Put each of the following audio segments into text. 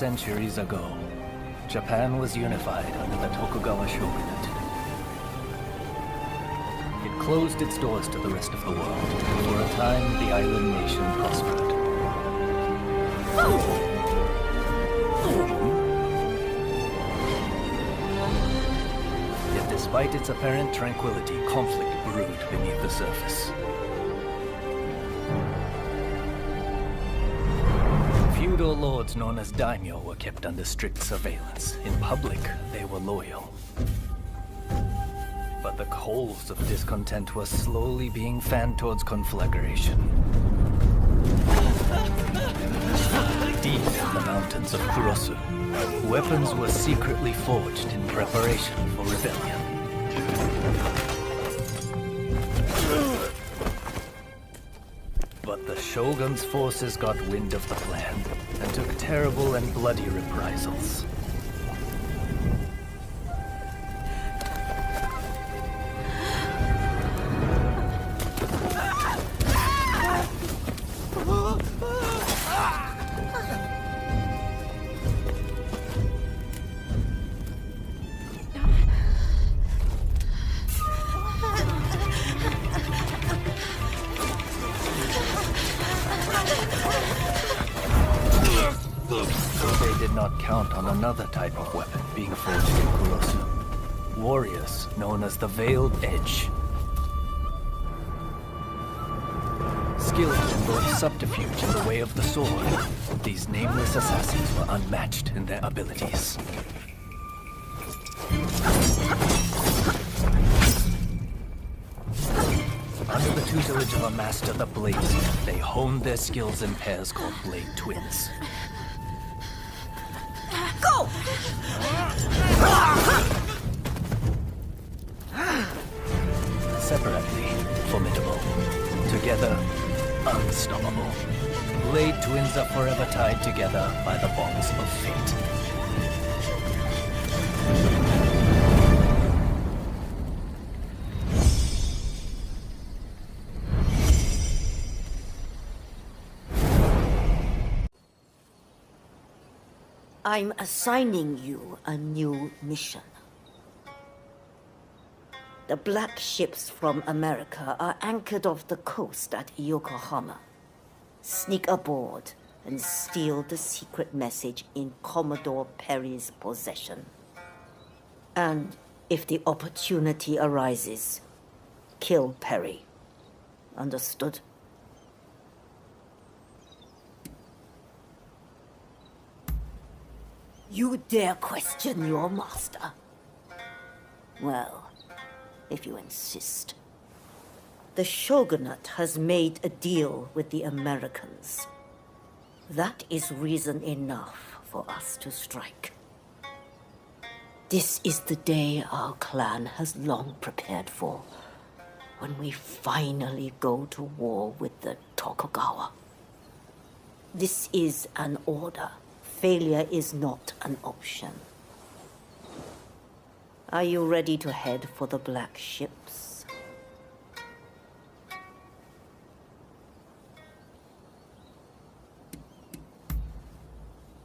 centuries ago, Japan was unified under the Tokugawa Shogunate. It closed its doors to the rest of the world. For a time, the island nation prospered. Yet despite its apparent tranquility, conflict brewed beneath the surface. Feudal lords known as daimyo were kept under strict surveillance. In public, they were loyal. But the coals of discontent were slowly being fanned towards conflagration. Deep in the mountains of Kurosu, weapons were secretly forged in preparation for rebellion. But the Shogun's forces got wind of the plan and took terrible and bloody reprisals. Another type of weapon being forged in Kurosu. Warriors known as the Veiled Edge. Skilled in both subterfuge and the way of the sword, these nameless assassins were unmatched in their abilities. Under the tutelage of a master, the Blades, they honed their skills in pairs called Blade Twins. Go! Separately, formidable. Together, unstoppable. Blade Twins are forever tied together by the bonds of fate. I'm assigning you a new mission. The black ships from America are anchored off the coast at Yokohama. Sneak aboard and steal the secret message in Commodore Perry's possession. And if the opportunity arises, kill Perry. Understood? You dare question your master? Well, if you insist. The Shogunate has made a deal with the Americans. That is reason enough for us to strike. This is the day our clan has long prepared for, when we finally go to war with the Tokugawa. This is an order. Failure is not an option. Are you ready to head for the black ships?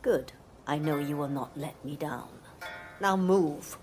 Good. I know you will not let me down. Now move.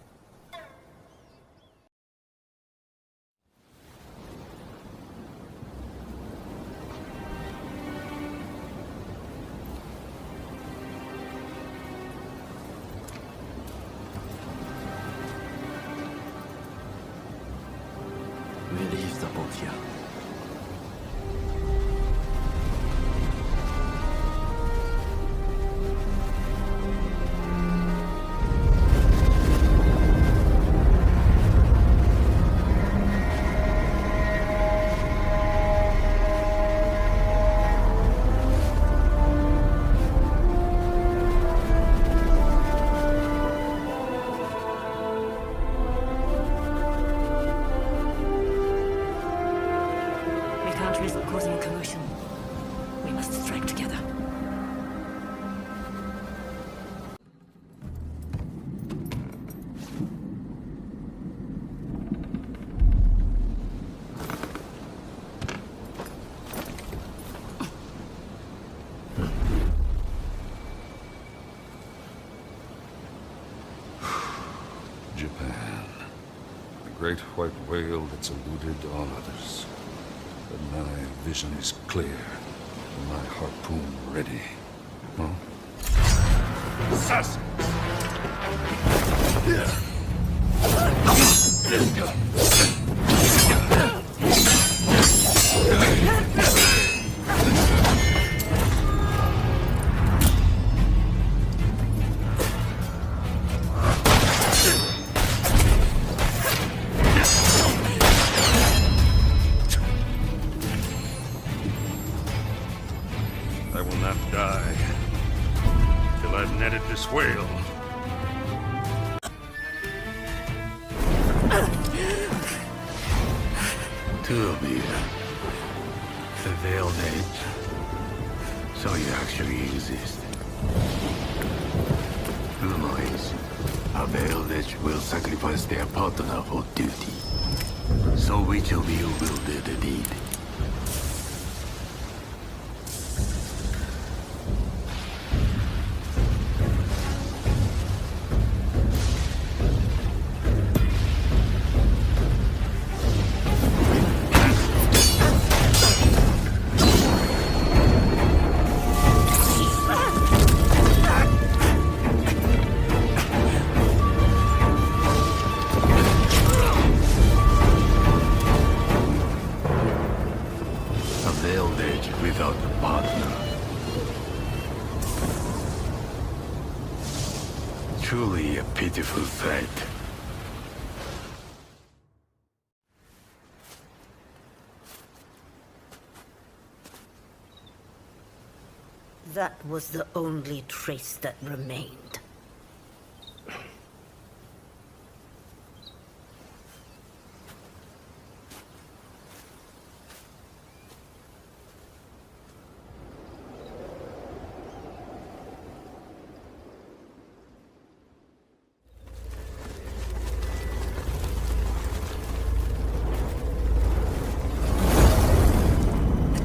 Japan. The great white whale that's eluded all others. But my vision is clear, and my harpoon ready. Huh? Assassin! I will not die till I've netted this whale. Two of you. The Veiled Edge. So you actually exist. Who knows? A Veiled Edge will sacrifice their partner for duty. So which of you will do the deed? Without a partner. Truly a pitiful sight. That was the only trace that remained.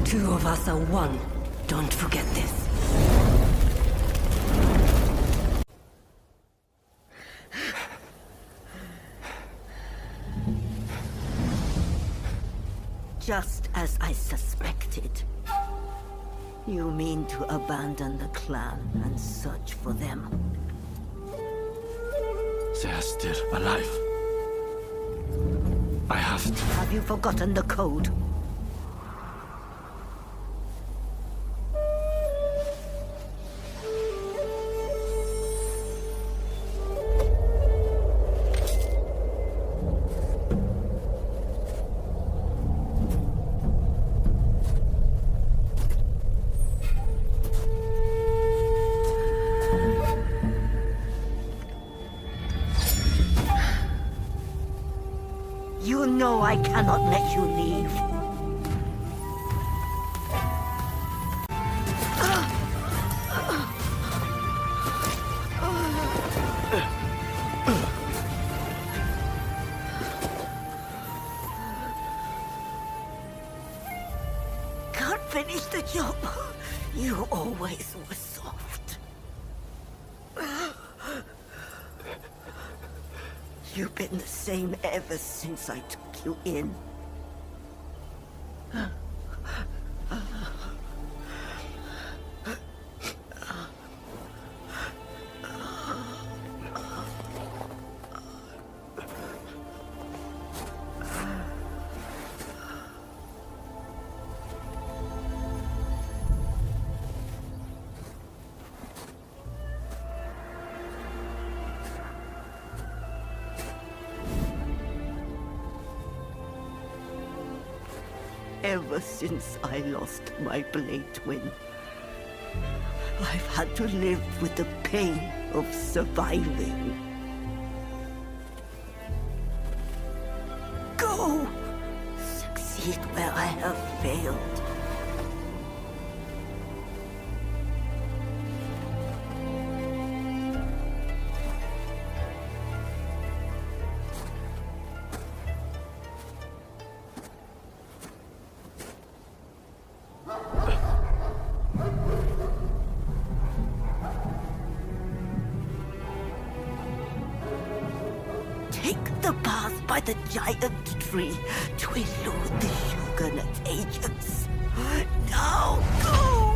Two of us are one. Don't forget this. Just as I suspected. You mean to abandon the clan and search for them? They are still alive. I have to. Have you forgotten the code? You know I cannot let you leave. Can't finish the job. You always were soft. You've been the same ever since I took you in. Ever since I lost my blade twin, I've had to live with the pain of surviving. Go! Succeed where I have failed. take the path by the giant tree to elude the shogunate agents. Now go!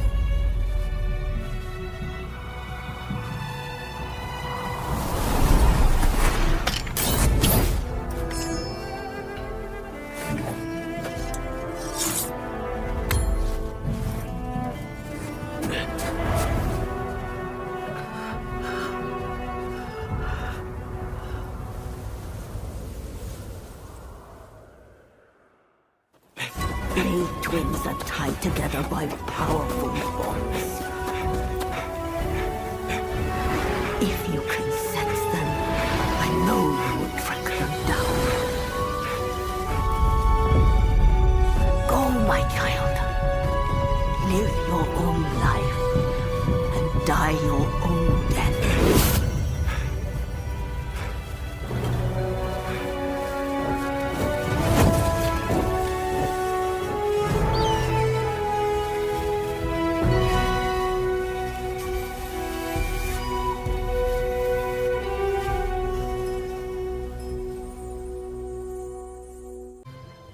Blade twins are tied together by powerful bonds. If you can sense them, I know you will track them down. Go, my child. Live your own life and die your own death.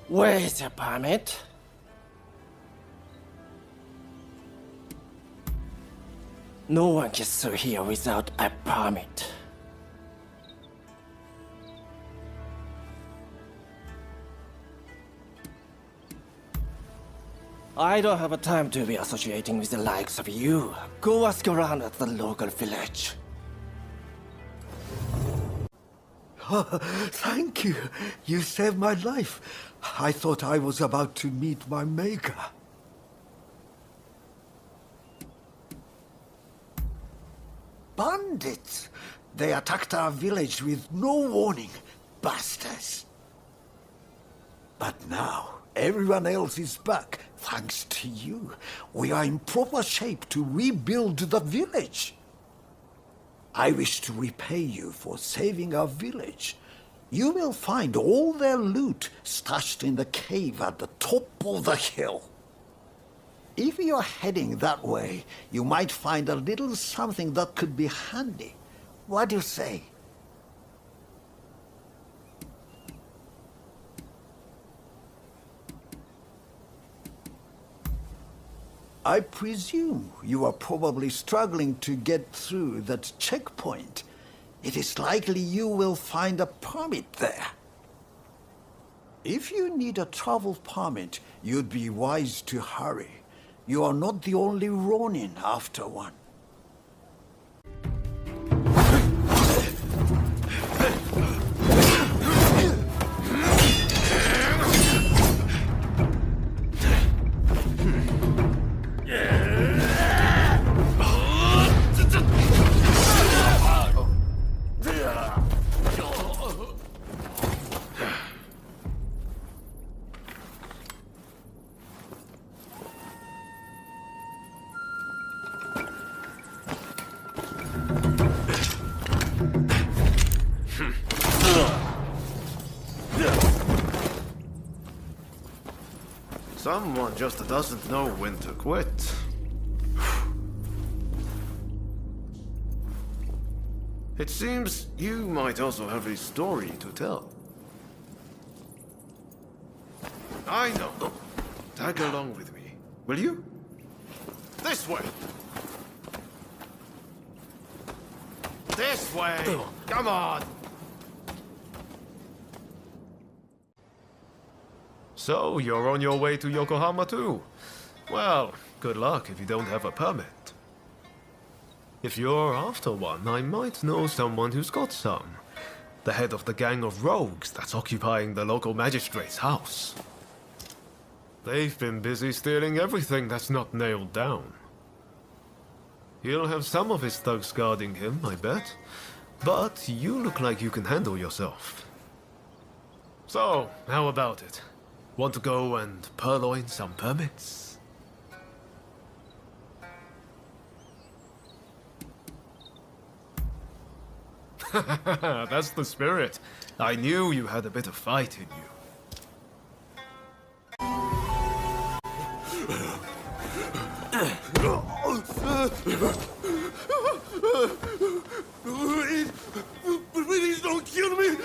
Where is your permit? No one gets through here without a permit. I don't have a time to be associating with the likes of you. Go ask around at the local village. Thank you. You saved my life. I thought I was about to meet my maker. Bandits! They attacked our village with no warning. Bastards. But now, everyone else is back, thanks to you. We are in proper shape to rebuild the village. I wish to repay you for saving our village. You will find all their loot stashed in the cave at the top of the hill. If you're heading that way, you might find a little something that could be handy. What do you say? I presume you are probably struggling to get through that checkpoint. It is likely you will find a permit there. If you need a travel permit, you'd be wise to hurry. You are not the only Ronin after one. Someone just doesn't know when to quit. It seems you might also have a story to tell. I know. Tag along with me, will you? This way! This way! Come on! So, you're on your way to Yokohama too? Well, good luck if you don't have a permit. If you're after one, I might know someone who's got some. The head of the gang of rogues that's occupying the local magistrate's house. They've been busy stealing everything that's not nailed down. He'll have some of his thugs guarding him, I bet. But you look like you can handle yourself. So, how about it? Want to go and purloin some permits? That's the spirit. I knew you had a bit of fight in you. Please don't kill me!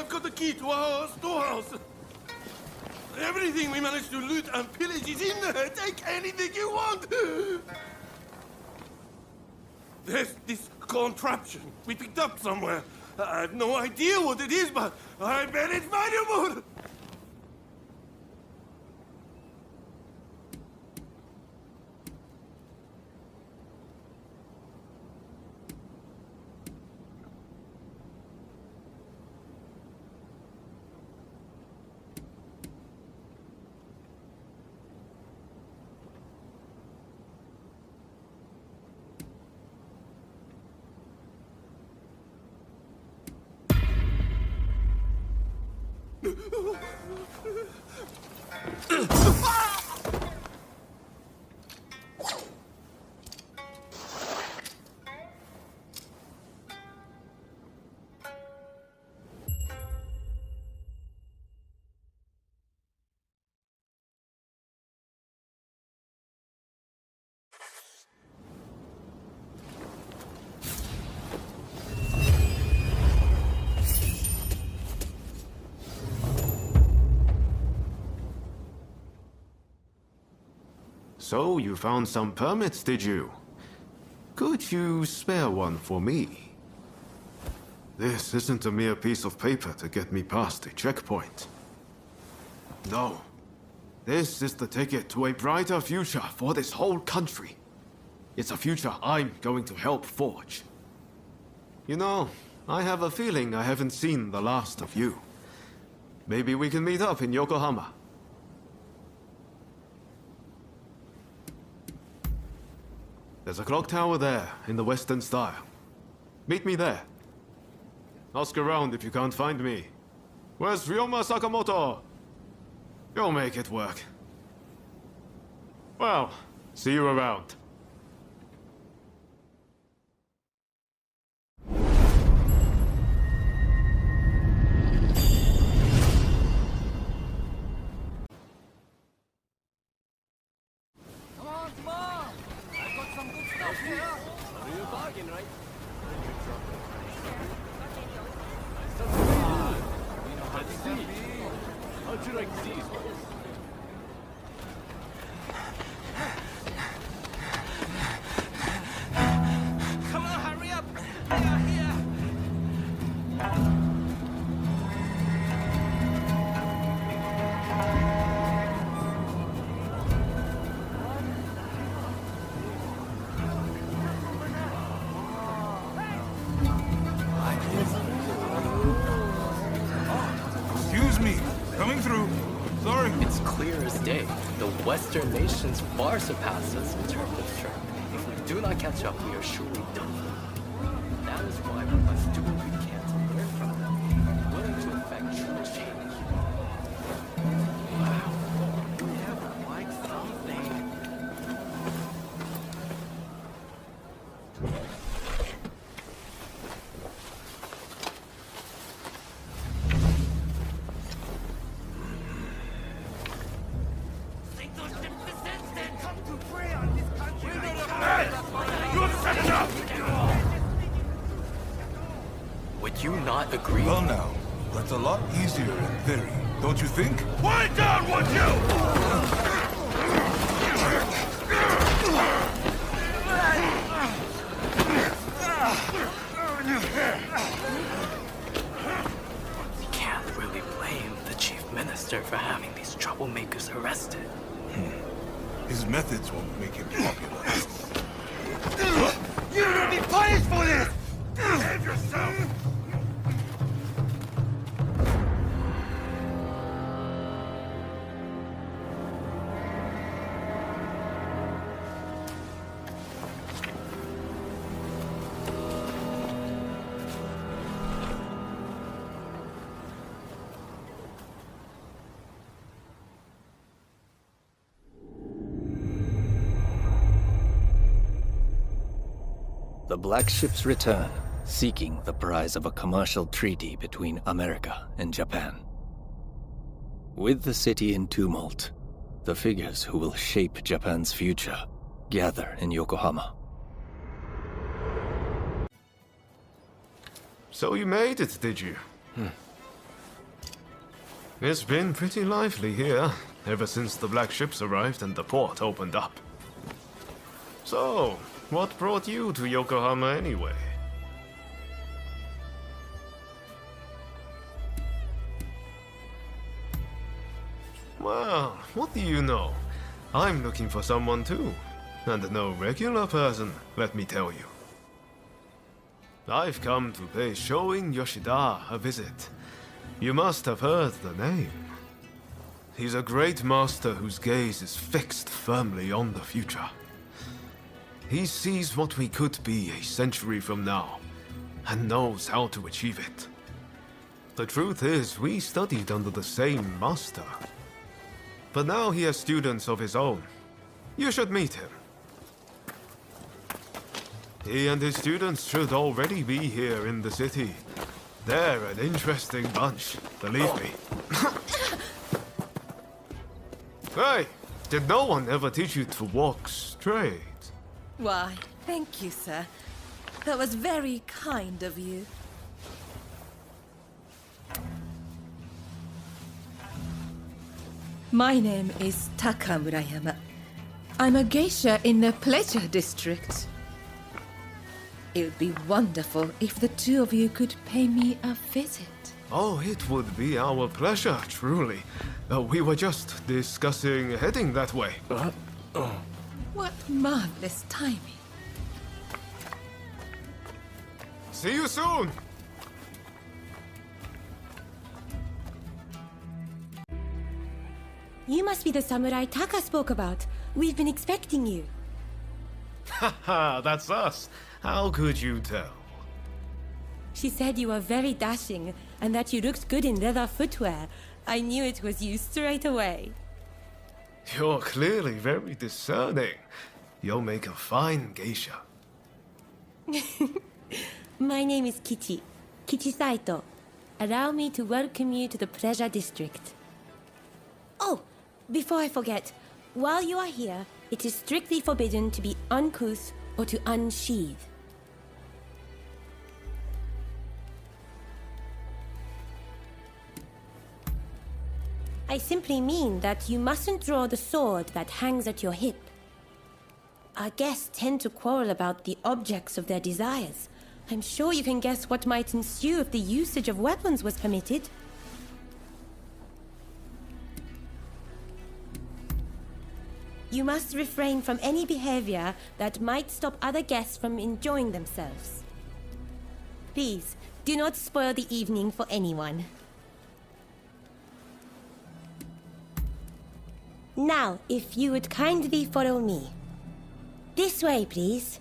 I've got the key to our storehouse. Everything we managed to loot and pillage is in there. Take anything you want. There's this contraption we picked up somewhere. I have no idea what it is, but I bet it's valuable. So, you found some permits, did you? Could you spare one for me? This isn't a mere piece of paper to get me past a checkpoint. No. This is the ticket to a brighter future for this whole country. It's a future I'm going to help forge. You know, I have a feeling I haven't seen the last of you. Maybe we can meet up in Yokohama. There's a clock tower there, in the Western style. Meet me there. Ask around if you can't find me. Where's Ryoma Sakamoto? You'll make it work. Well, see you around. It's clear as day. The Western nations far surpass us in terms of strength. If we do not catch up, we are surely done for. That is why we must do what we can to learn from them, willing to effect true change. Wow. Never like something. Would you not agree? Well now, that's a lot easier in theory, don't you think? Quiet down, would you? We can't really blame the chief minister for having these troublemakers arrested. His methods won't make him popular. You will be punished for this! Save yourself! The Black Ships return, seeking the prize of a commercial treaty between America and Japan. With the city in tumult, the figures who will shape Japan's future gather in Yokohama. So you made it, did you? It's been pretty lively here, ever since the black ships arrived and the port opened up. So, what brought you to Yokohama anyway? Well, what do you know? I'm looking for someone too. And no regular person, let me tell you. I've come to pay Shoin Yoshida a visit. You must have heard the name. He's a great master whose gaze is fixed firmly on the future. He sees what we could be a century from now, and knows how to achieve it. The truth is, we studied under the same master. But now he has students of his own. You should meet him. He and his students should already be here in the city. They're an interesting bunch, believe me. Hey, did no one ever teach you to walk straight? Why, thank you, sir. That was very kind of you. My name is Taka Murayama. I'm a geisha in the Pleasure District. It would be wonderful if the two of you could pay me a visit. Oh, it would be our pleasure, truly. We were just discussing heading that way. What marvelous timing. See you soon! You must be the samurai Taka spoke about. We've been expecting you. Haha, that's us. How could you tell? She said you were very dashing and that you looked good in leather footwear. I knew it was you straight away. You're clearly very discerning. You'll make a fine geisha. My name is Kichi. Kichi Saito. Allow me to welcome you to the Pleasure District. Oh, before I forget, while you are here, it is strictly forbidden to be uncouth or to unsheathe. I simply mean that you mustn't draw the sword that hangs at your hip. Our guests tend to quarrel about the objects of their desires. I'm sure you can guess what might ensue if the usage of weapons was permitted. You must refrain from any behavior that might stop other guests from enjoying themselves. Please, do not spoil the evening for anyone. Now, if you would kindly follow me. This way, please.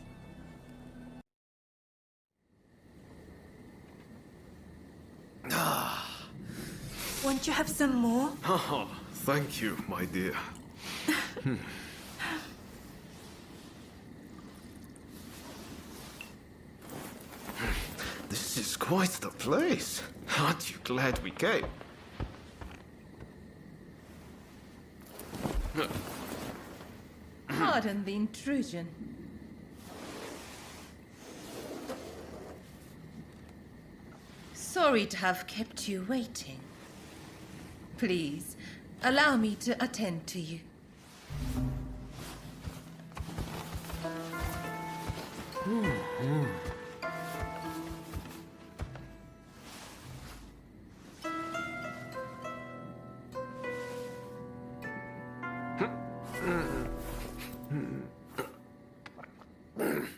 Won't you have some more? Oh, thank you, my dear. This is quite the place. Aren't you glad we came? Pardon the intrusion. Sorry to have kept you waiting. Please, allow me to attend to you.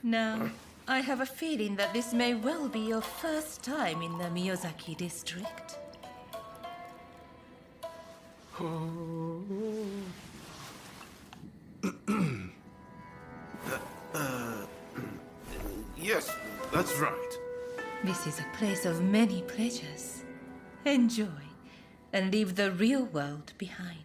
Now, I have a feeling that this may well be your first time in the Miyazaki district. Yes, that's right. This is a place of many pleasures. Enjoy, and leave the real world behind.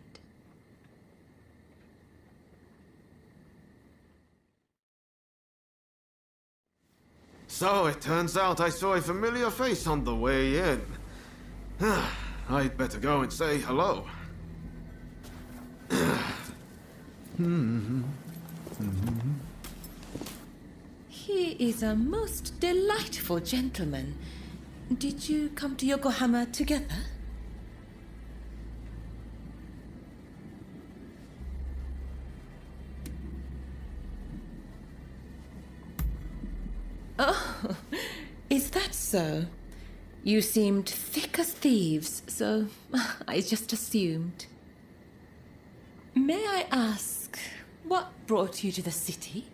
So it turns out I saw a familiar face on the way in. I'd better go and say hello. He is a most delightful gentleman. Did you come to Yokohama together? So, you seemed thick as thieves, so I just assumed. May I ask, what brought you to the city?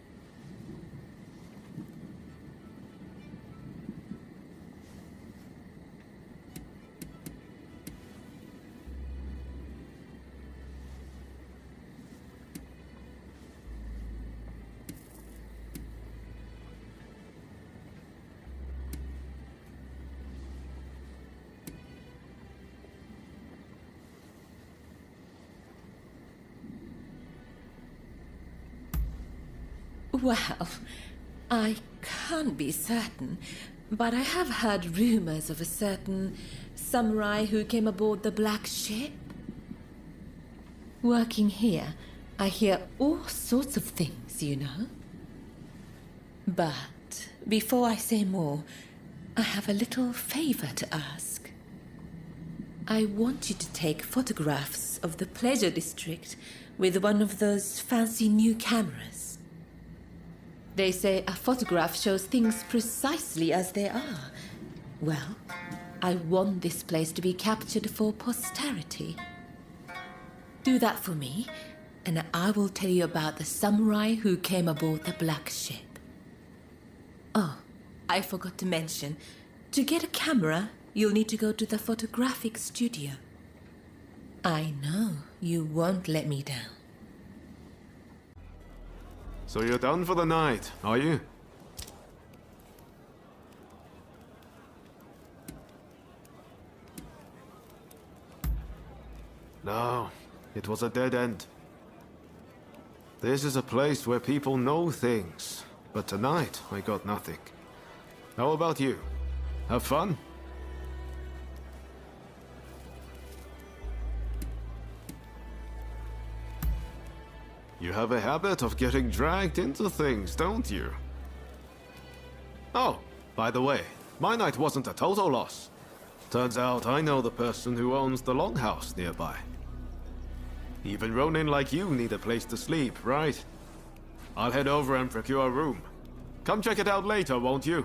Well, I can't be certain, but I have heard rumors of a certain samurai who came aboard the Black Ship. Working here, I hear all sorts of things, you know. But before I say more, I have a little favor to ask. I want you to take photographs of the Pleasure District with one of those fancy new cameras. They say a photograph shows things precisely as they are. Well, I want this place to be captured for posterity. Do that for me, and I will tell you about the samurai who came aboard the Black Ship. Oh, I forgot to mention, to get a camera, you'll need to go to the photographic studio. I know you won't let me down. So you're done for the night, are you? No, it was a dead end. This is a place where people know things, but tonight I got nothing. How about you? Have fun? You have a habit of getting dragged into things, don't you? Oh, by the way, my night wasn't a total loss. Turns out I know the person who owns the longhouse nearby. Even Ronin like you need a place to sleep, right? I'll head over and procure a room. Come check it out later, won't you?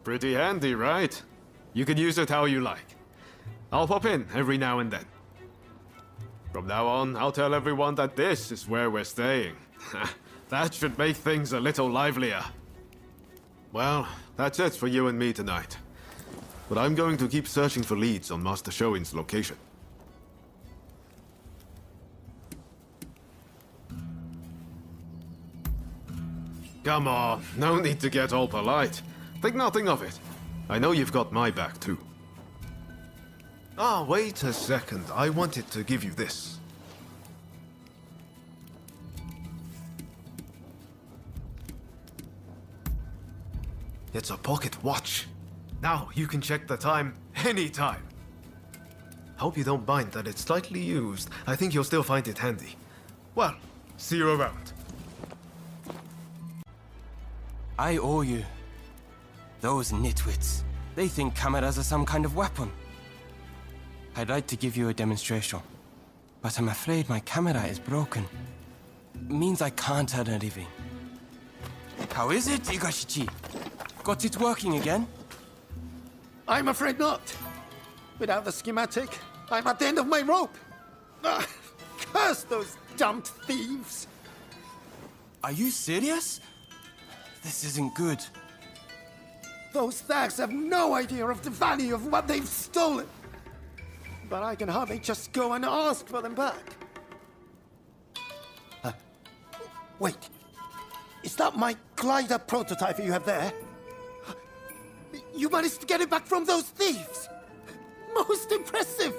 Pretty handy, right? You can use it how you like. I'll pop in every now and then. From now on, I'll tell everyone that this is where we're staying. That should make things a little livelier. Well, that's it for you and me tonight. But I'm going to keep searching for leads on Master Shoin's location. Come on, no need to get all polite. Think nothing of it. I know you've got my back too. Ah, wait a second. I wanted to give you this. It's a pocket watch. Now you can check the time anytime. Hope you don't mind that it's slightly used. I think you'll still find it handy. Well, see you around. I owe you. Those nitwits. They think cameras are some kind of weapon. I'd like to give you a demonstration, but I'm afraid my camera is broken. Means I can't earn a living. How is it, Igashichi? Got it working again? I'm afraid not. Without the schematic, I'm at the end of my rope. Curse those dumped thieves. Are you serious? This isn't good. Those thugs have no idea of the value of what they've stolen. But I can hardly just go and ask for them back. Wait. Is that my glider prototype you have there? You managed to get it back from those thieves! Most impressive!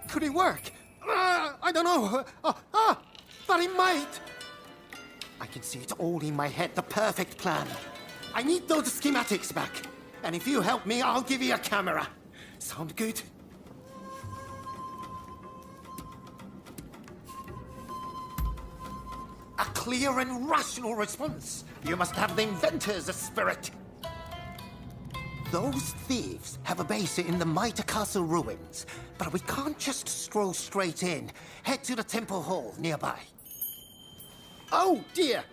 Could it work? I don't know. But it might. I can see it all in my head, the perfect plan. I need those schematics back. And if you help me, I'll give you a camera. Sound good? A clear and rational response. You must have the inventor's spirit. Those thieves have a base in the Mitre Castle ruins, but we can't just stroll straight in. Head to the temple hall nearby. Oh, dear!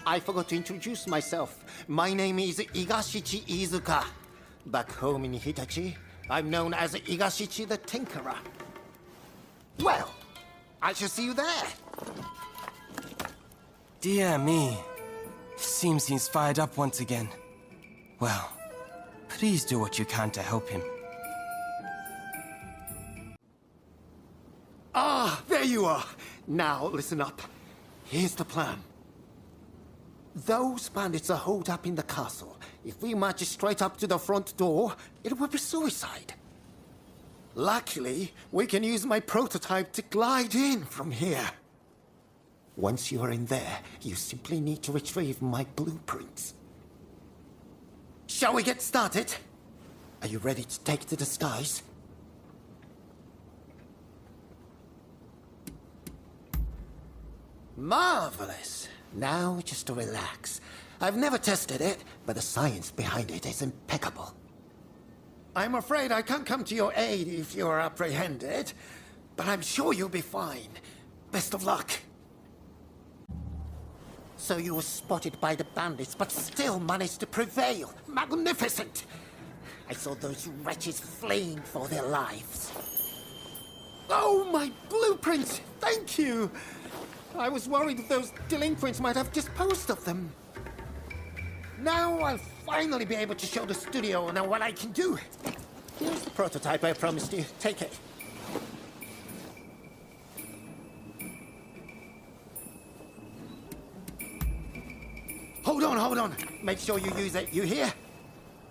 I forgot to introduce myself. My name is Igashichi Iizuka. Back home in Hitachi, I'm known as Igashichi the Tinkerer. Well, I shall see you there. Dear me. Seems he's fired up once again. Well, please do what you can to help him. Ah, there you are. Now, listen up. Here's the plan. Those bandits are holed up in the castle. If we march straight up to the front door, it will be suicide. Luckily, we can use my prototype to glide in from here. Once you are in there, you simply need to retrieve my blueprints. Shall we get started? Are you ready to take to the skies? Marvelous. Now just to relax. I've never tested it, but the science behind it is impeccable. I'm afraid I can't come to your aid if you're apprehended, but I'm sure you'll be fine. Best of luck. So you were spotted by the bandits, but still managed to prevail. Magnificent! I saw those wretches fleeing for their lives. Oh, my blueprints! Thank you! I was worried those delinquents might have disposed of them. Now I'll finally be able to show the studio now what I can do. Here's the prototype I promised you. Take it. Hold on. Make sure you use it, you hear?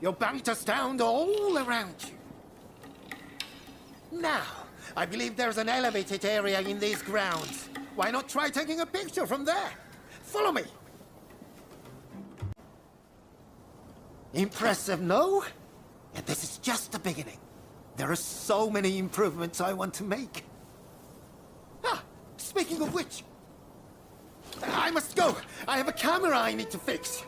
Your banter sound all around you. Now, I believe there's an elevated area in these grounds. Why not try taking a picture from there? Follow me. Impressive, no? And this is just the beginning. There are so many improvements I want to make. Ah, speaking of which, I must go. I have a camera I need to fix.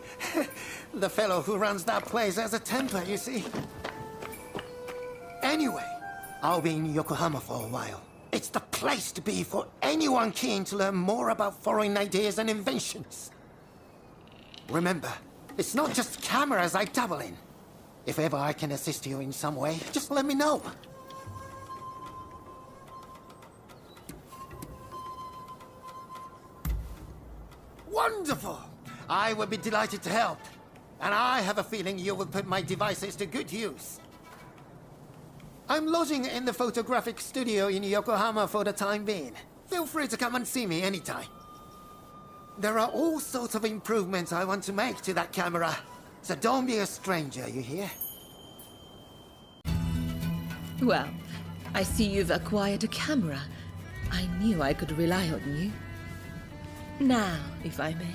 The fellow who runs that place has a temper, you see. Anyway, I'll be in Yokohama for a while. It's the place to be for anyone keen to learn more about foreign ideas and inventions. Remember, it's not just cameras I dabble in. If ever I can assist you in some way, just let me know. Wonderful! I would be delighted to help. And I have a feeling you will put my devices to good use. I'm lodging in the photographic studio in Yokohama for the time being. Feel free to come and see me anytime. There are all sorts of improvements I want to make to that camera. So don't be a stranger, you hear? Well, I see you've acquired a camera. I knew I could rely on you. Now, if I may,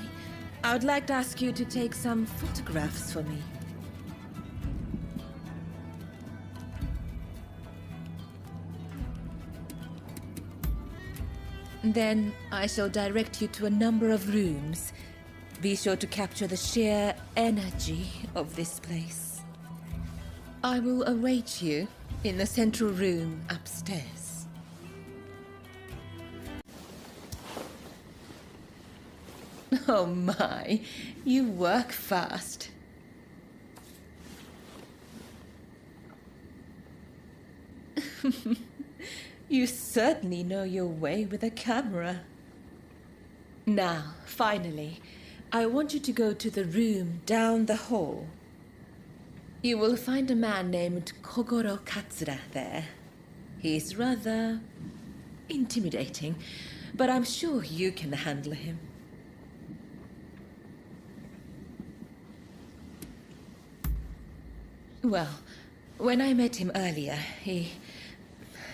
I would like to ask you to take some photographs for me. Then I shall direct you to a number of rooms. Be sure to capture the sheer energy of this place. I will await you in the central room upstairs. Oh my, you work fast. You certainly know your way with a camera. Now, finally, I want you to go to the room down the hall. You will find a man named Kogoro Katsura there. He's rather intimidating, but I'm sure you can handle him. Well, when I met him earlier, he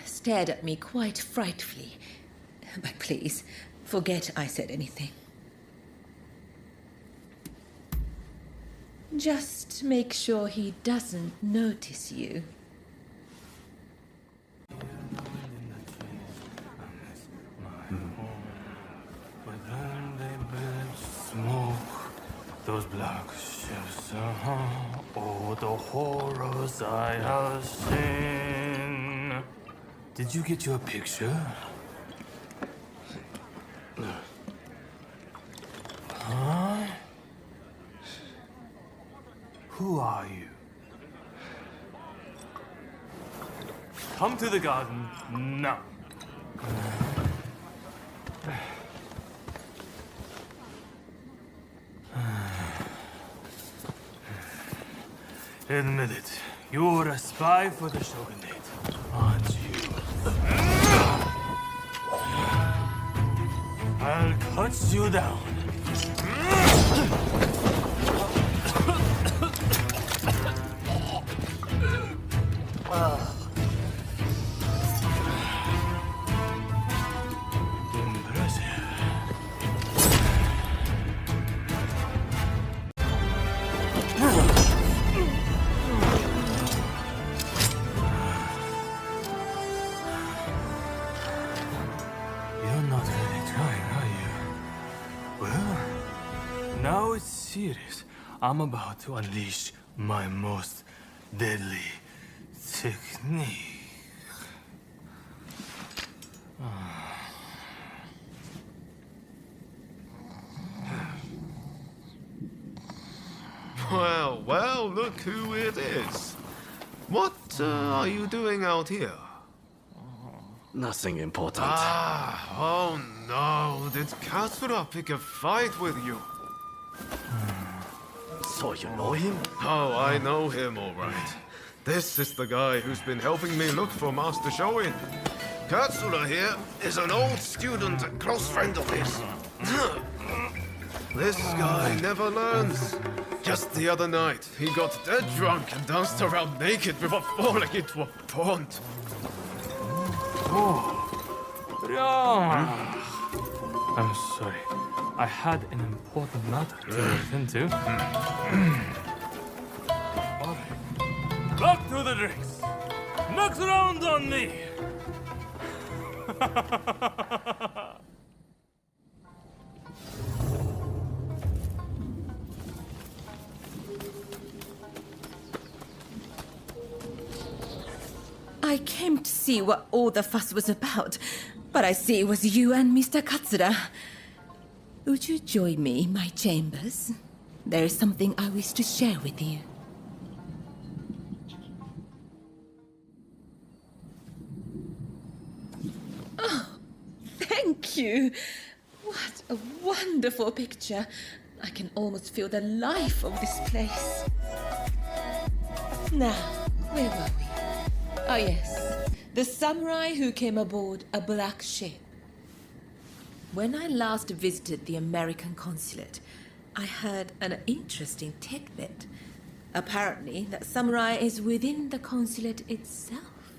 stared at me quite frightfully. But please, forget I said anything. Just make sure he doesn't notice you. Smoke, those black ships, oh, the horrors I have seen. Did you get your picture? Who are you? Come to the garden now. Admit it, you're a spy for the Shogunate, aren't you? I'll cut you down. You're not really trying, are you? Well, now it's serious. I'm about to unleash my most deadly technique. Well, well, look who it is. What are you doing out here? Nothing important. Oh no, did Katsura pick a fight with you? So you know him? Oh, I know him all right. This is the guy who's been helping me look for Master Shoin. Katsura here is an old student and close friend of his. This guy never learns. Just the other night, he got dead drunk and danced around naked before falling into a pond. I'm sorry. I had an important matter to attend to. Alright. Back to the drinks. Next round on me. I came to see what all the fuss was about, but I see it was you and Mr. Katsura. Would you join me in my chambers? There is something I wish to share with you. Oh, thank you. What a wonderful picture. I can almost feel the life of this place. Now, where were we? Oh yes, the samurai who came aboard a black ship. When I last visited the American consulate, I heard an interesting tidbit. Apparently, that samurai is within the consulate itself.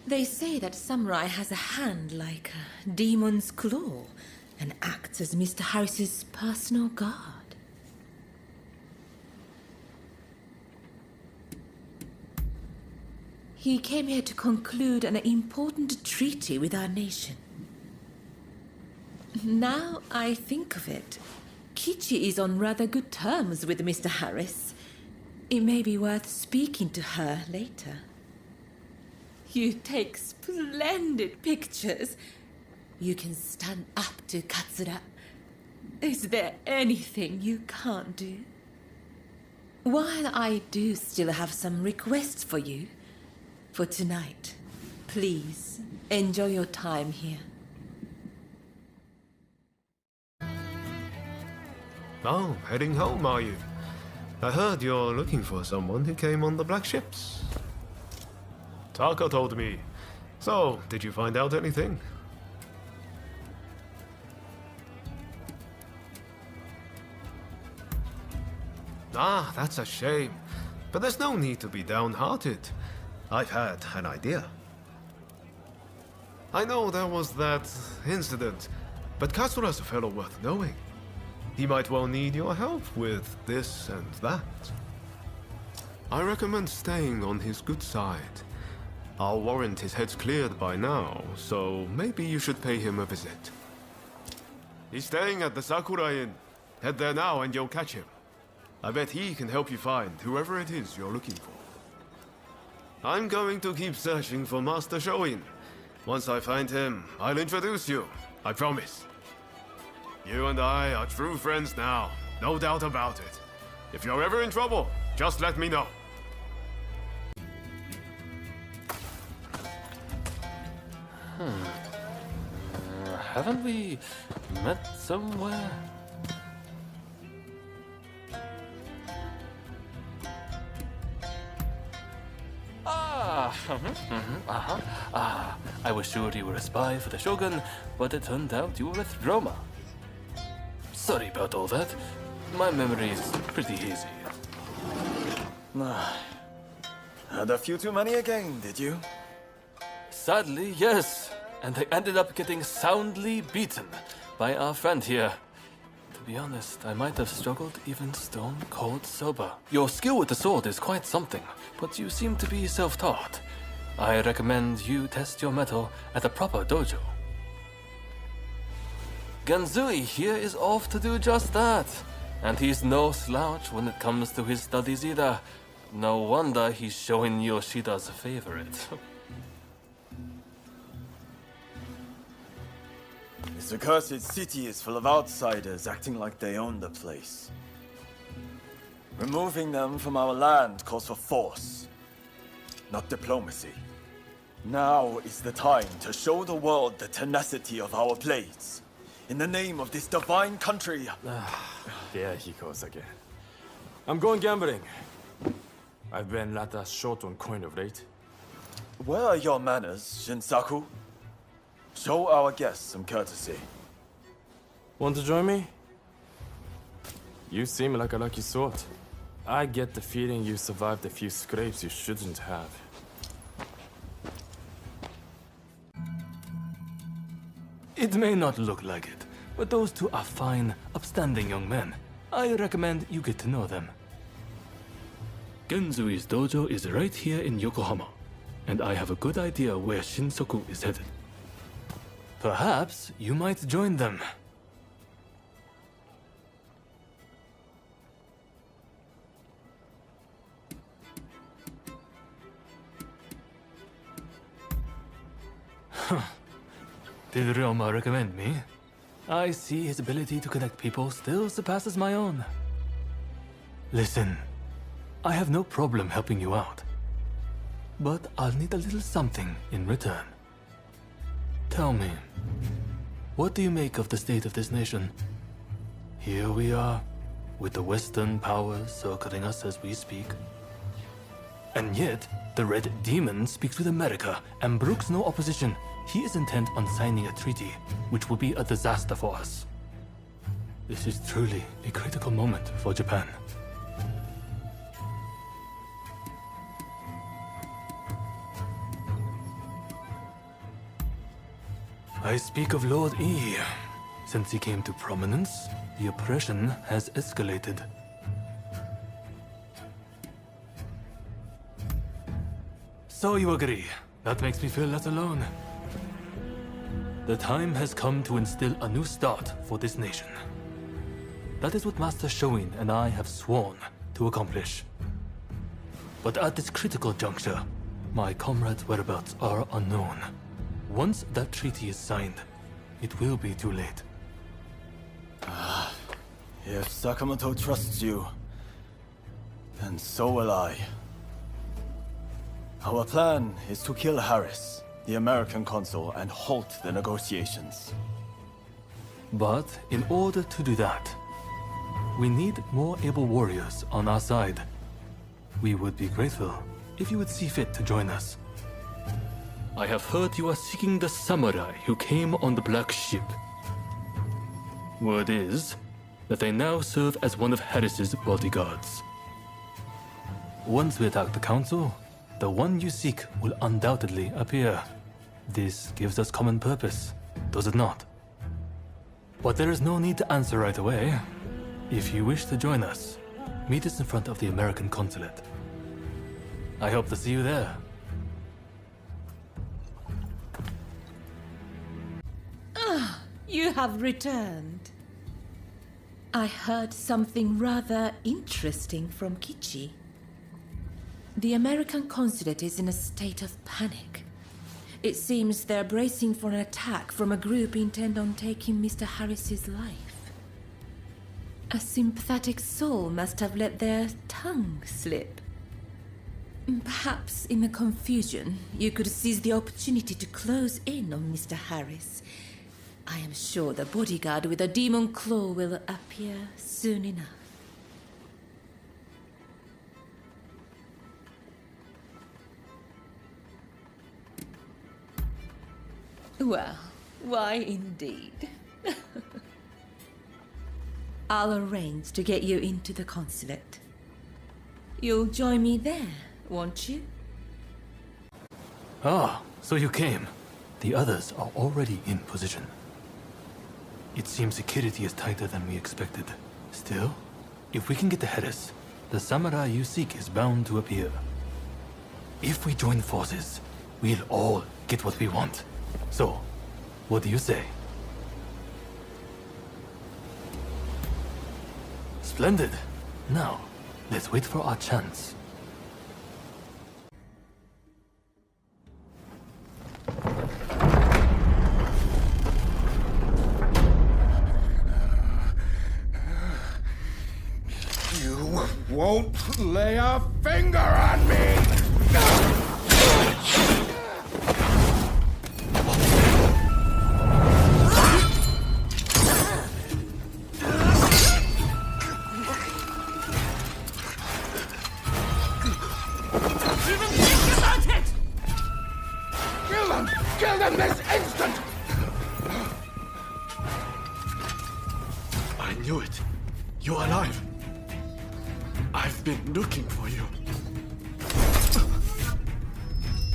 They say that samurai has a hand like a demon's claw and acts as Mr. Harris's personal guard. He came here to conclude an important treaty with our nation. Now I think of it, Kichi is on rather good terms with Mr. Harris. It may be worth speaking to her later. You take splendid pictures. You can stand up to Katsura. Is there anything you can't do? While I do still have some requests for you, for tonight, please enjoy your time here. Oh, heading home, are you? I heard you're looking for someone who came on the black ships. Taka told me. So, did you find out anything? Ah, that's a shame. But there's no need to be downhearted. I've had an idea. I know there was that incident, but Katsura's a fellow worth knowing. He might well need your help with this and that. I recommend staying on his good side. I'll warrant his head's cleared by now, so maybe you should pay him a visit. He's staying at the Sakura Inn. Head there now and you'll catch him. I bet he can help you find whoever it is you're looking for. I'm going to keep searching for Master Shoin. Once I find him, I'll introduce you. I promise. You and I are true friends now, no doubt about it. If you're ever in trouble, just let me know. Haven't we met somewhere? I was sure you were a spy for the Shogun, but it turned out you were with Roma. Sorry about all that. My memory is pretty hazy. Had a few too many again, did you? Sadly, yes. And I ended up getting soundly beaten by our friend here. To be honest, I might have struggled even stone cold sober. Your skill with the sword is quite something, but you seem to be self-taught. I recommend you test your mettle at a proper dojo. Genzui here is off to do just that. And he's no slouch when it comes to his studies either. No wonder he's showing Yoshida's favorite. This accursed city is full of outsiders acting like they own the place. Removing them from our land calls for force, not diplomacy. Now is the time to show the world the tenacity of our blades. In the name of this divine country. There he goes again. I'm going gambling. I've been rather short on coin of late. Where are your manners, Shinsaku? Show our guests some courtesy. Want to join me? You seem like a lucky sort. I get the feeling you survived a few scrapes you shouldn't have. It may not look like it, but those two are fine, upstanding young men. I recommend you get to know them. Genzui's dojo is right here in Yokohama, and I have a good idea where Shinsaku is headed. Perhaps you might join them. Did Ryoma recommend me? I see his ability to connect people still surpasses my own. Listen, I have no problem helping you out, but I'll need a little something in return. Tell me, what do you make of the state of this nation? Here we are, with the Western powers circling us as we speak. And yet, the Red Demon speaks with America and brooks no opposition. He is intent on signing a treaty, which will be a disaster for us. This is truly a critical moment for Japan. I speak of Lord E. Since he came to prominence, the oppression has escalated. So you agree. That makes me feel less alone. The time has come to instill a new start for this nation. That is what Master Shoin and I have sworn to accomplish. But at this critical juncture, my comrades' whereabouts are unknown. Once that treaty is signed, it will be too late. If Sakamoto trusts you, then so will I. Our plan is to kill Harris, the American consul, and halt the negotiations. But in order to do that, we need more able warriors on our side. We would be grateful if you would see fit to join us. I have heard you are seeking the samurai who came on the Black Ship. Word is that they now serve as one of Harris's bodyguards. Once we attack the council, the one you seek will undoubtedly appear. This gives us common purpose, does it not? But there is no need to answer right away. If you wish to join us, meet us in front of the American consulate. I hope to see you there. You have returned. I heard something rather interesting from Kichi. The American consulate is in a state of panic. It seems they're bracing for an attack from a group intent on taking Mr. Harris's life. A sympathetic soul must have let their tongue slip. Perhaps in the confusion, you could seize the opportunity to close in on Mr. Harris. I am sure the bodyguard with a demon claw will appear soon enough. Well, why indeed? I'll arrange to get you into the consulate. You'll join me there, won't you? Ah, so you came. The others are already in position. It seems security is tighter than we expected. Still, if we can get the Harris, the samurai you seek is bound to appear. If we join forces, we'll all get what we want. So, what do you say? Splendid. Now, let's wait for our chance. You won't lay a finger on me! Kill them this instant! I knew it. You're alive. I've been looking for you.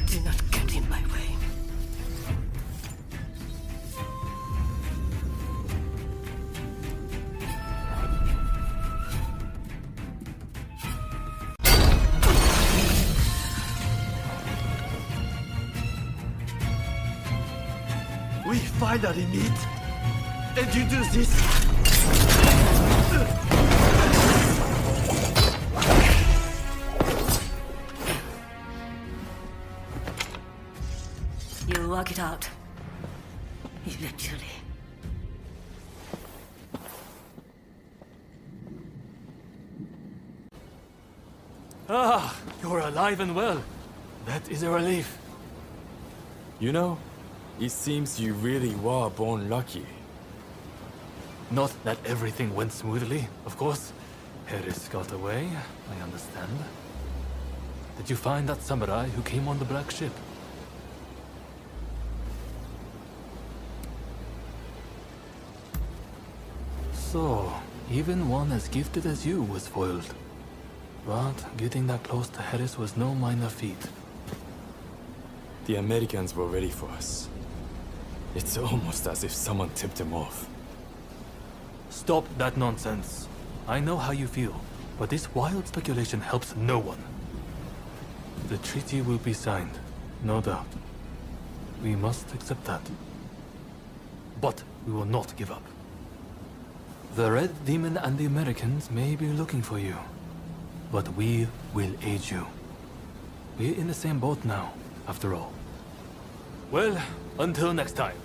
Do not get in my way. We finally meet, and you do this. You'll work it out. Eventually. Ah, you're alive and well. That is a relief. You know, it seems you really were born lucky. Not that everything went smoothly, of course. Harris got away, I understand. Did you find that samurai who came on the black ship? So, even one as gifted as you was foiled. But getting that close to Harris was no minor feat. The Americans were ready for us. It's almost as if someone tipped them off. Stop that nonsense. I know how you feel, but this wild speculation helps no one. The treaty will be signed, no doubt. We must accept that. But we will not give up. The Red Demon and the Americans may be looking for you, but we will aid you. We're in the same boat now, after all. Well, until next time.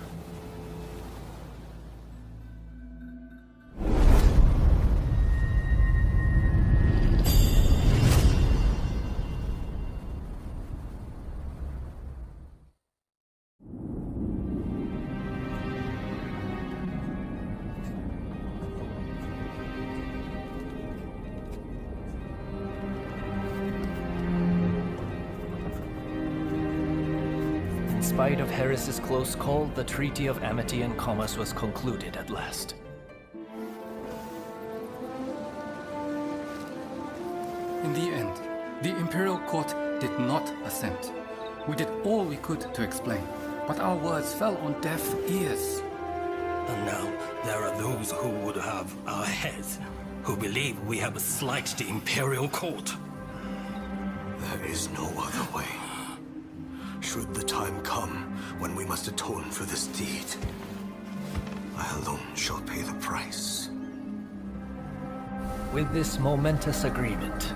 In spite of Harris's close call, the Treaty of Amity and Commerce was concluded at last. In the end, the Imperial Court did not assent. We did all we could to explain, but our words fell on deaf ears. And now, there are those who would have our heads, who believe we have slighted the Imperial Court. There is no other way. Should the time come when we must atone for this deed, I alone shall pay the price. With this momentous agreement,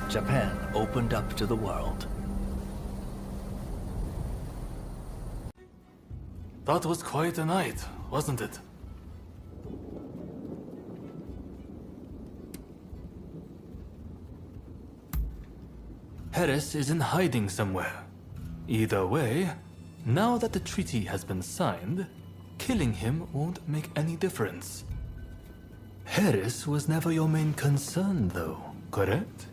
Japan opened up to the world. That was quite a night, wasn't it? Harris is in hiding somewhere. Either way, now that the treaty has been signed, killing him won't make any difference. Harris was never your main concern, though, correct?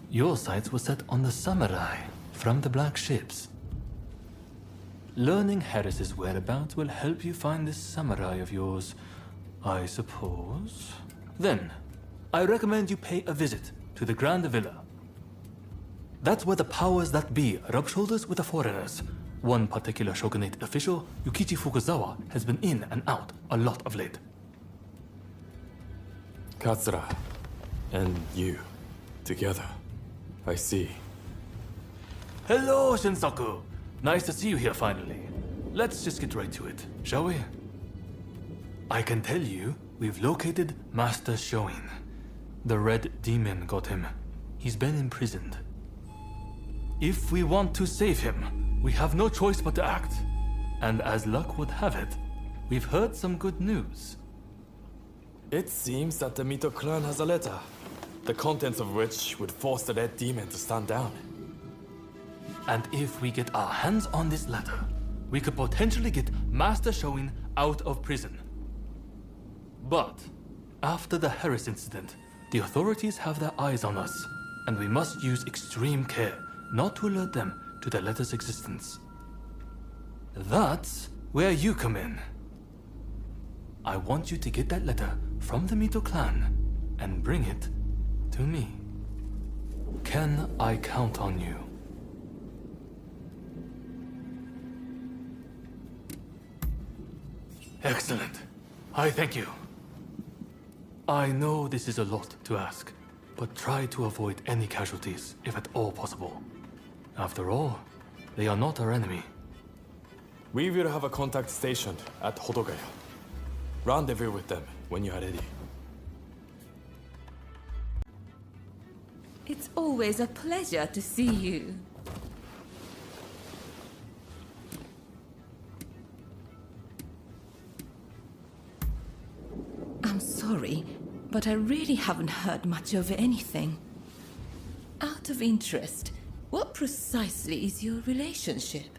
Your sights were set on the samurai from the Black Ships. Learning Harris's whereabouts will help you find this samurai of yours, I suppose. Then, I recommend you pay a visit to the Grand Villa. That's where the powers that be rub shoulders with the foreigners. One particular shogunate official, Yukichi Fukuzawa, has been in and out a lot of late. Katsura and you together. I see. Hello, Shinsaku. Nice to see you here finally. Let's just get right to it, shall we? I can tell you, we've located Master Shoin. The Red Demon got him. He's been imprisoned. If we want to save him, we have no choice but to act. And as luck would have it, we've heard some good news. It seems that the Mito clan has a letter, the contents of which would force the Red Demon to stand down. And if we get our hands on this letter, we could potentially get Master Shoin out of prison. But after the Harris incident, the authorities have their eyes on us, and we must use extreme care not to alert them to the letter's existence. That's where you come in. I want you to get that letter from the Mito clan and bring it to me. Can I count on you? Excellent. I thank you. I know this is a lot to ask, but try to avoid any casualties if at all possible. After all, they are not our enemy. We will have a contact stationed at Hodogaya. Rendezvous with them when you are ready. It's always a pleasure to see you. I'm sorry, but I really haven't heard much of anything. Out of interest, what precisely is your relationship?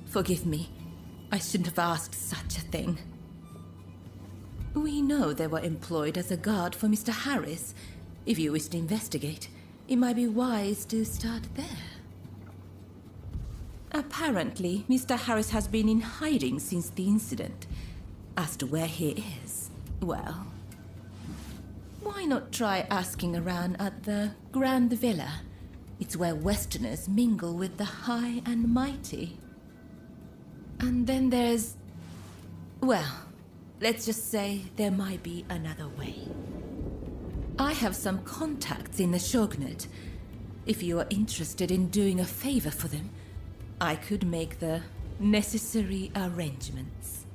Forgive me. I shouldn't have asked such a thing. We know they were employed as a guard for Mr. Harris. If you wish to investigate, it might be wise to start there. Apparently, Mr. Harris has been in hiding since the incident. As to where he is, well, why not try asking around at the Grand Villa? It's where Westerners mingle with the high and mighty. And then there's... well, let's just say there might be another way. I have some contacts in the Shogunate. If you are interested in doing a favor for them, I could make the necessary arrangements.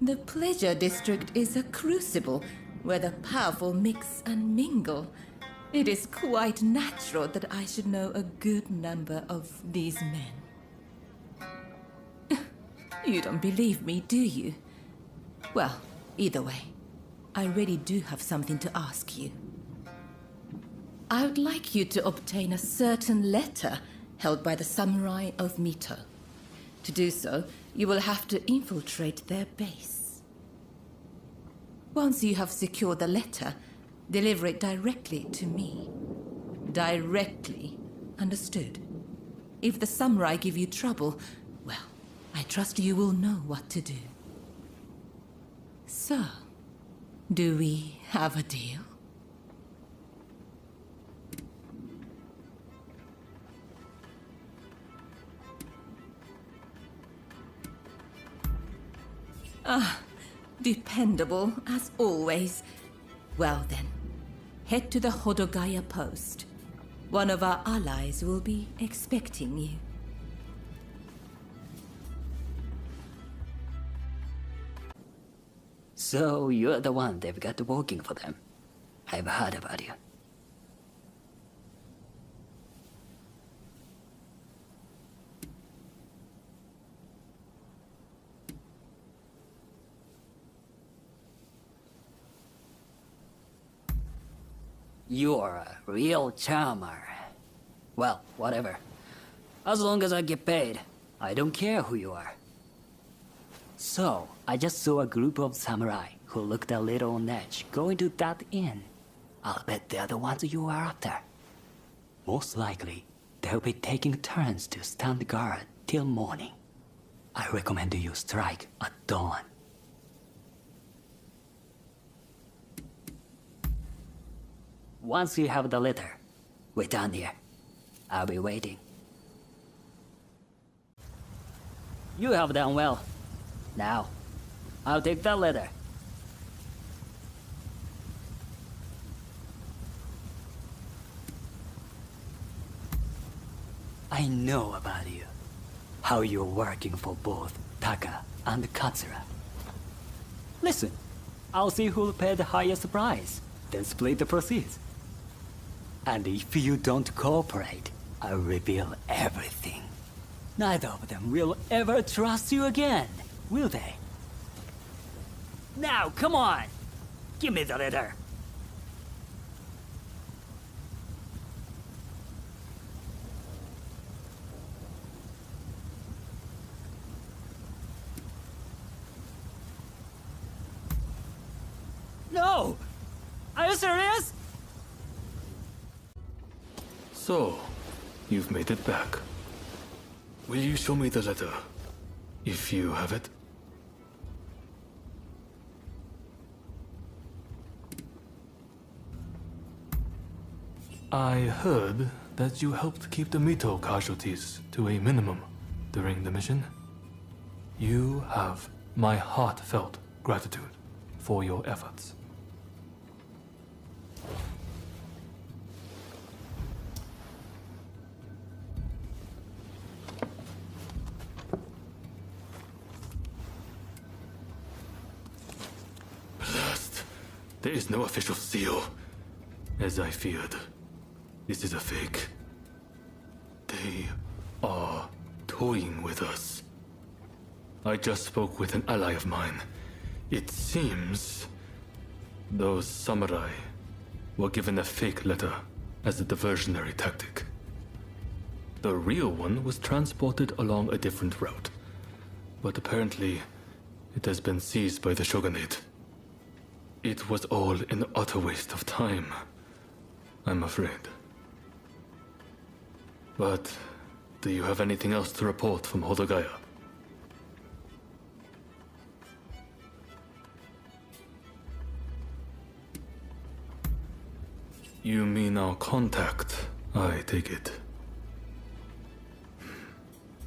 The Pleasure District is a crucible where the powerful mix and mingle. It is quite natural that I should know a good number of these men. You don't believe me, do you? Well, either way, I really do have something to ask you. I would like you to obtain a certain letter held by the samurai of Mito. To do so, you will have to infiltrate their base. Once you have secured the letter, deliver it directly to me. Directly, understood? If the samurai give you trouble, well, I trust you will know what to do. So, do we have a deal? Dependable, as always. Well then, head to the Hodogaya post. One of our allies will be expecting you. So you're the one they've got working for them. I've heard about you. You're a real charmer. Well, whatever. As long as I get paid, I don't care who you are. So, I just saw a group of samurai who looked a little on edge going to that inn. I'll bet they're the ones you are after. Most likely, they'll be taking turns to stand guard till morning. I recommend you strike at dawn. Once you have the letter, wait down here. I'll be waiting. You have done well. Now, I'll take that letter. I know about you. How you're working for both Taka and Katsura. Listen, I'll see who'll pay the highest price, then split the proceeds. And if you don't cooperate, I'll reveal everything. Neither of them will ever trust you again, will they? Now, come on! Give me the letter! No! Are you serious? So, you've made it back. Will you show me the letter, if you have it? I heard that you helped keep the Mito casualties to a minimum during the mission. You have my heartfelt gratitude for your efforts. Blast. There is no official seal. As I feared. This is a fake. They are toying with us. I just spoke with an ally of mine. It seems those samurai were given a fake letter as a diversionary tactic. The real one was transported along a different route, but apparently it has been seized by the shogunate. It was all an utter waste of time, I'm afraid. But do you have anything else to report from Hodogaya? You mean our contact, I take it.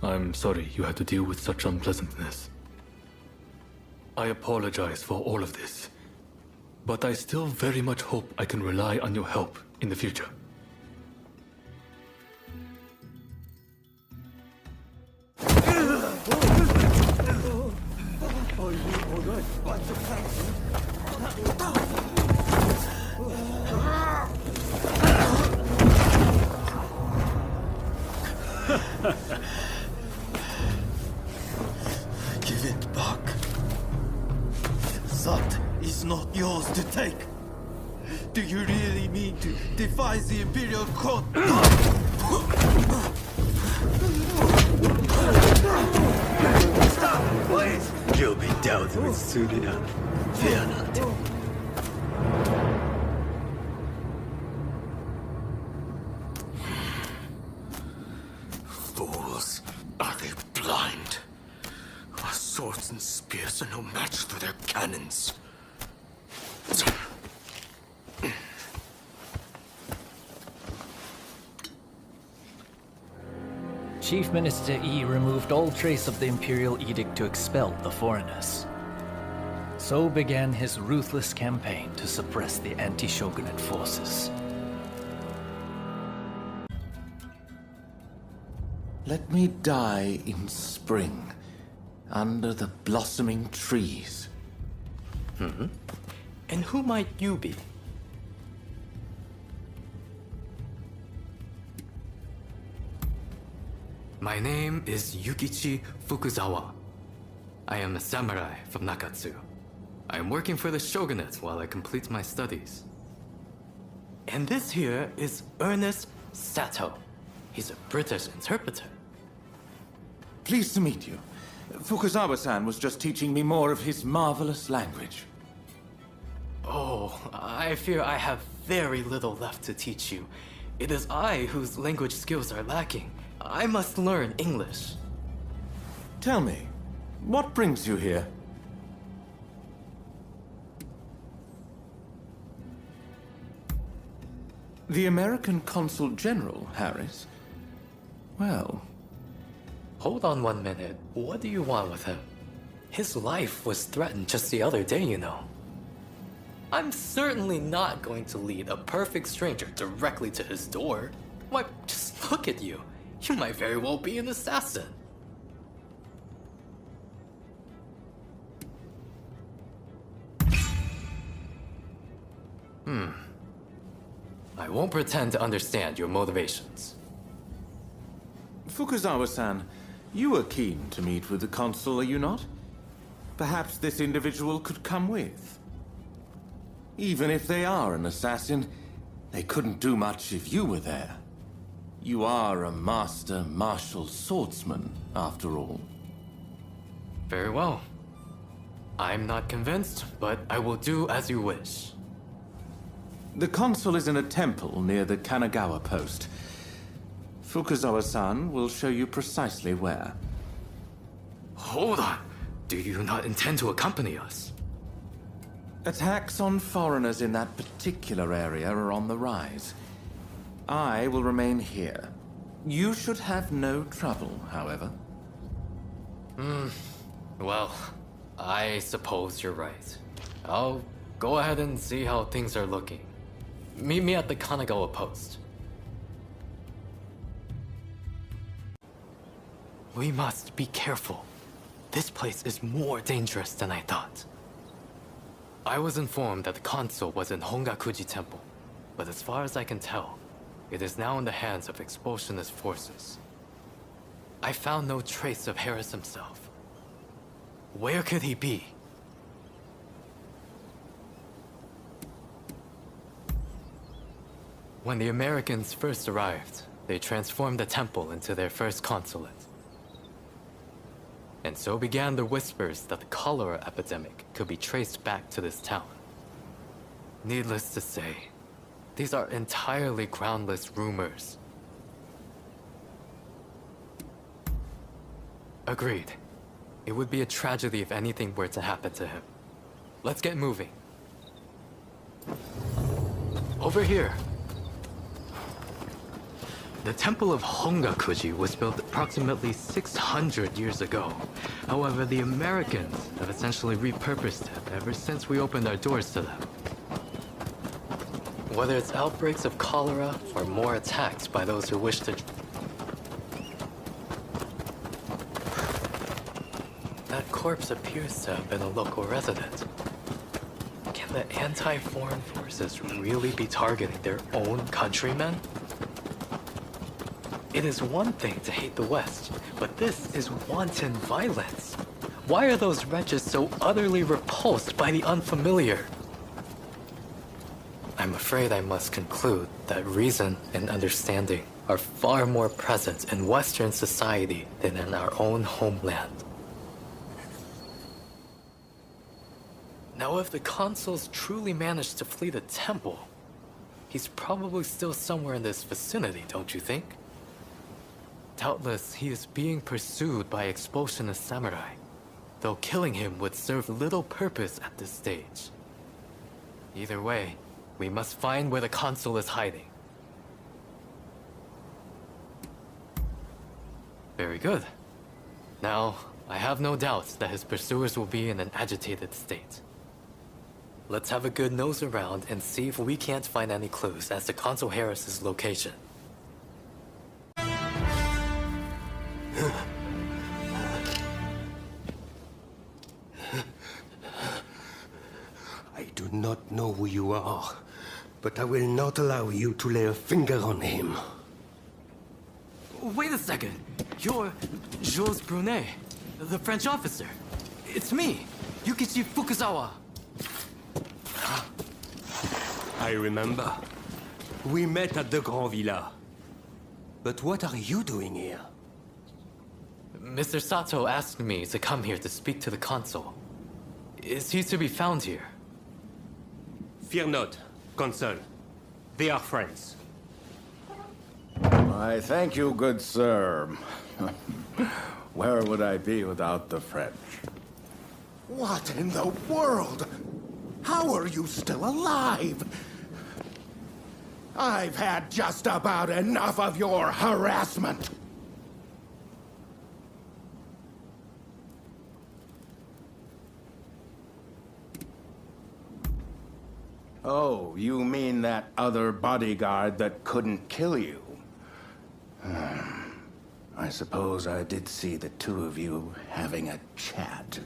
I'm sorry you had to deal with such unpleasantness. I apologize for all of this, but I still very much hope I can rely on your help in the future. Are you alright? What's the Give it back. That is not yours to take. Do you really mean to defy the Imperial Court? Stop, please! You'll be dealt with soon enough. Fear not. Fools. Are they blind? Our swords and spears are no match for their cannons. Chief Minister Yi removed all trace of the Imperial Edict to expel the foreigners. So began his ruthless campaign to suppress the anti-shogunate forces. Let me die in spring, under the blossoming trees. And who might you be? My name is Yukichi Fukuzawa. I am a samurai from Nakatsu. I am working for the shogunate while I complete my studies. And this here is Ernest Sato. He's a British interpreter. Pleased to meet you. Fukuzawa-san was just teaching me more of his marvelous language. Oh, I fear I have very little left to teach you. It is I whose language skills are lacking. I must learn English. Tell me, what brings you here? The American Consul General, Harris? Well... Hold on 1 minute. What do you want with him? His life was threatened just the other day, you know. I'm certainly not going to lead a perfect stranger directly to his door. Why, just look at you. You might very well be an assassin. I won't pretend to understand your motivations. Fukuzawa-san, you are keen to meet with the consul, are you not? Perhaps this individual could come with. Even if they are an assassin, they couldn't do much if you were there. You are a master martial swordsman, after all. Very well. I'm not convinced, but I will do as you wish. The consul is in a temple near the Kanagawa post. Fukuzawa-san will show you precisely where. Hold on! Do you not intend to accompany us? Attacks on foreigners in that particular area are on the rise. I will remain here. You should have no trouble, however. Well, I suppose you're right. I'll go ahead and see how things are looking. Meet me at the Kanagawa post. We must be careful. This place is more dangerous than I thought. I was informed that the consul was in Hongakuji Temple, but as far as I can tell, it is now in the hands of expulsionist forces. I found no trace of Harris himself. Where could he be? When the Americans first arrived, they transformed the temple into their first consulate. And so began the whispers that the cholera epidemic could be traced back to this town. Needless to say, these are entirely groundless rumors. Agreed. It would be a tragedy if anything were to happen to him. Let's get moving. Over here. The Temple of Hongakuji was built approximately 600 years ago. However, the Americans have essentially repurposed it ever since we opened our doors to them. Whether it's outbreaks of cholera or more attacks by those who wish to... That corpse appears to have been a local resident. Can the anti-foreign forces really be targeting their own countrymen? It is one thing to hate the West, but this is wanton violence. Why are those wretches so utterly repulsed by the unfamiliar? I'm afraid I must conclude that reason and understanding are far more present in Western society than in our own homeland. Now, if the consuls truly managed to flee the temple, he's probably still somewhere in this vicinity, don't you think? Doubtless, he is being pursued by expulsionist samurai, though killing him would serve little purpose at this stage. Either way, we must find where the consul is hiding. Very good. Now, I have no doubts that his pursuers will be in an agitated state. Let's have a good nose around and see if we can't find any clues as to Consul Harris's location. I do not know who you are, but I will not allow you to lay a finger on him. Wait a second. You're Jules Brunet, the French officer. It's me, Yukichi Fukuzawa. I remember. We met at the Grand Villa. But what are you doing here? Mr. Sato asked me to come here to speak to the consul. Is he to be found here? Fear not, Consul. They are friends. I thank you, good sir. Where would I be without the French? What in the world? How are you still alive? I've had just about enough of your harassment. Oh, you mean that other bodyguard that couldn't kill you? I suppose I did see the two of you having a chat.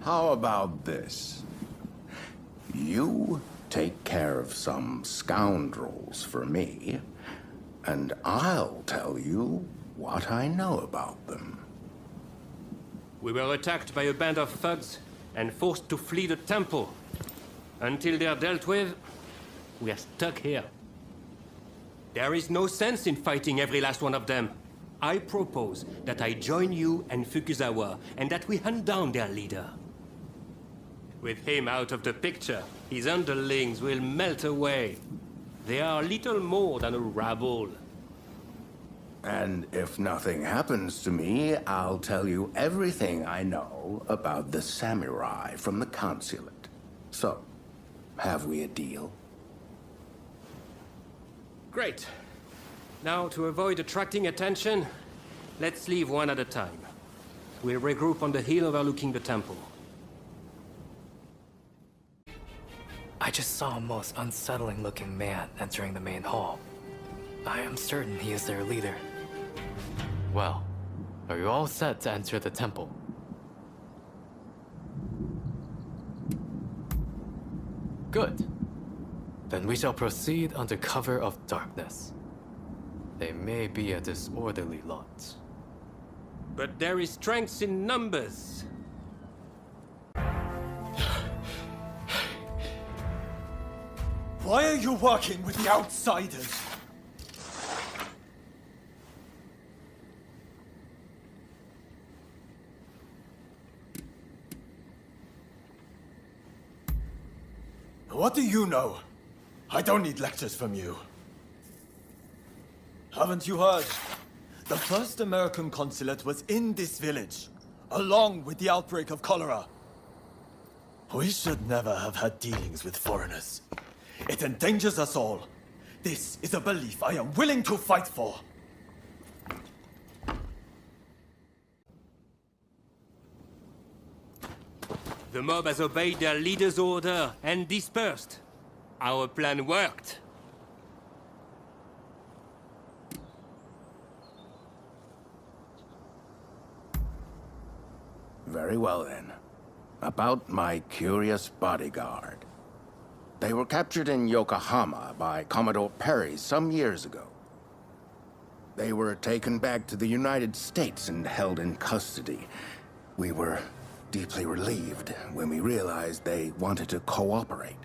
How about this? You take care of some scoundrels for me, and I'll tell you what I know about them. We were attacked by a band of thugs and forced to flee the temple. Until they're dealt with, we are stuck here. There is no sense in fighting every last one of them. I propose that I join you and Fukuzawa, and that we hunt down their leader. With him out of the picture, his underlings will melt away. They are little more than a rabble. And if nothing happens to me, I'll tell you everything I know about the samurai from the consulate. So, have we a deal? Great. Now, to avoid attracting attention, let's leave one at a time. We'll regroup on the hill overlooking the temple. I just saw a most unsettling-looking man entering the main hall. I am certain he is their leader. Well, are you all set to enter the temple? Good. Then we shall proceed under cover of darkness. They may be a disorderly lot. But there is strength in numbers. Why are you working with the outsiders? What do you know? I don't need lectures from you. Haven't you heard? The first American consulate was in this village, along with the outbreak of cholera. We should never have had dealings with foreigners. It endangers us all. This is a belief I am willing to fight for. The mob has obeyed their leader's order and dispersed. Our plan worked. Very well then. About my curious bodyguard. They were captured in Yokohama by Commodore Perry some years ago. They were taken back to the United States and held in custody. We were deeply relieved when we realized they wanted to cooperate.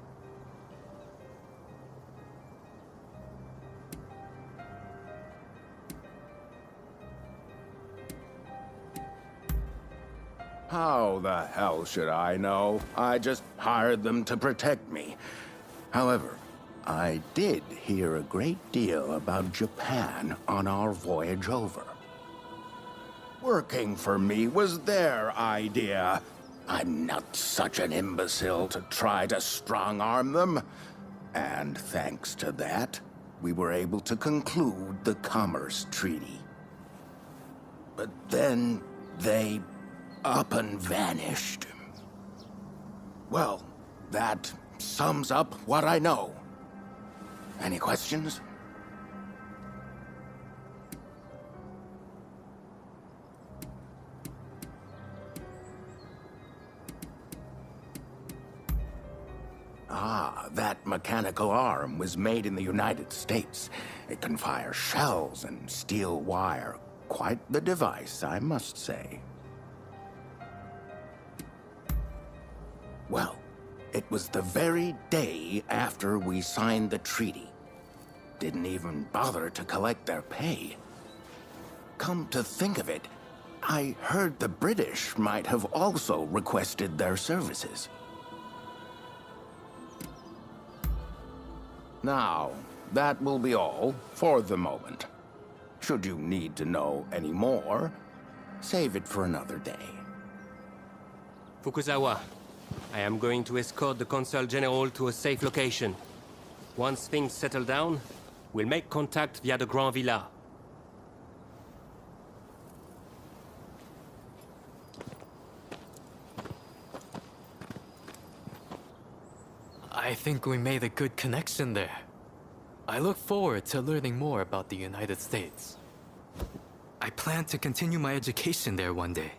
How the hell should I know? I just hired them to protect me. However, I did hear a great deal about Japan on our voyage over. Working for me was their idea. I'm not such an imbecile to try to strong-arm them. And thanks to that, we were able to conclude the Commerce Treaty. But then they up and vanished. Well, that sums up what I know. Any questions? Ah, that mechanical arm was made in the United States. It can fire shells and steel wire. Quite the device, I must say. Well, it was the very day after we signed the treaty. Didn't even bother to collect their pay. Come to think of it, I heard the British might have also requested their services. Now, that will be all for the moment. Should you need to know any more, save it for another day. Fukuzawa, I am going to escort the Consul General to a safe location. Once things settle down, we'll make contact via the Grand Villa. I think we made a good connection there. I look forward to learning more about the United States. I plan to continue my education there one day.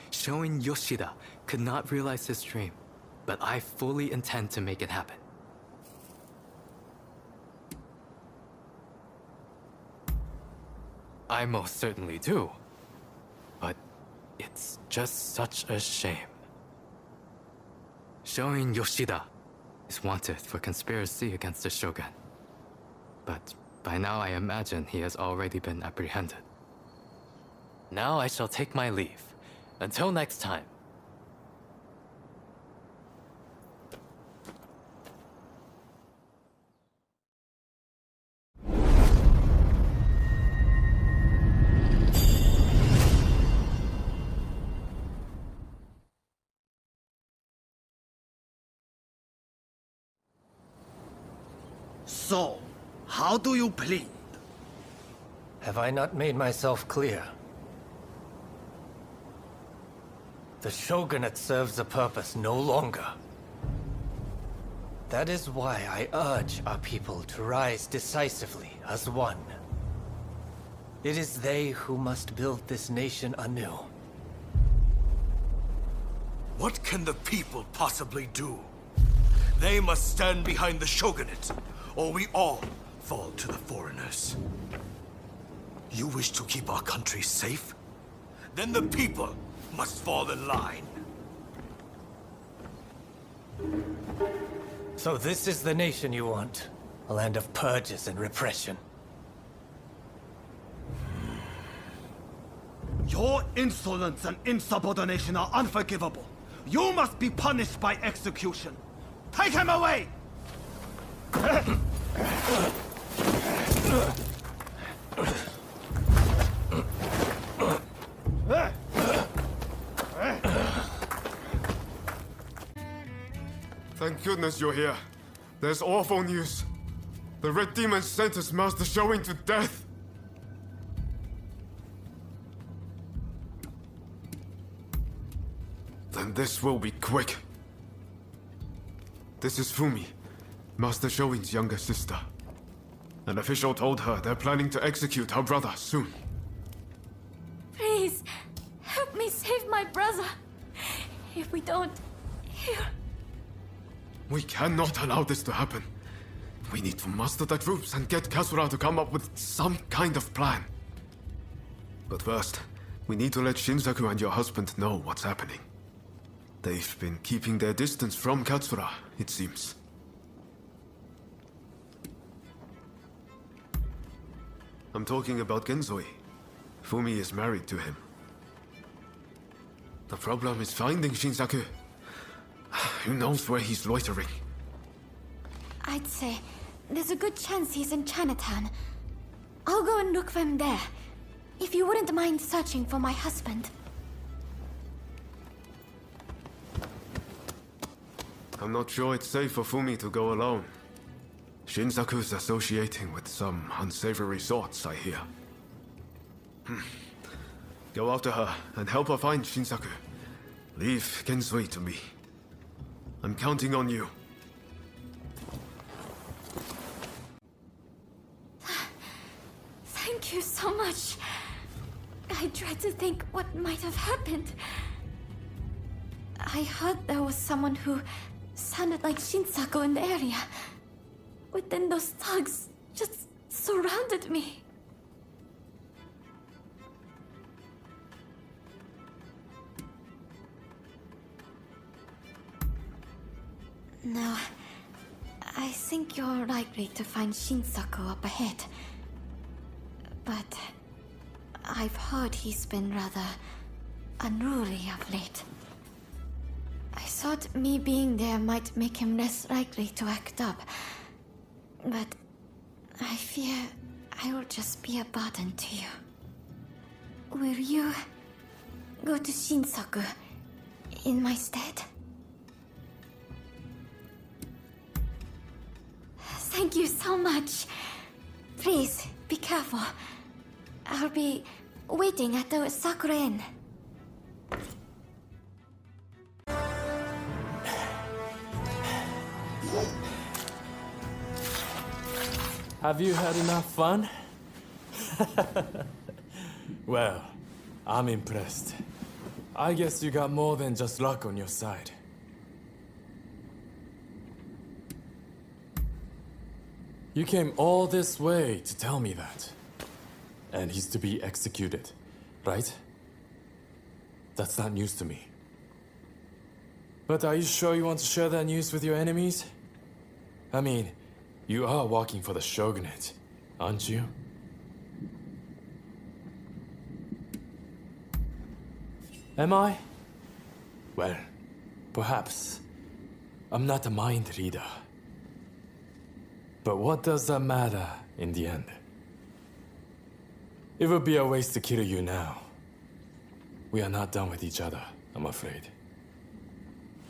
Showing Yoshida could not realize his dream, but I fully intend to make it happen. I most certainly do. But it's just such a shame. Showing Yoshida is wanted for conspiracy against the Shogun. But by now I imagine he has already been apprehended. Now I shall take my leave. Until next time. So, how do you plead? Have I not made myself clear? The Shogunate serves a purpose no longer. That is why I urge our people to rise decisively as one. It is they who must build this nation anew. What can the people possibly do? They must stand behind the Shogunate, or we all fall to the foreigners. You wish to keep our country safe? Then the people must fall in line. So this is the nation you want? A land of purges and repression? Your insolence and insubordination are unforgivable. You must be punished by execution. Take him away! Thank goodness you're here. There's awful news. The Red Demon sentenced Master Showing to death. Then this will be quick. This is Fumi, Master Showing's younger sister. An official told her they're planning to execute her brother soon. Please, help me save my brother. If we don't, he'll... We cannot allow this to happen. We need to muster the troops and get Katsura to come up with some kind of plan. But first, we need to let Shinsaku and your husband know what's happening. They've been keeping their distance from Katsura, it seems. I'm talking about Genzoi. Fumi is married to him. The problem is finding Shinsaku. Who knows where he's loitering? I'd say there's a good chance he's in Chinatown. I'll go and look for him there. If you wouldn't mind searching for my husband. I'm not sure it's safe for Fumi to go alone. Shinsaku's associating with some unsavory sorts, I hear. Go after her and help her find Shinsaku. Leave Genzui to me. I'm counting on you. Thank you so much. I tried to think what might have happened. I heard there was someone who sounded like Shinsaku in the area. But then those thugs just surrounded me. No. I think you're likely to find Shinsaku up ahead. But I've heard he's been rather unruly of late. I thought me being there might make him less likely to act up. But I fear I will just be a burden to you. Will you go to Shinsaku in my stead? Thank you so much. Please, be careful. I'll be waiting at the Sakura Inn. Have you had enough fun? Well, I'm impressed. I guess you got more than just luck on your side. You came all this way to tell me that. And he's to be executed, right? That's not news to me. But are you sure you want to share that news with your enemies? I mean, you are working for the Shogunate, aren't you? Am I? Well, perhaps. I'm not a mind reader. But what does that matter in the end? It would be a waste to kill you now. We are not done with each other, I'm afraid.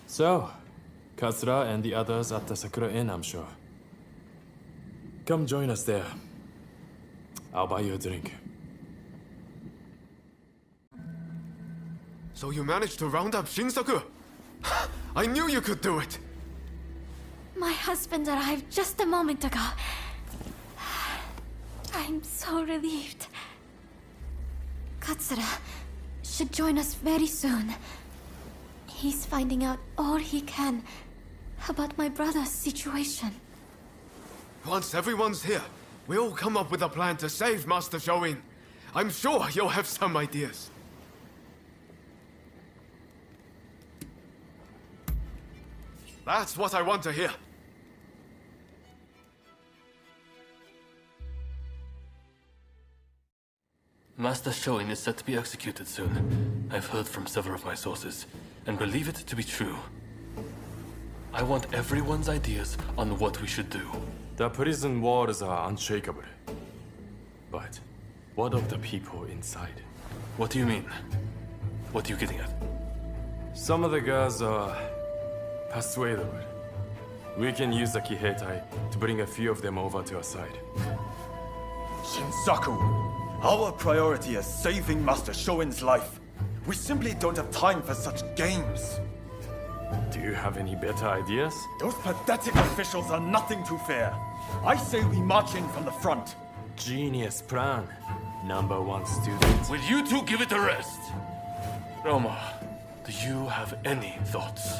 So, Katsura and the others at the Sakura Inn, I'm sure. Come join us there. I'll buy you a drink. So you managed to round up Shinsaku? I knew you could do it! My husband arrived just a moment ago. I'm so relieved. Katsura should join us very soon. He's finding out all he can about my brother's situation. Once everyone's here, we'll come up with a plan to save Master Shoin. I'm sure you'll have some ideas. That's what I want to hear. Master Shoin is set to be executed soon. I've heard from several of my sources, and believe it to be true. I want everyone's ideas on what we should do. The prison walls are unshakable. But what of the people inside? What do you mean? What are you getting at? Some of the girls are persuadable. We can use the Kiheitai to bring a few of them over to our side. Shinsaku, our priority is saving Master Shoin's life. We simply don't have time for such games. Do you have any better ideas? Those pathetic officials are nothing to fear. I say we march in from the front. Genius plan. Number one student. Will you two give it a rest? Roma, do you have any thoughts?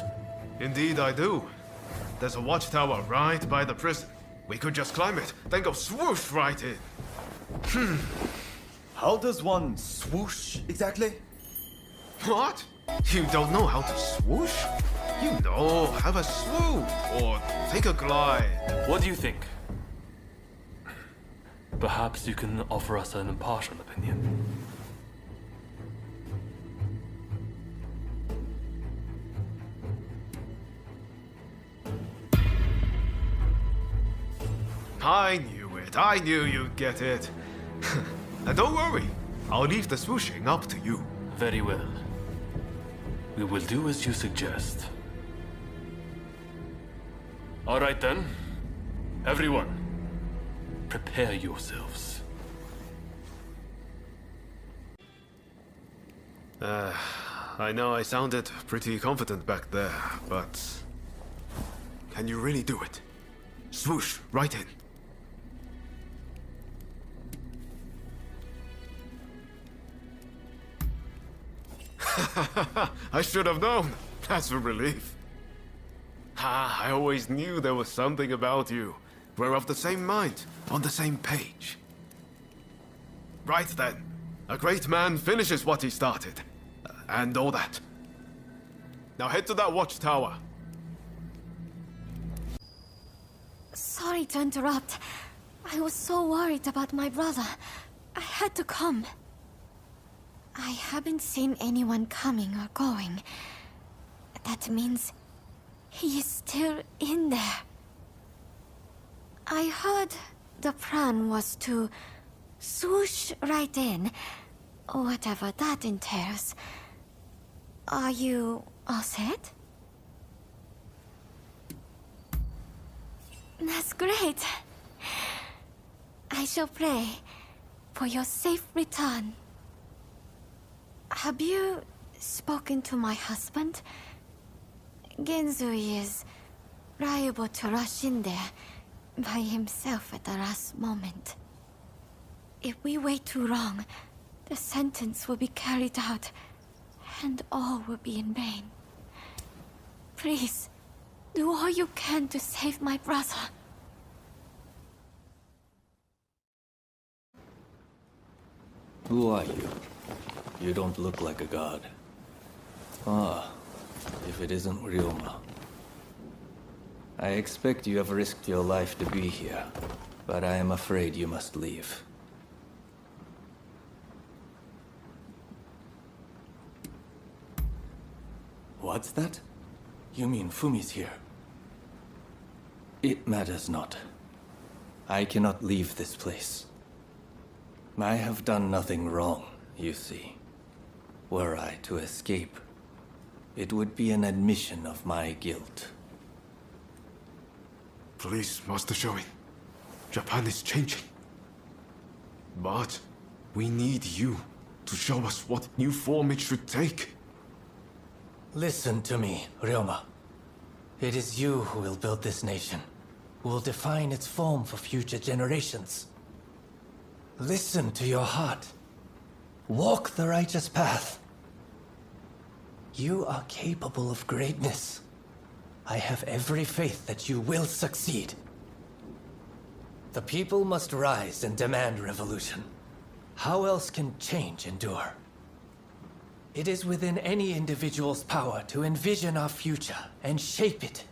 Indeed I do. There's a watchtower right by the prison. We could just climb it, then go swoosh right in. How does one swoosh exactly? What? You don't know how to swoosh? You know, have a swoop or take a glide. What do you think? Perhaps you can offer us an impartial opinion. I knew it. I knew you'd get it. And don't worry. I'll leave the swooshing up to you. Very well. We will do as you suggest. All right then. Everyone, prepare yourselves. I know I sounded pretty confident back there, but... Can you really do it? Swoosh, right in. I should have known. That's a relief. I always knew there was something about you. We're of the same mind, on the same page. Right then. A great man finishes what he started. And all that. Now head to that watchtower. sorry to interrupt. I was so worried about my brother. I had to come. I haven't seen anyone coming or going. That means he is still in there. I heard the plan was to swoosh right in, whatever that entails. Are you all set? That's great. I shall pray for your safe return. Have you spoken to my husband? Genzui is liable to rush in there by himself at the last moment. If we wait too long, the sentence will be carried out, and all will be in vain. Please, do all you can to save my brother. Who are you? You don't look like a god. Ah, if it isn't Ryoma. I expect you have risked your life to be here, but I am afraid you must leave. What's that? You mean Fumi's here? It matters not. I cannot leave this place. I have done nothing wrong, you see. Were I to escape, it would be an admission of my guilt. Please, Master Shoin. Japan is changing. But we need you to show us what new form it should take. Listen to me, Ryoma. It is you who will build this nation, who will define its form for future generations. Listen to your heart. Walk the righteous path. You are capable of greatness. I have every faith that you will succeed. The people must rise and demand revolution. How else can change endure? It is within any individual's power to envision our future and shape it.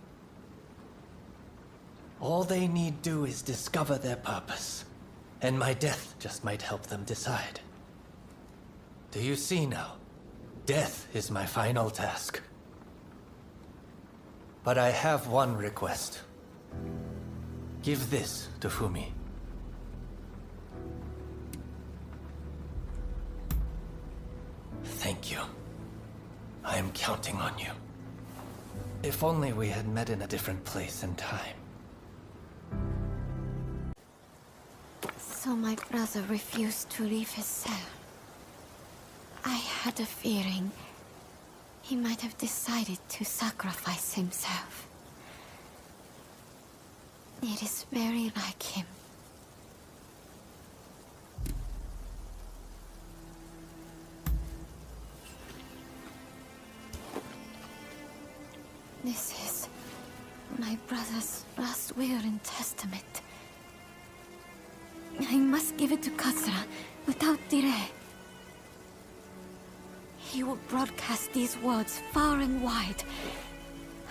All they need do is discover their purpose, and my death just might help them decide. Do you see now? Death is my final task. But I have one request. Give this to Fumi. Thank you. I am counting on you. If only we had met in a different place and time. So my brother refused to leave his cell. I had a feeling he might have decided to sacrifice himself. It is very like him. This is my brother's last will and testament. I must give it to Katsura without delay. He will broadcast these words far and wide.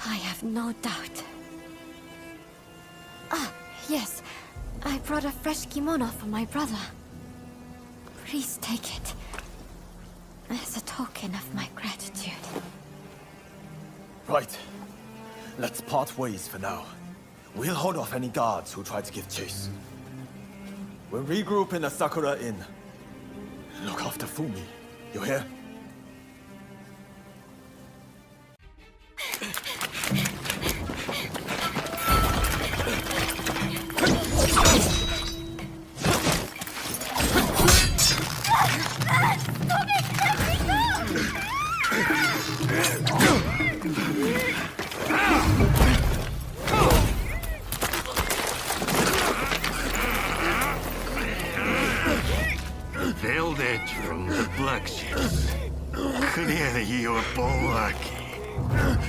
I have no doubt. Ah, yes. I brought a fresh kimono for my brother. Please take it as a token of my gratitude. Right. Let's part ways for now. We'll hold off any guards who try to give chase. We'll regroup in the Sakura Inn. Look after Fumi. You hear? Build it from the black ships. Clearly you're lucky,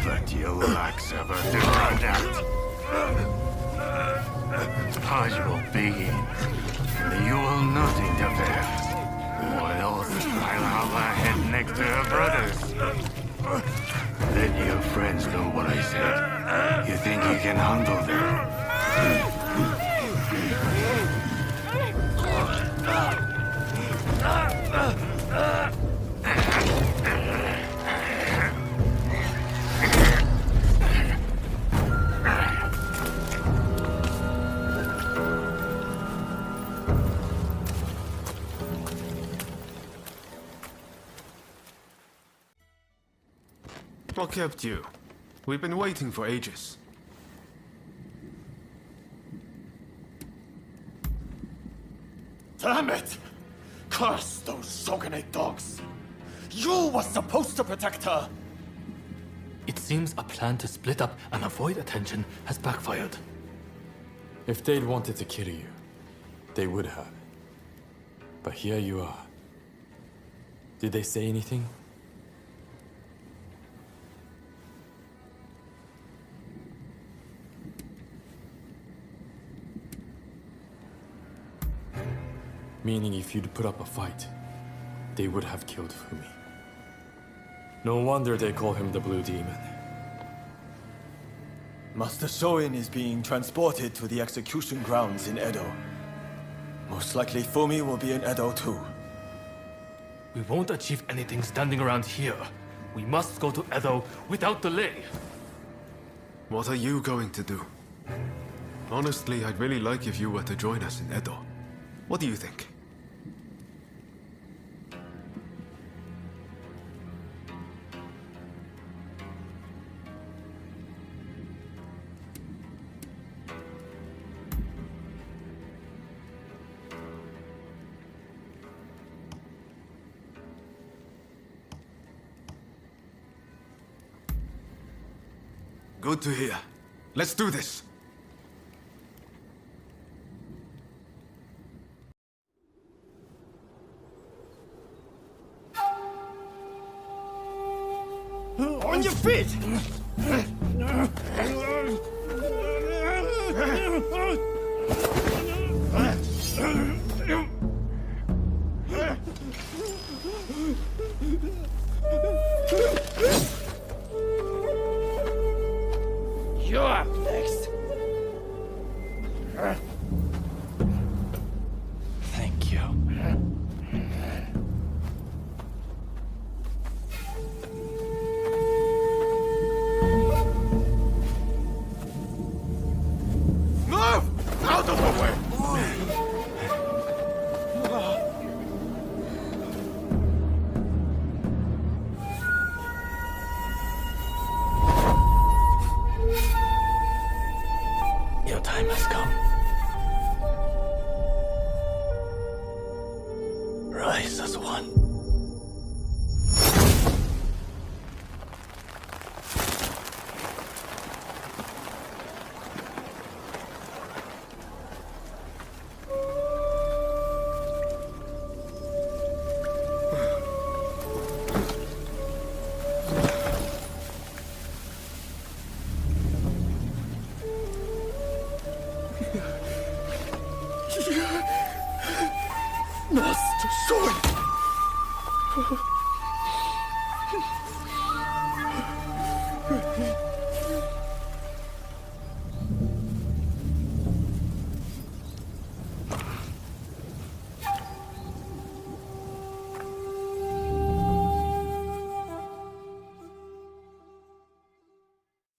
but your luck's about to run out. I will begin. You will not interfere. Or else I'll have her head next to her brother's. Let your friends know what I said. You think you can handle them? What kept you? We've been waiting for ages. Damn it! Curse those shogunate dogs! You were supposed to protect her! It seems a plan to split up and avoid attention has backfired. If they'd wanted to kill you, they would have. But here you are. Did they say anything? Meaning if you'd put up a fight, they would have killed Fumi. No wonder they call him the Blue Demon. Master Shoin is being transported to the execution grounds in Edo. Most likely Fumi will be in Edo too. We won't achieve anything standing around here. We must go to Edo without delay. What are you going to do? Honestly, I'd really like if you were to join us in Edo. What do you think? Good to hear. Let's do this. On your feet! You're up next. Thank you. Move! Out of the way! Your time has come. Rise as one. Master Shoin!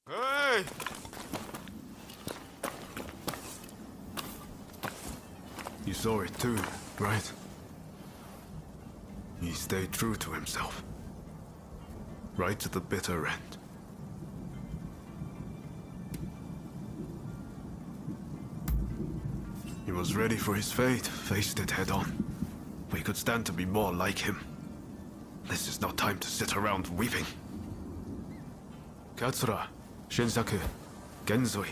Hey! You saw it too, right? He stayed true to himself. Right to the bitter end. He was ready for his fate, faced it head on. We could stand to be more like him. This is not time to sit around weeping. Katsura, Shinsaku, Genzoi.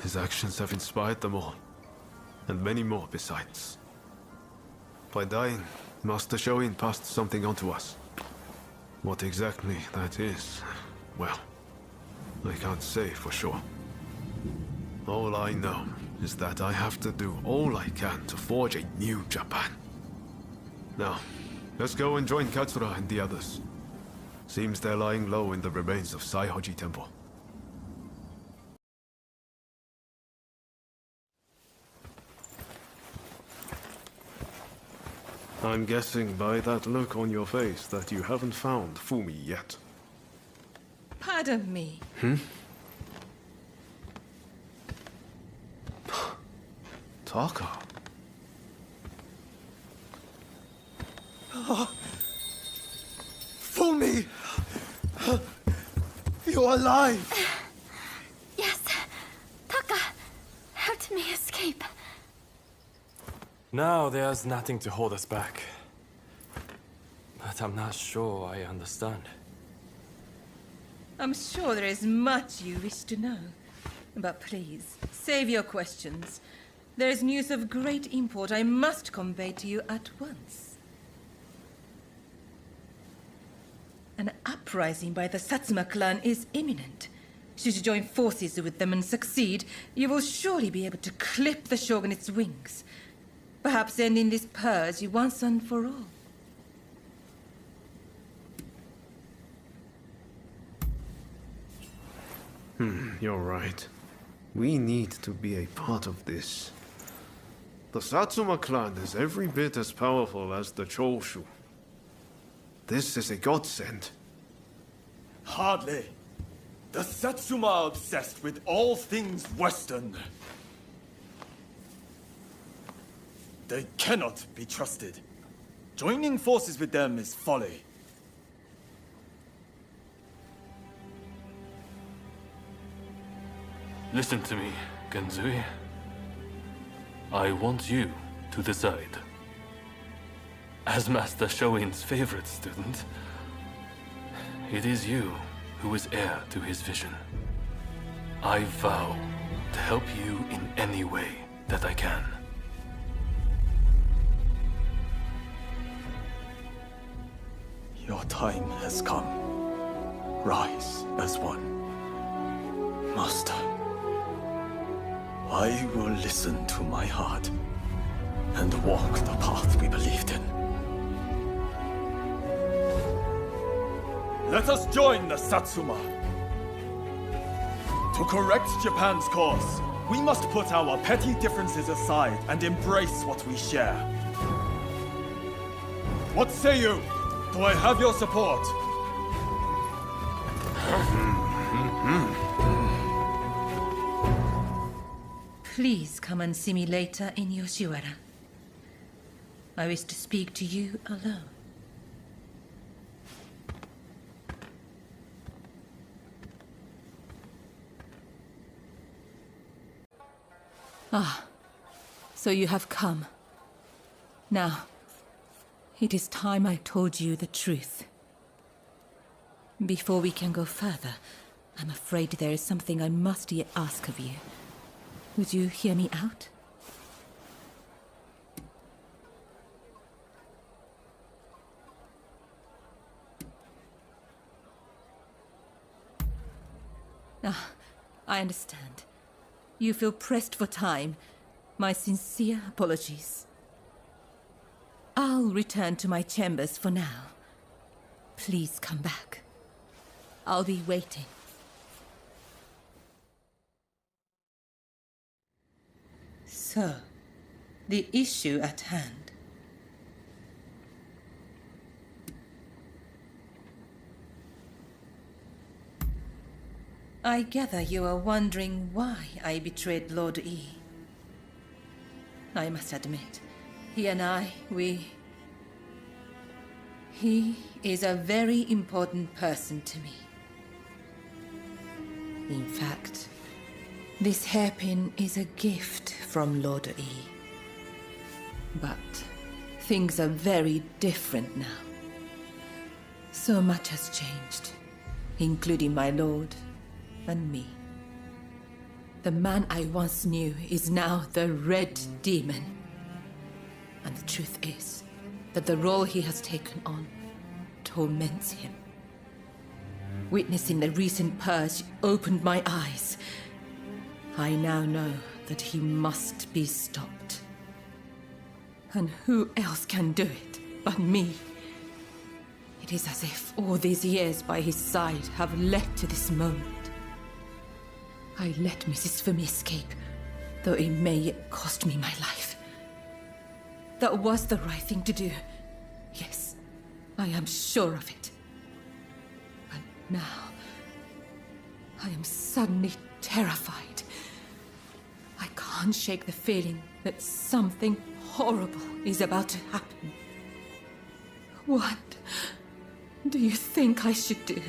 His actions have inspired them all, and many more besides. By dying, Master Shoin passed something on to us. What exactly that is, well, I can't say for sure. All I know is that I have to do all I can to forge a new Japan. Now, let's go and join Katsura and the others. Seems they're lying low in the remains of Saihoji Temple. I'm guessing by that look on your face that you haven't found Fumi yet. Pardon me. Taka. Fumi! You're alive! Yes. Taka helped me escape. Now there's nothing to hold us back. But I'm not sure I understand. I'm sure there is much you wish to know. But please, save your questions. There is news of great import I must convey to you at once. An uprising by the Satsuma clan is imminent. Should you join forces with them and succeed, you will surely be able to clip the shogunate's wings. Perhaps ending this purge once and for all. You're right. We need to be a part of this. The Satsuma clan is every bit as powerful as the Choshu. This is a godsend. Hardly. The Satsuma are obsessed with all things Western. They cannot be trusted. Joining forces with them is folly. Listen to me, Genzui. I want you to decide. As Master Shoin's favorite student, it is you who is heir to his vision. I vow to help you in any way that I can. Your time has come. Rise as one. Master, I will listen to my heart and walk the path we believed in. Let us join the Satsuma. To correct Japan's course, we must put our petty differences aside and embrace what we share. What say you? Do I have your support? Please come and see me later in Yoshiwara. I wish to speak to you alone. Ah, so you have come. Now, it is time I told you the truth. Before we can go further, I'm afraid there is something I must yet ask of you. Would you hear me out? Ah, I understand. You feel pressed for time. My sincere apologies. I'll return to my chambers for now. Please come back. I'll be waiting. So, the issue at hand. I gather you are wondering why I betrayed Lord E. I must admit, he and I, He is a very important person to me. In fact, this hairpin is a gift from Lord E. But things are very different now. So much has changed, including my lord and me. The man I once knew is now the Red Demon. And the truth is that the role he has taken on torments him. Witnessing the recent purge opened my eyes. I now know that he must be stopped. And who else can do it but me? It is as if all these years by his side have led to this moment. I let Mrs. Fumi escape, though it may yet cost me my life. That was the right thing to do. Yes, I am sure of it. But now, I am suddenly terrified. I can't shake the feeling that something horrible is about to happen. What do you think I should do?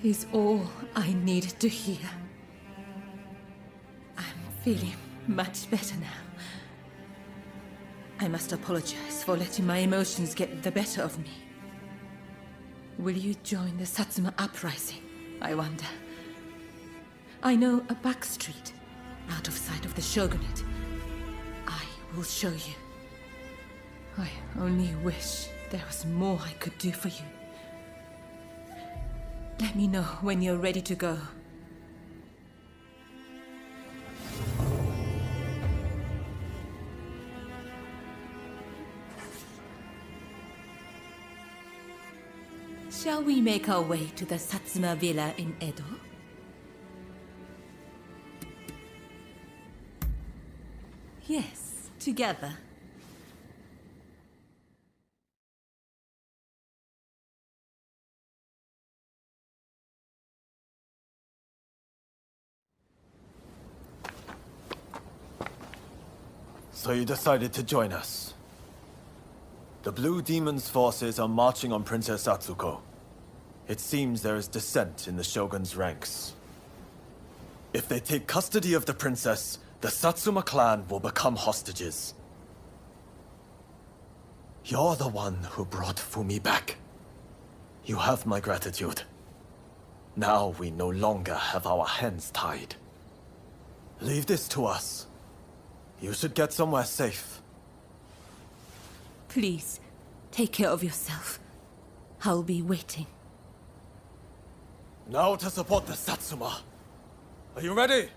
is all I needed to hear. I'm feeling much better now. I must apologize for letting my emotions get the better of me. Will you join the Satsuma uprising, I wonder? I know a back street, out of sight of the shogunate. I will show you. I only wish there was more I could do for you. Let me know when you're ready to go. Shall we make our way to the Satsuma villa in Edo? Yes, together. So you decided to join us. The Blue Demon's forces are marching on Princess Atsuko. It seems there is dissent in the Shogun's ranks. If they take custody of the princess, the Satsuma clan will become hostages. You're the one who brought Fumi back. You have my gratitude. Now we no longer have our hands tied. Leave this to us. You should get somewhere safe. Please, take care of yourself. I'll be waiting. Now to support the Satsuma. Are you ready?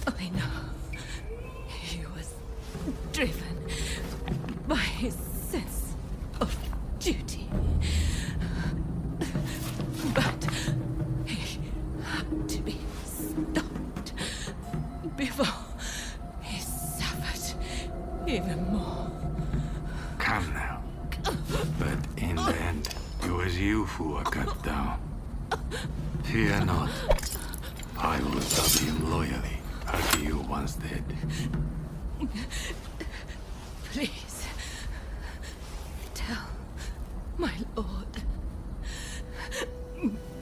I know. He was driven by his sense of duty. But he had to be stopped before he suffered even more. Come now. But in the end, it was you who were cut down. Fear not. I will serve him loyally, as you once did. Please, tell my lord.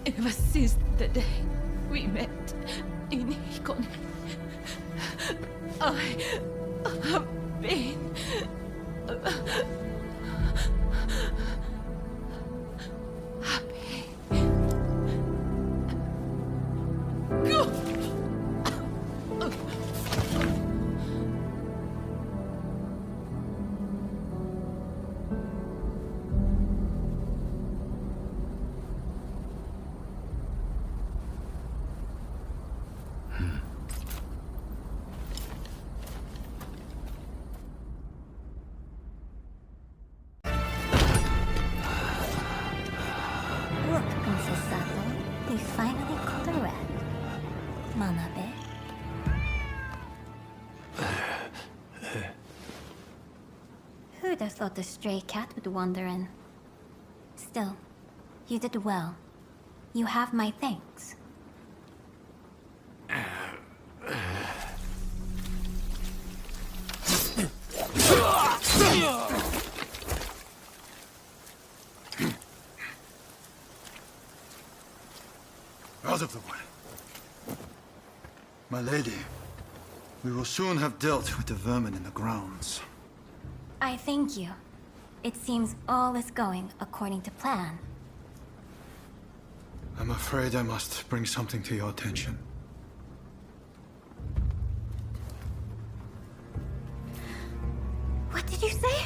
Ever since the day we met in Hikone, I have been happy. Look, Princess Sato, we finally caught a rat. Manabe. Who'd have thought a stray cat would wander in? Still, you did well. You have my thanks. Out of the way. My lady, we will soon have dealt with the vermin in the grounds. I thank you. It seems all is going according to plan. I'm afraid I must bring something to your attention. What did you say?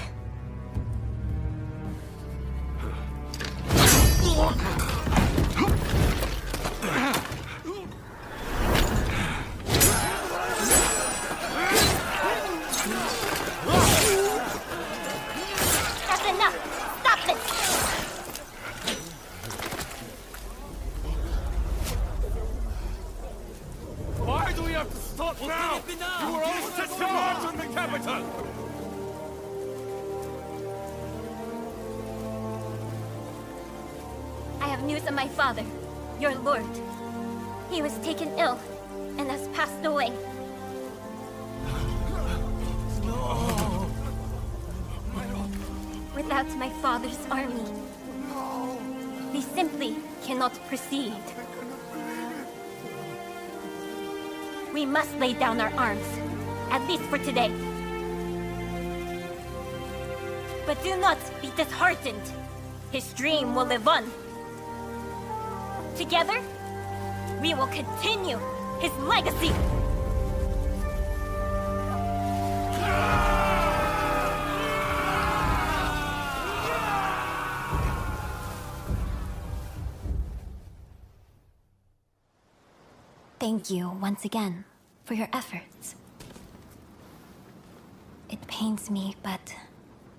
have to stop now! You are all set to march on the capital! I have news of my father, your lord. He was taken ill and has passed away. Without my father's army, we simply cannot proceed. We must lay down our arms, at least for today. But do not be disheartened. His dream will live on. Together, we will continue his legacy. Thank you once again for your efforts. It pains me, but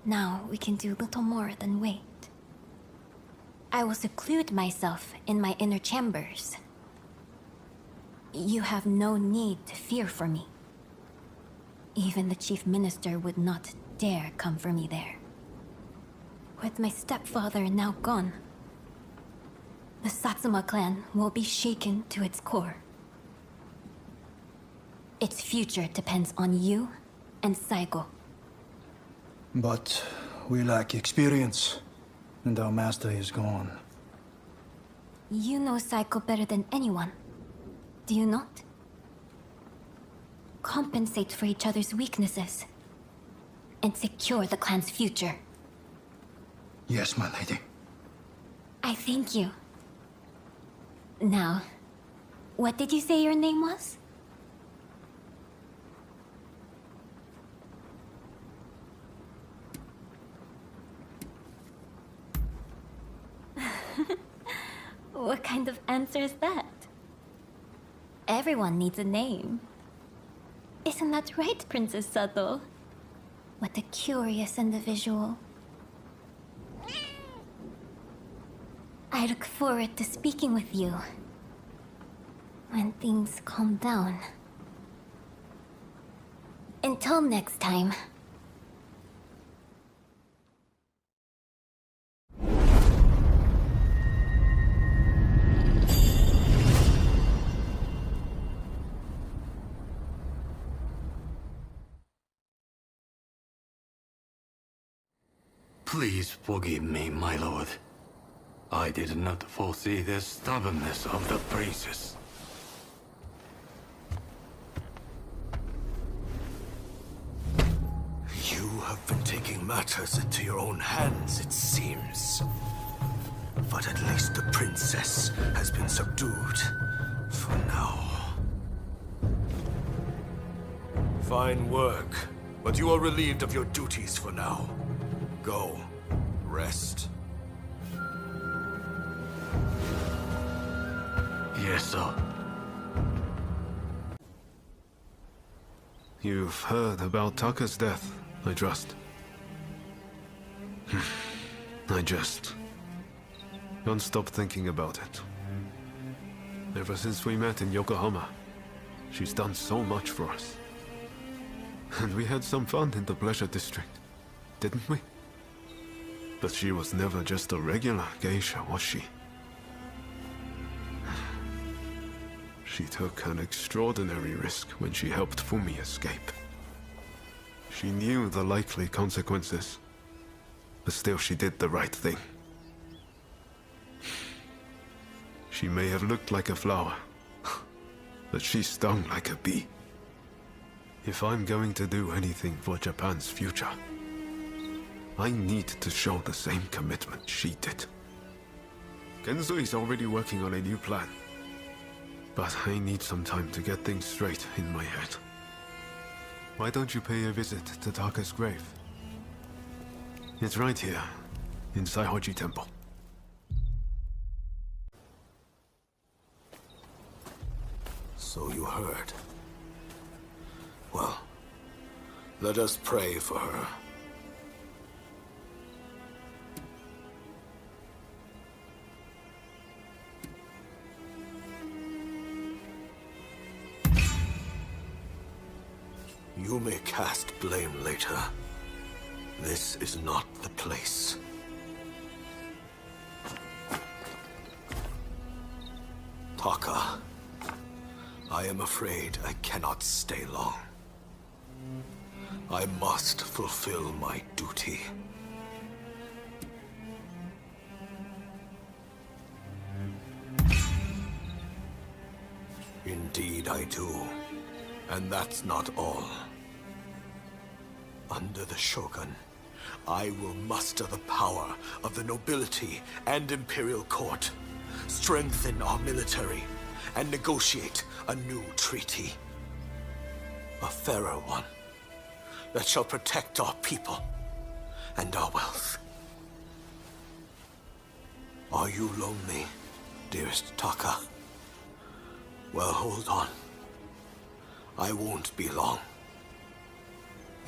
now we can do little more than wait. I will seclude myself in my inner chambers. You have no need to fear for me. Even the chief minister would not dare come for me there. With my stepfather now gone, the Satsuma clan will be shaken to its core. Its future depends on you and Saigo. But we lack experience, and our master is gone. You know Saigo better than anyone, do you not? Compensate for each other's weaknesses, and secure the clan's future. Yes, my lady. I thank you. Now, what did you say your name was? What kind of answer is that? Everyone needs a name. Isn't that right, Princess Sato? What a curious individual. I look forward to speaking with you when things calm down. Until next time. Please forgive me, my lord. I did not foresee the stubbornness of the princess. You have been taking matters into your own hands, it seems. But at least the princess has been subdued. For now. Fine work. But you are relieved of your duties for now. Go. Rest. Yes, sir. You've heard about Taka's death, I trust. I just can't stop thinking about it. Ever since we met in Yokohama, she's done so much for us. And we had some fun in the Pleasure District, didn't we? But she was never just a regular geisha, was she? She took an extraordinary risk when she helped Fumi escape. She knew the likely consequences, but still she did the right thing. She may have looked like a flower, but she stung like a bee. If I'm going to do anything for Japan's future, I need to show the same commitment she did. Kenzui's already working on a new plan, but I need some time to get things straight in my head. Why don't you pay a visit to Taka's grave? It's right here, in Saihoji Temple. So you heard. Well, let us pray for her. You may cast blame later. This is not the place. Taka, I am afraid I cannot stay long. I must fulfill my duty. Indeed I do. And that's not all. Under the Shogun, I will muster the power of the nobility and imperial court, strengthen our military, and negotiate a new treaty. A fairer one that shall protect our people and our wealth. Are you lonely, dearest Taka? Well, hold on. I won't be long.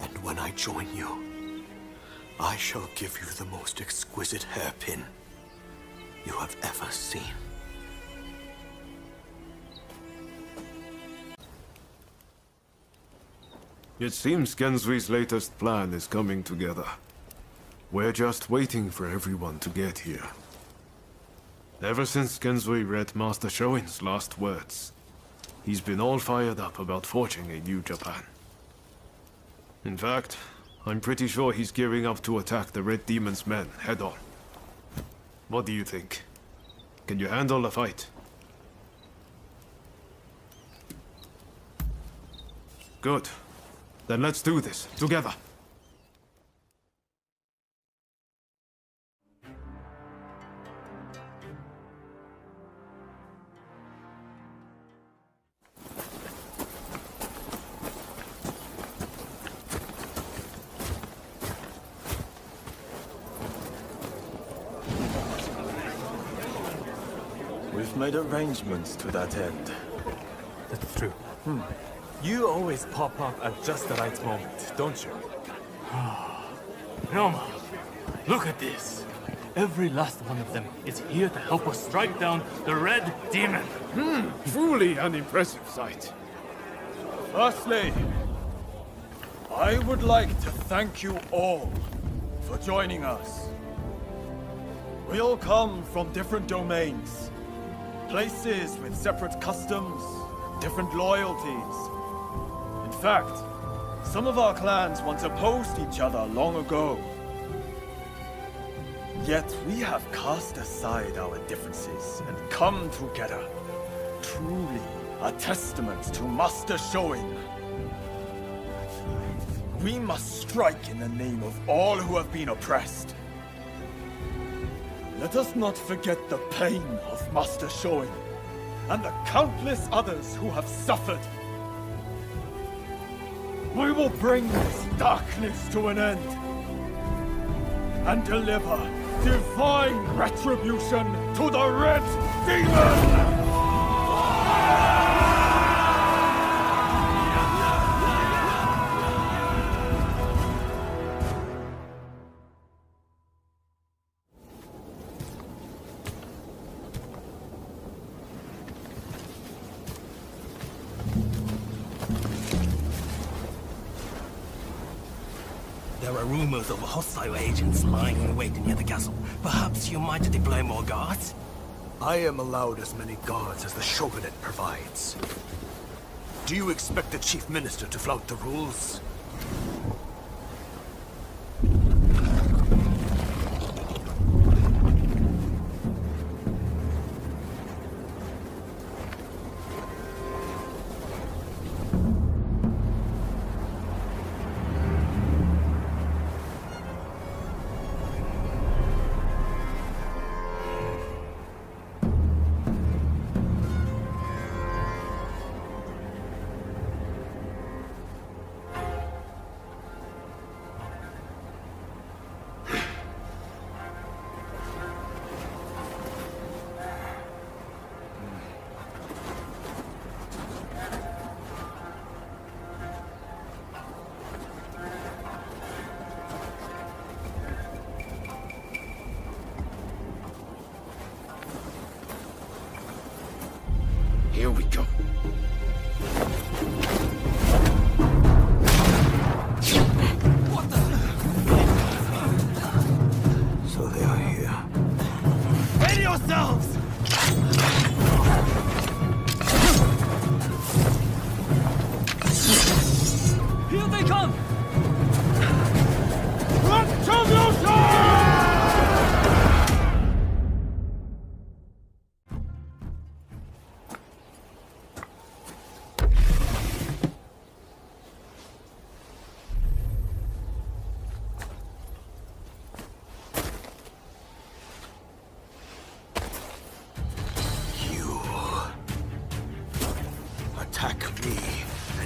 And when I join you, I shall give you the most exquisite hairpin you have ever seen. It seems Genzui's latest plan is coming together. We're just waiting for everyone to get here. Ever since Genzui read Master Shoin's last words, he's been all fired up about forging a new Japan. In fact, I'm pretty sure he's gearing up to attack the Red Demon's men head-on. What do you think? Can you handle a fight? Good. Then let's do this, together. We've made arrangements to that end. That's true. You always pop up at just the right moment, don't you? Roma, look at this. Every last one of them is here to help us strike down the Red Demon. Truly an impressive sight. Firstly, I would like to thank you all for joining us. We all come from different domains, places with separate customs, different loyalties. In fact, some of our clans once opposed each other long ago. Yet we have cast aside our differences and come together. Truly a testament to Master Shoin. We must strike in the name of all who have been oppressed. Let us not forget the pain of Master Shoin and the countless others who have suffered. We will bring this darkness to an end and deliver divine retribution to the Red Demon! There are rumors of hostile agents lying in wait near the castle. Perhaps you might deploy more guards? I am allowed as many guards as the Shogunate provides. Do you expect the Chief Minister to flout the rules? Here we go.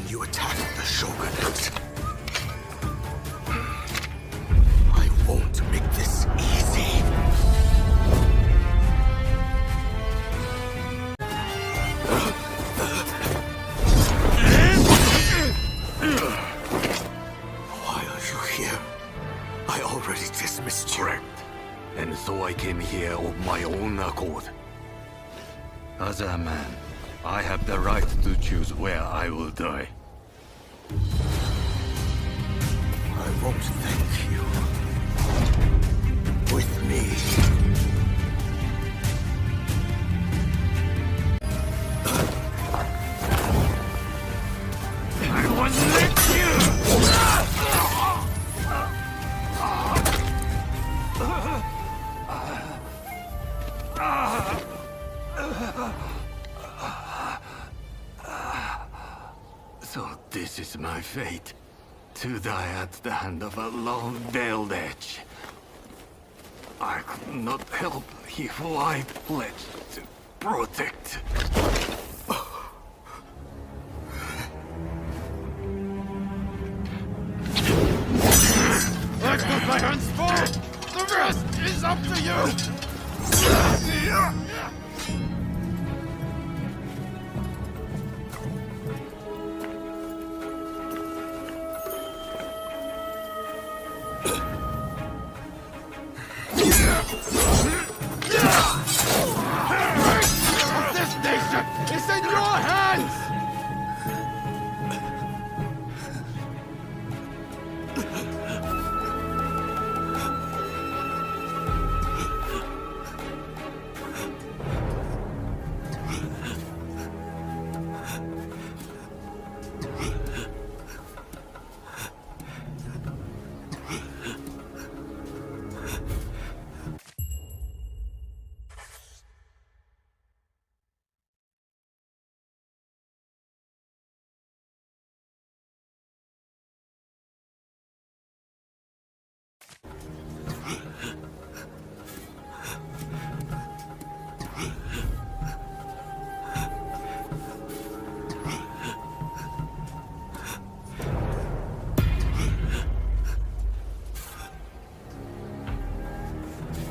You attack the Shogunate. I won't make this easy. Why are you here? I already dismissed you. Correct. And so I came here of my own accord. As a man, I have the right to choose where I will die. I won't thank you. With me. I wasn't with you! So this is my fate. To die at the hand of a lone veiled edge. I could not help who I pledged to protect. I've got my hands full! The rest is up to you! This nation is in your hands!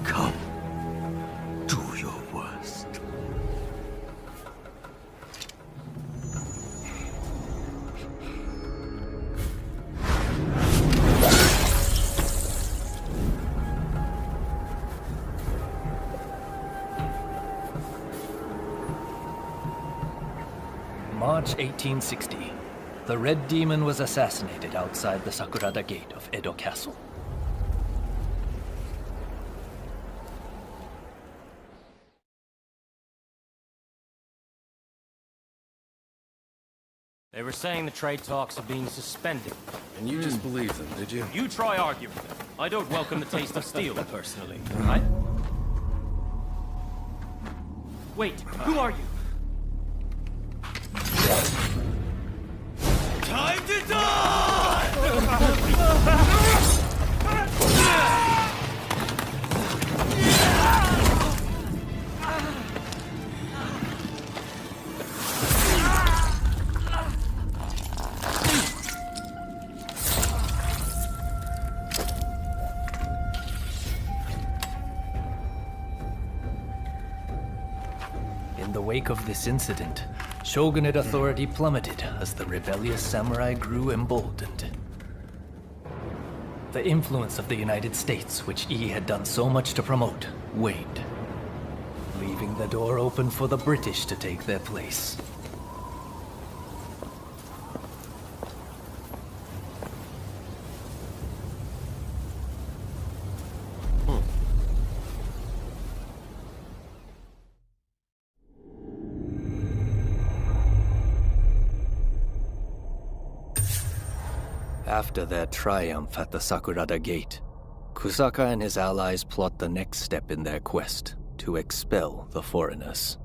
Come. Do your worst. March 1860. The Red Demon was assassinated outside the Sakurada Gate of Edo Castle. They were saying the trade talks are being suspended. And you just believe them, did you? You try arguing with them. I don't welcome the taste of steel, personally. Wait, who are you? Time to die! In the wake of this incident, Shogunate authority plummeted as the rebellious samurai grew emboldened. The influence of the United States, which E had done so much to promote, waned, leaving the door open for the British to take their place. After their triumph at the Sakurada Gate, Kusaka and his allies plot the next step in their quest to expel the foreigners.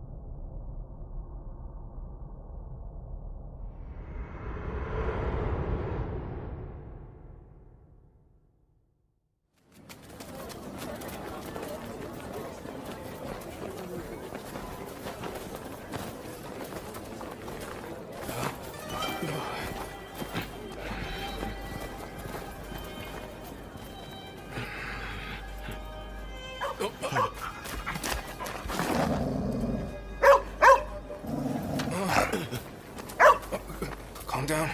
down.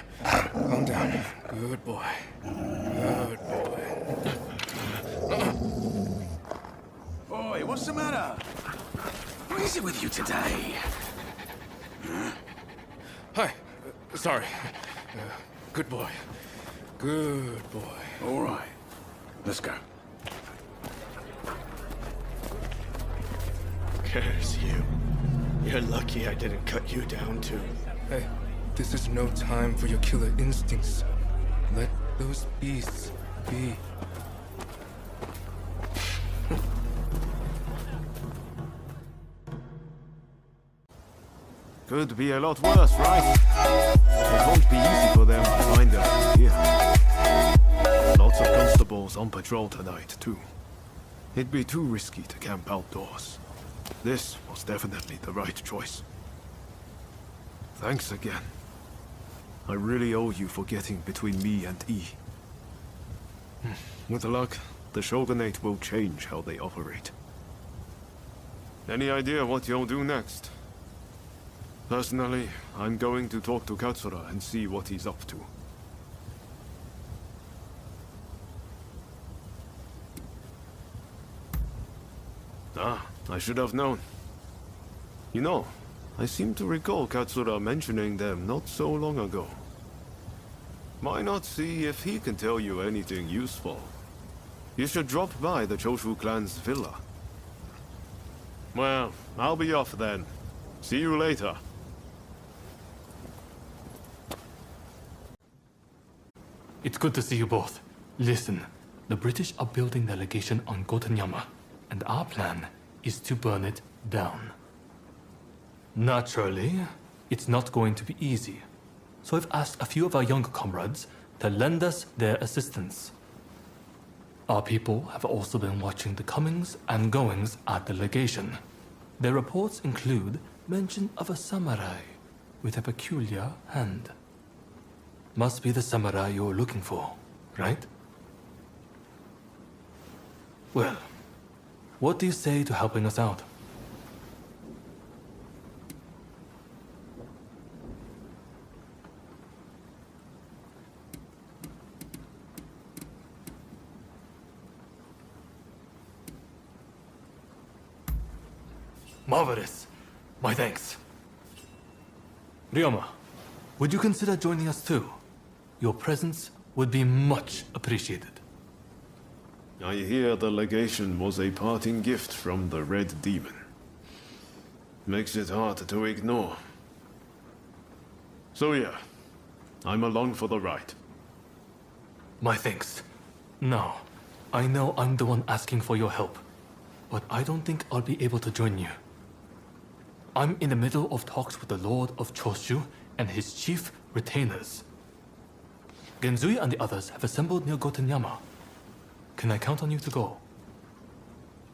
Calm down. Good boy. Good boy. Boy, what's the matter? What is it with you today? Hi. Sorry. Good boy. Good boy. All right. Let's go. Curse you. You're lucky I didn't cut you down too. Hey, this is no time for your killer instincts. Let those beasts be. Could be a lot worse, right? It won't be easy for them to find us here. Lots of constables on patrol tonight, too. It'd be too risky to camp outdoors. This was definitely the right choice. Thanks again. I really owe you for getting between me and E. With luck, the Shogunate will change how they operate. Any idea what you'll do next? Personally, I'm going to talk to Katsura and see what he's up to. Ah, I should have known. You know, I seem to recall Katsura mentioning them not so long ago. Why not see if he can tell you anything useful? You should drop by the Choshu clan's villa. Well, I'll be off then. See you later. It's good to see you both. Listen, the British are building their legation on Gotenyama, and our plan is to burn it down. Naturally, it's not going to be easy, so I've asked a few of our younger comrades to lend us their assistance. Our people have also been watching the comings and goings at the legation. Their reports include mention of a samurai with a peculiar hand. Must be the samurai you're looking for, right? Well, what do you say to helping us out? Marvelous. My thanks. Ryoma, would you consider joining us too? Your presence would be much appreciated. I hear the legation was a parting gift from the Red Demon. Makes it hard to ignore. So yeah, I'm along for the ride. My thanks. Now, I know I'm the one asking for your help, but I don't think I'll be able to join you. I'm in the middle of talks with the Lord of Choshu and his chief retainers. Genzui and the others have assembled near Gotenyama. Can I count on you to go?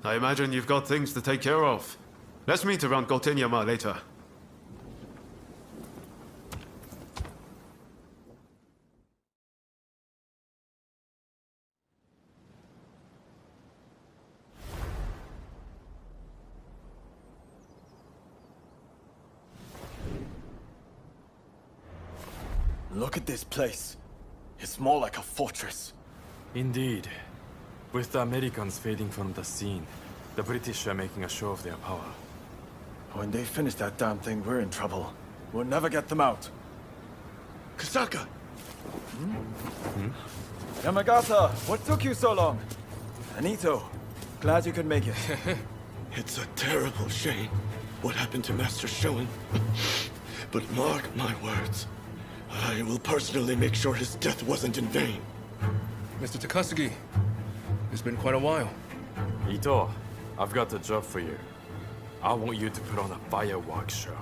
I imagine you've got things to take care of. Let's meet around Gotenyama later. Look at this place. It's more like a fortress. Indeed. With the Americans fading from the scene, the British are making a show of their power. When they finish that damn thing, we're in trouble. We'll never get them out. Kasaka! Yamagata, what took you so long? Anito, glad you could make it. It's a terrible shame what happened to Master Shoin. But mark my words, I will personally make sure his death wasn't in vain. Mr. Takasugi, it's been quite a while. Ito, I've got a job for you. I want you to put on a fireworks show.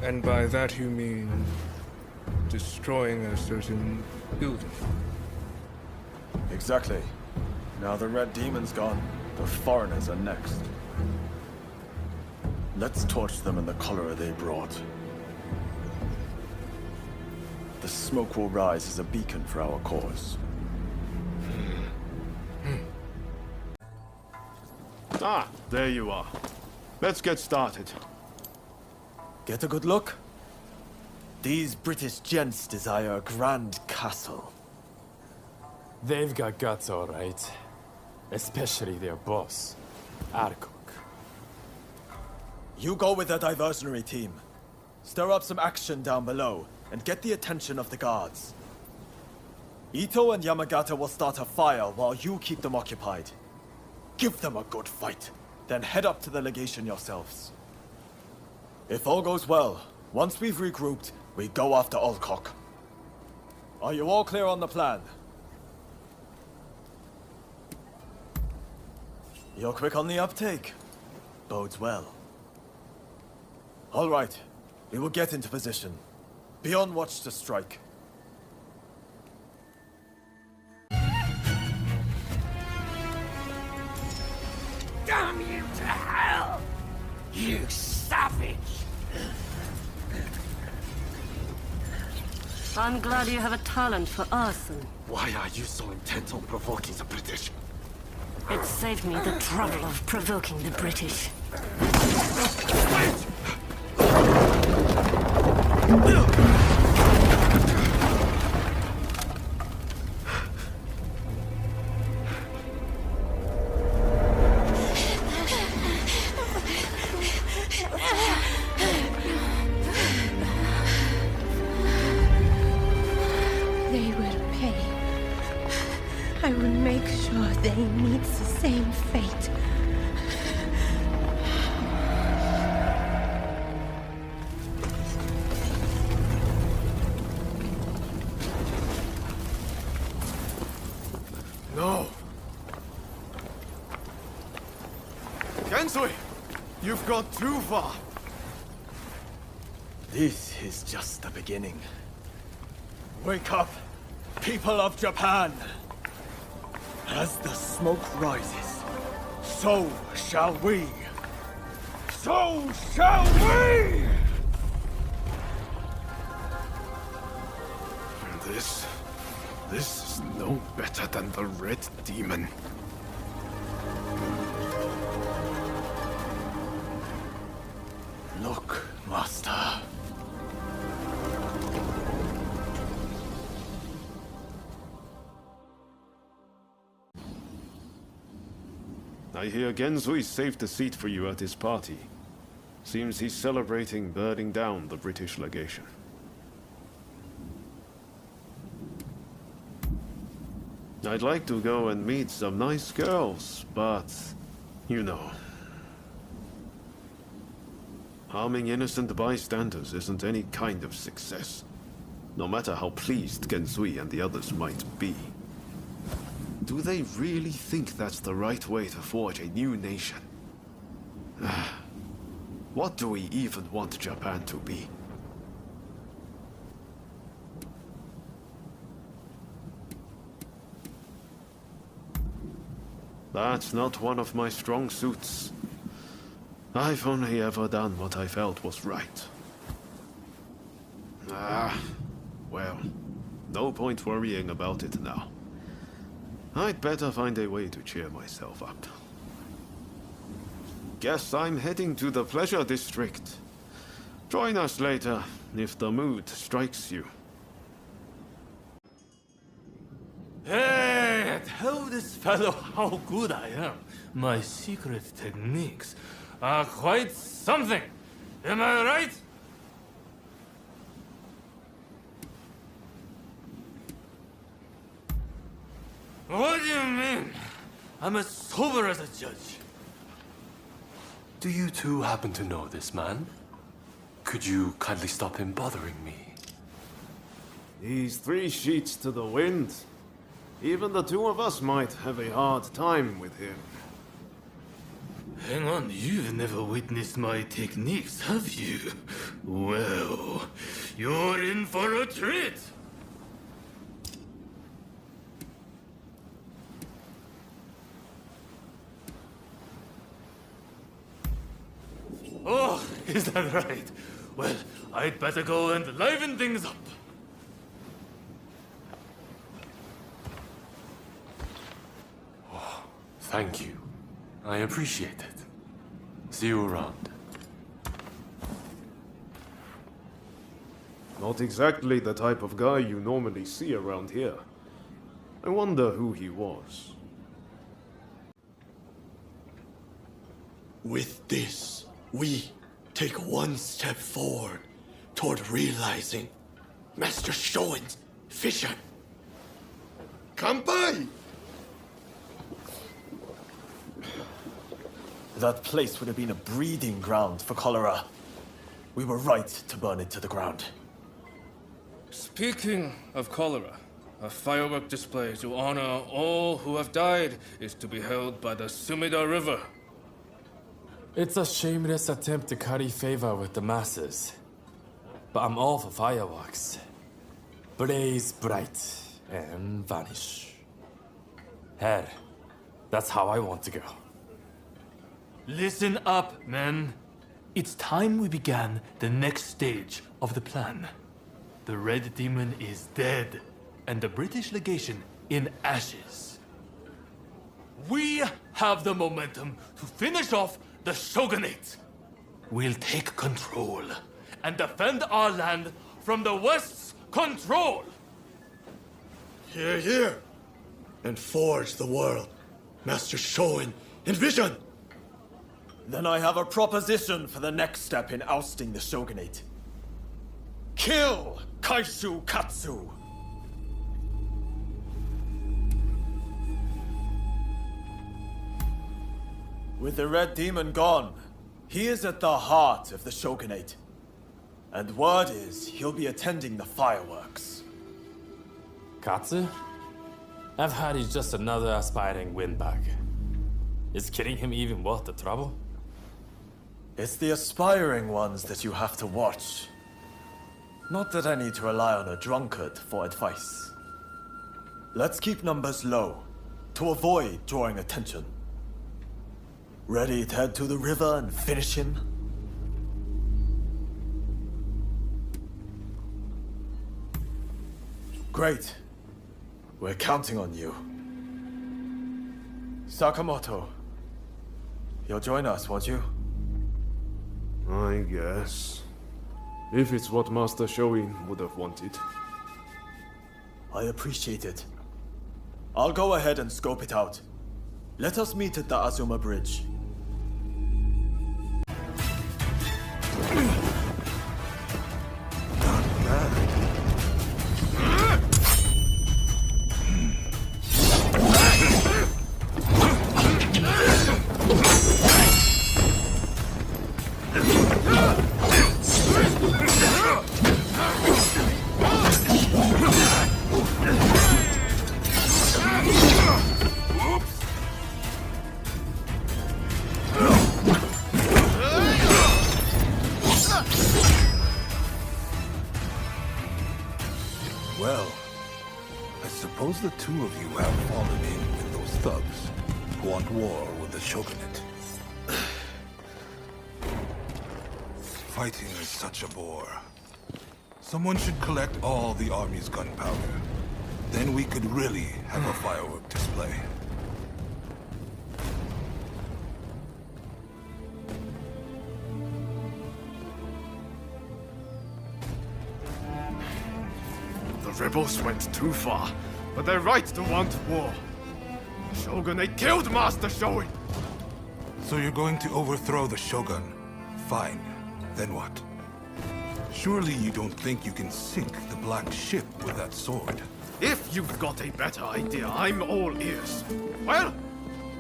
And by that you mean destroying a certain building? Exactly. Now the Red Demon's gone, the foreigners are next. Let's torch them in the color they brought. The smoke will rise as a beacon for our cause. Ah, there you are. Let's get started. Get a good look? These British gents desire a grand castle. They've got guts, all right. Especially their boss, Arkok. You go with the diversionary team. Stir up some action down below, and get the attention of the guards. Ito and Yamagata will start a fire while you keep them occupied. Give them a good fight, then head up to the legation yourselves. If all goes well, once we've regrouped, we go after Alcock. Are you all clear on the plan? You're quick on the uptake. Bodes well. All right, we will get into position. Be on watch to strike. Damn you to hell! You savage! I'm glad you have a talent for arson. Why are you so intent on provoking the British? It saved me the trouble of provoking the British. They will pay. I will make sure they meet the same fate. No! Gensui! You've gone too far! This is just the beginning. Wake up, people of Japan! As the smoke rises, so shall we! So shall we! This is no better than the Red Demon. Look, Master. I hear Genzui's saved a seat for you at his party. Seems he's celebrating burning down the British legation. I'd like to go and meet some nice girls, but, you know. Harming innocent bystanders isn't any kind of success, no matter how pleased Genzui and the others might be. Do they really think that's the right way to forge a new nation? What do we even want Japan to be? That's not one of my strong suits. I've only ever done what I felt was right. Well, no point worrying about it now. I'd better find a way to cheer myself up. Guess I'm heading to the Pleasure District. Join us later, if the mood strikes you. Hey, tell this fellow how good I am. My secret techniques are quite something. Am I right? What do you mean? I'm as sober as a judge. Do you two happen to know this man? Could you kindly stop him bothering me? He's 3 sheets to the wind. Even the two of us might have a hard time with him. Hang on, you've never witnessed my techniques, have you? Well, you're in for a treat! Oh, is that right? Well, I'd better go and liven things up. Oh, thank you. I appreciate it. See you around. Not exactly the type of guy you normally see around here. I wonder who he was. With this, we take one step forward toward realizing Master Shoin's vision. Kanpai! That place would have been a breeding ground for cholera. We were right to burn it to the ground. Speaking of cholera, a firework display to honor all who have died is to be held by the Sumida River. It's a shameless attempt to curry favor with the masses. But I'm all for fireworks. Blaze bright and vanish. Hell, that's how I want to go. Listen up, men. It's time we began the next stage of the plan. The Red Demon is dead, and the British legation in ashes. We have the momentum to finish off the Shogunate. We'll take control and defend our land from the West's control. Hear, hear. And forge the world Master Shoin envisioned. Then I have a proposition for the next step in ousting the Shogunate. Kill Kaishu Katsu! With the Red Demon gone, he is at the heart of the Shogunate. And word is he'll be attending the fireworks. Katsu? I've heard he's just another aspiring windbag. Is killing him even worth the trouble? It's the aspiring ones that you have to watch. Not that I need to rely on a drunkard for advice. Let's keep numbers low, to avoid drawing attention. Ready to head to the river and finish him? Great. We're counting on you. Sakamoto, you'll join us, won't you? I guess. If it's what Master Shoin would have wanted. I appreciate it. I'll go ahead and scope it out. Let us meet at the Azuma Bridge. Well, I suppose the two of you have fallen in with those thugs who want war with the Shogunate. Fighting is such a bore. Someone should collect all the army's gunpowder. Then we could really have a firework display. The rebels went too far, but they're right to want war. The Shogunate killed Master Shoin! So you're going to overthrow the Shogun? Fine. Then what? Surely you don't think you can sink the Black Ship with that sword? If you've got a better idea, I'm all ears. Well,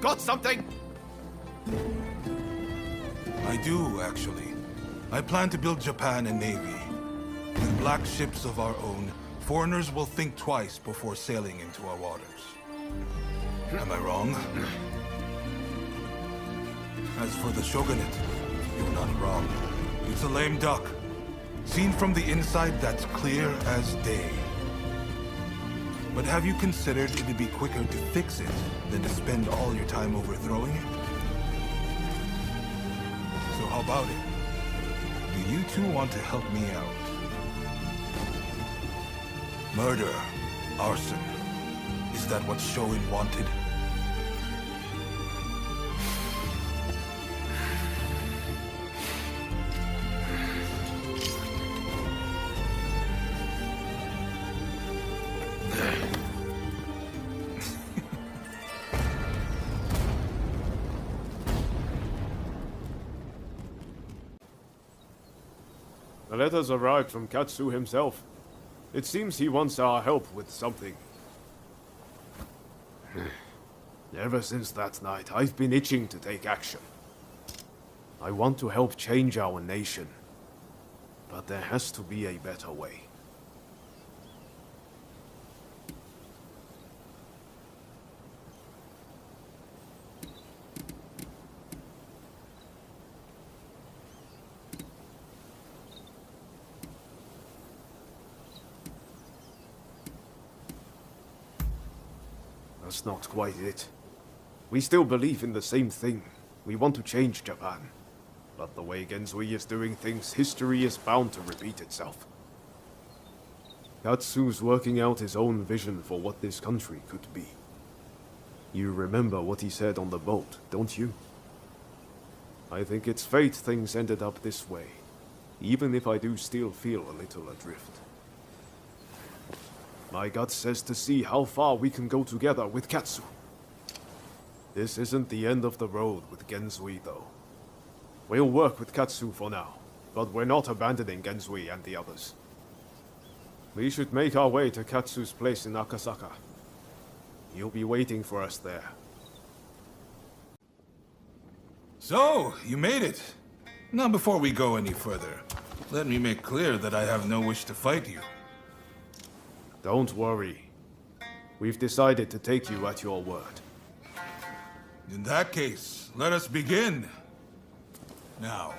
got something? I do, actually. I plan to build Japan a navy. With black ships of our own, foreigners will think twice before sailing into our waters. Am I wrong? As for the Shogunate, you're not wrong. It's a lame duck. Seen from the inside, that's clear as day. But have you considered it'd be quicker to fix it than to spend all your time overthrowing it? So how about it? Do you two want to help me out? Murder, arson. Is that what Shoin wanted? A letter's arrived from Katsu himself. It seems he wants our help with something. Ever since that night, I've been itching to take action. I want to help change our nation. But there has to be a better way. That's not quite it. We still believe in the same thing. We want to change Japan. But the way Genzui is doing things, history is bound to repeat itself. Katsu's working out his own vision for what this country could be. You remember what he said on the boat, don't you? I think it's fate things ended up this way, even if I do still feel a little adrift. My gut says to see how far we can go together with Katsu. This isn't the end of the road with Genzui, though. We'll work with Katsu for now, but we're not abandoning Genzui and the others. We should make our way to Katsu's place in Akasaka. He'll be waiting for us there. So, you made it. Now before we go any further, let me make clear that I have no wish to fight you. Don't worry. We've decided to take you at your word. In that case, let us begin. Now,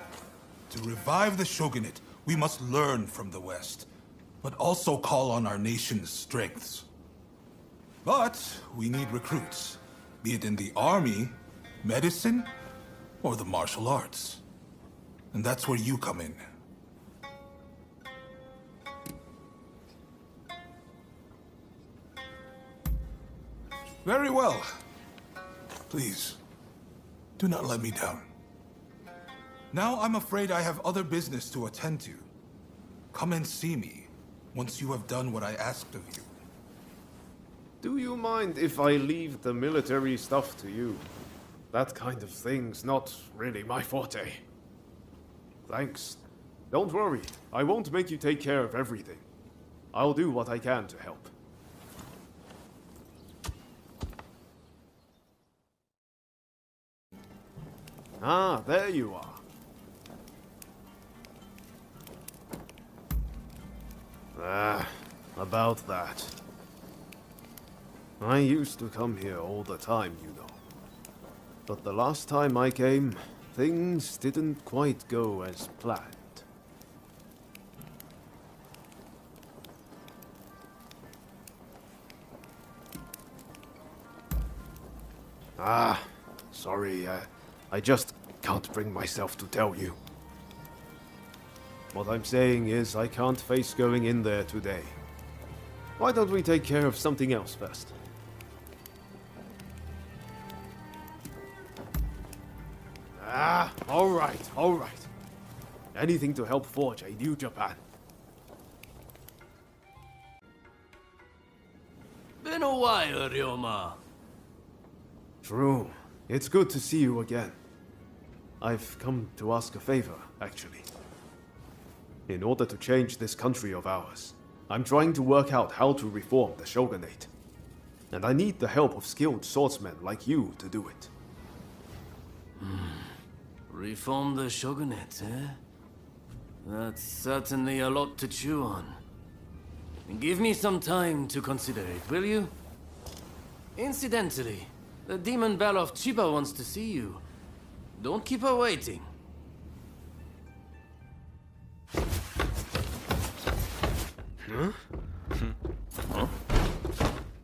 to revive the shogunate, we must learn from the West, but also call on our nation's strengths. But we need recruits, be it in the army, medicine, or the martial arts. And that's where you come in. Very well. Please, do not let me down. Now I'm afraid I have other business to attend to. Come and see me once you have done what I asked of you. Do you mind if I leave the military stuff to you? That kind of thing's not really my forte. Thanks. Don't worry, I won't make you take care of everything. I'll do what I can to help. Ah, there you are. About that. I used to come here all the time, you know. But the last time I came, things didn't quite go as planned. Sorry, I just can't bring myself to tell you. What I'm saying is I can't face going in there today. Why don't we take care of something else first? All right. Anything to help forge a new Japan. Been a while, Ryoma. True. It's good to see you again. I've come to ask a favor, actually. In order to change this country of ours, I'm trying to work out how to reform the shogunate. And I need the help of skilled swordsmen like you to do it. Reform the shogunate, eh? That's certainly a lot to chew on. Give me some time to consider it, will you? Incidentally, the demon belle of Chiba wants to see you. Don't keep her waiting.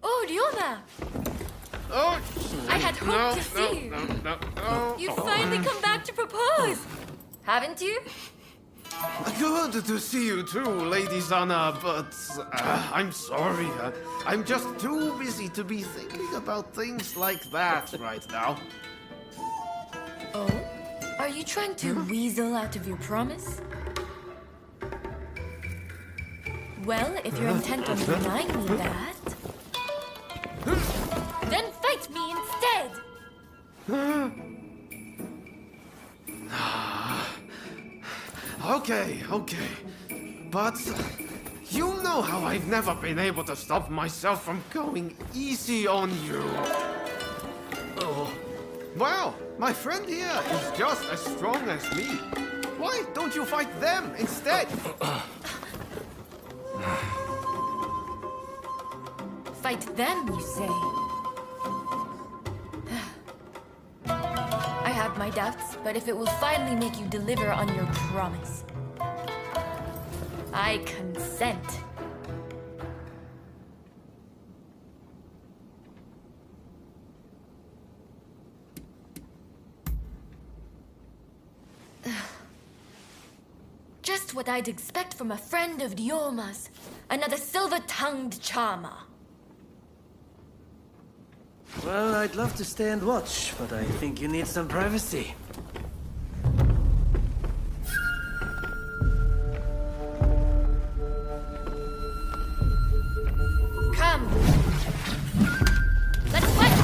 Oh, Ryoma! Oh, I had hoped to see you. No. You've finally come back to propose, haven't you? Good to see you too, Lady Zana, but I'm sorry. I'm just too busy to be thinking about things like that right now. Oh? Are you trying to weasel out of your promise? Well, if you're intent on denying me that, then fight me instead! Okay. But you know how I've never been able to stop myself from going easy on you. Oh. Well, my friend here is just as strong as me. Why don't you fight them instead? Fight them, you say? I have my doubts, but if it will finally make you deliver on your promise, I consent. Just what I'd expect from a friend of Ryoma's. Another silver-tongued charmer. Well, I'd love to stay and watch, but I think you need some privacy. Come! Let's fight!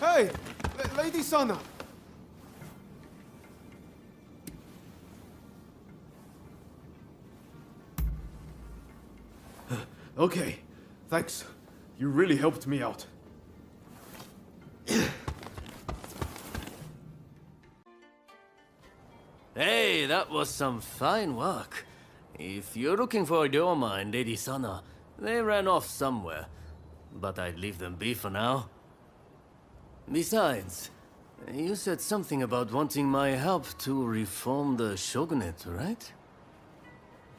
Hey! Lady Sana! Okay, thanks. You really helped me out. Hey, that was some fine work. If you're looking for Ryoma and Lady Sana, they ran off somewhere. But I'd leave them be for now. Besides, you said something about wanting my help to reform the shogunate, right?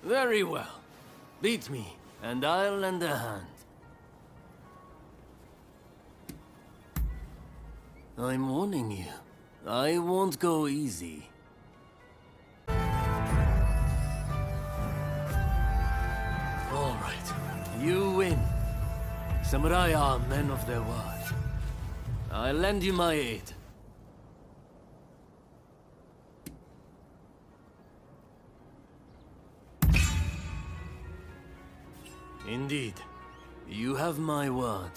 Very well. Beat me, and I'll lend a hand. I'm warning you. I won't go easy. All right. You win. Samurai are men of their word. I'll lend you my aid. Indeed. You have my word.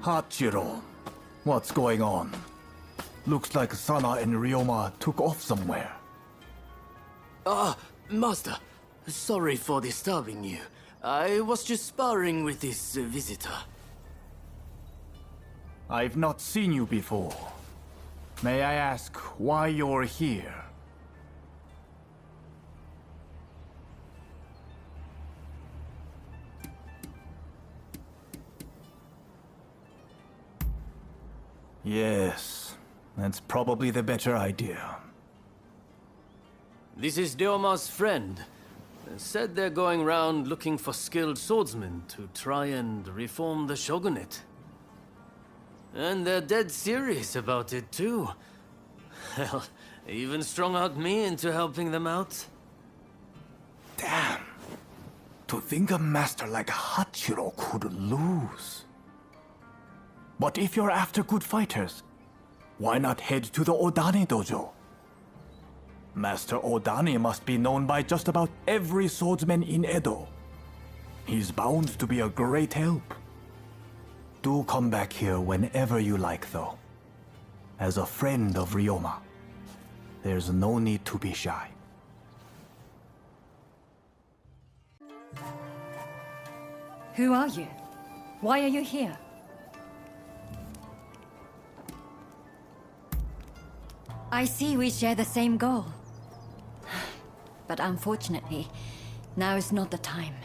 Hachiro, what's going on? Looks like Sana and Ryoma took off somewhere. Master. Sorry for disturbing you. I was just sparring with this visitor. I've not seen you before. May I ask why you're here? Yes, that's probably the better idea. This is Ryoma's friend. Said they're going round looking for skilled swordsmen to try and reform the shogunate. And they're dead serious about it, too. Hell, even strung-out me into helping them out. Damn. To think a master like Hachiro could lose. But if you're after good fighters, why not head to the Odani dojo? Master Odani must be known by just about every swordsman in Edo. He's bound to be a great help. Do come back here whenever you like, though. As a friend of Ryoma, there's no need to be shy. Who are you? Why are you here? I see we share the same goal. But unfortunately, now is not the time.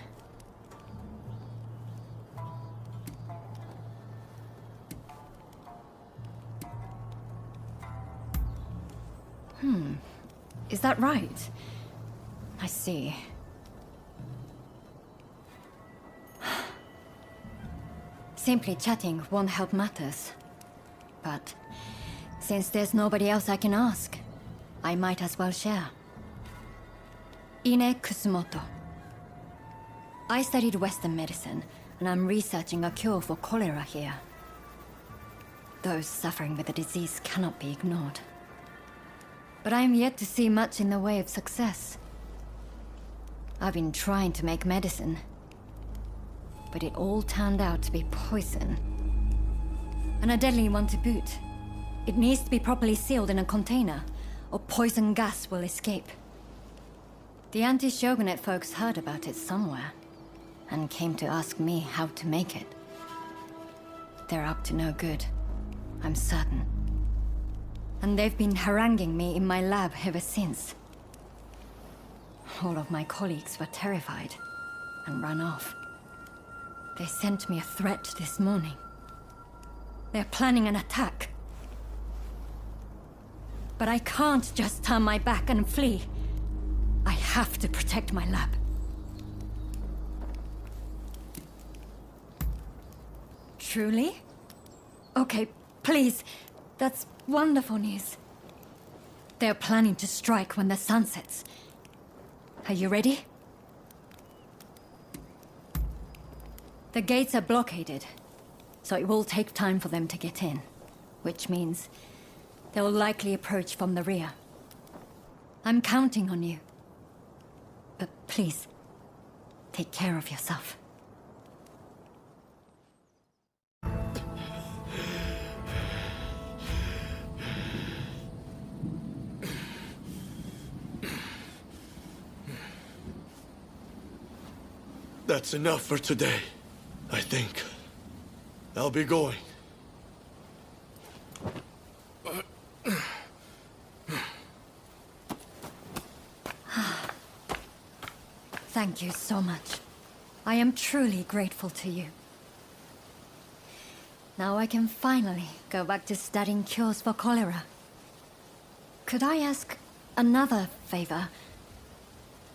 Is that right? I see. Simply chatting won't help matters. But since there's nobody else I can ask, I might as well share. Ine Kusumoto. I studied Western medicine, and I'm researching a cure for cholera here. Those suffering with the disease cannot be ignored. But I am yet to see much in the way of success. I've been trying to make medicine, but it all turned out to be poison. And a deadly one to boot. It needs to be properly sealed in a container, or poison gas will escape. The anti-shogunate folks heard about it somewhere, and came to ask me how to make it. They're up to no good, I'm certain. And they've been haranguing me in my lab ever since. All of my colleagues were terrified, and ran off. They sent me a threat this morning. They're planning an attack. But I can't just turn my back and flee. I have to protect my lab. Truly? Okay, please. That's wonderful news. They're planning to strike when the sun sets. Are you ready? The gates are blockaded, so it will take time for them to get in. Which means they'll likely approach from the rear. I'm counting on you. But please, take care of yourself. That's enough for today, I think. I'll be going. Thank you so much. I am truly grateful to you. Now I can finally go back to studying cures for cholera. Could I ask another favor?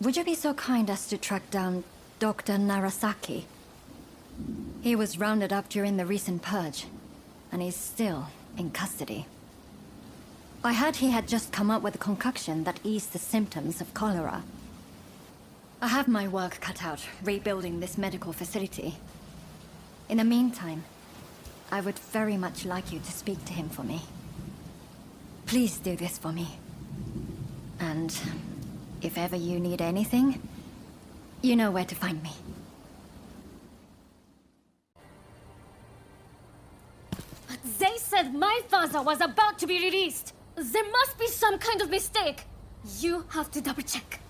Would you be so kind as to track down Dr. Narasaki? He was rounded up during the recent purge, and he's still in custody. I heard he had just come up with a concoction that eased the symptoms of cholera. I have my work cut out rebuilding this medical facility. In the meantime, I would very much like you to speak to him for me. Please do this for me. And if ever you need anything, you know where to find me. But they said my father was about to be released. There must be some kind of mistake. You have to double check.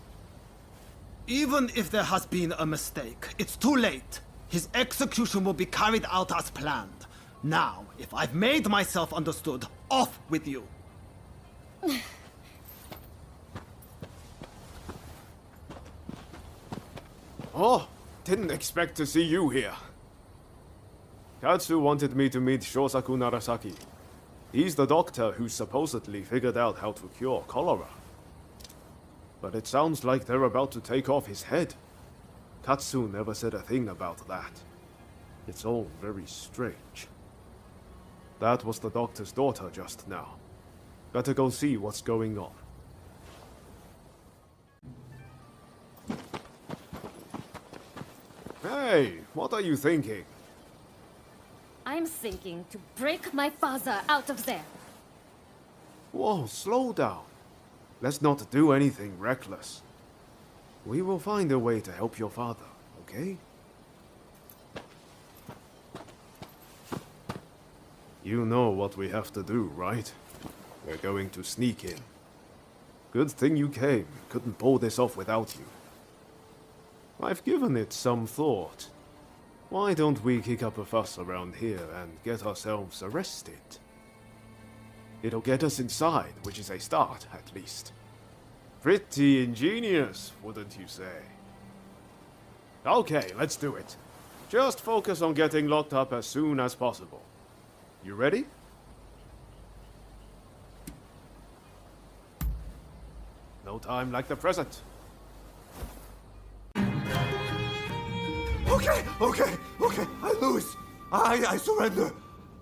Even if there has been a mistake, it's too late. His execution will be carried out as planned. Now, if I've made myself understood, off with you. Oh, didn't expect to see you here. Katsu wanted me to meet Shosaku Narasaki. He's the doctor who supposedly figured out how to cure cholera. But it sounds like they're about to take off his head. Katsu never said a thing about that. It's all very strange. That was the doctor's daughter just now. Better go see what's going on. Hey, what are you thinking? I'm thinking to break my father out of there. Whoa, slow down. Let's not do anything reckless. We will find a way to help your father, okay? You know what we have to do, right? We're going to sneak in. Good thing you came. Couldn't pull this off without you. I've given it some thought. Why don't we kick up a fuss around here and get ourselves arrested? It'll get us inside, which is a start, at least. Pretty ingenious, wouldn't you say? Okay, let's do it. Just focus on getting locked up as soon as possible. You ready? No time like the present. Okay, I lose. I surrender.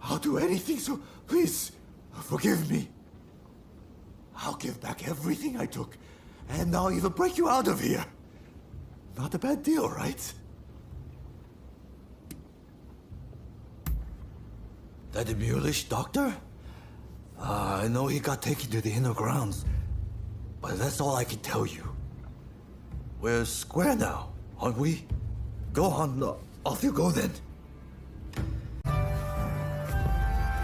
I'll do anything, so please, forgive me. I'll give back everything I took, and I'll even break you out of here. Not a bad deal, right? That mulish doctor? I know he got taken to the inner grounds, but that's all I can tell you. We're square now, aren't we? Go on, off you go then.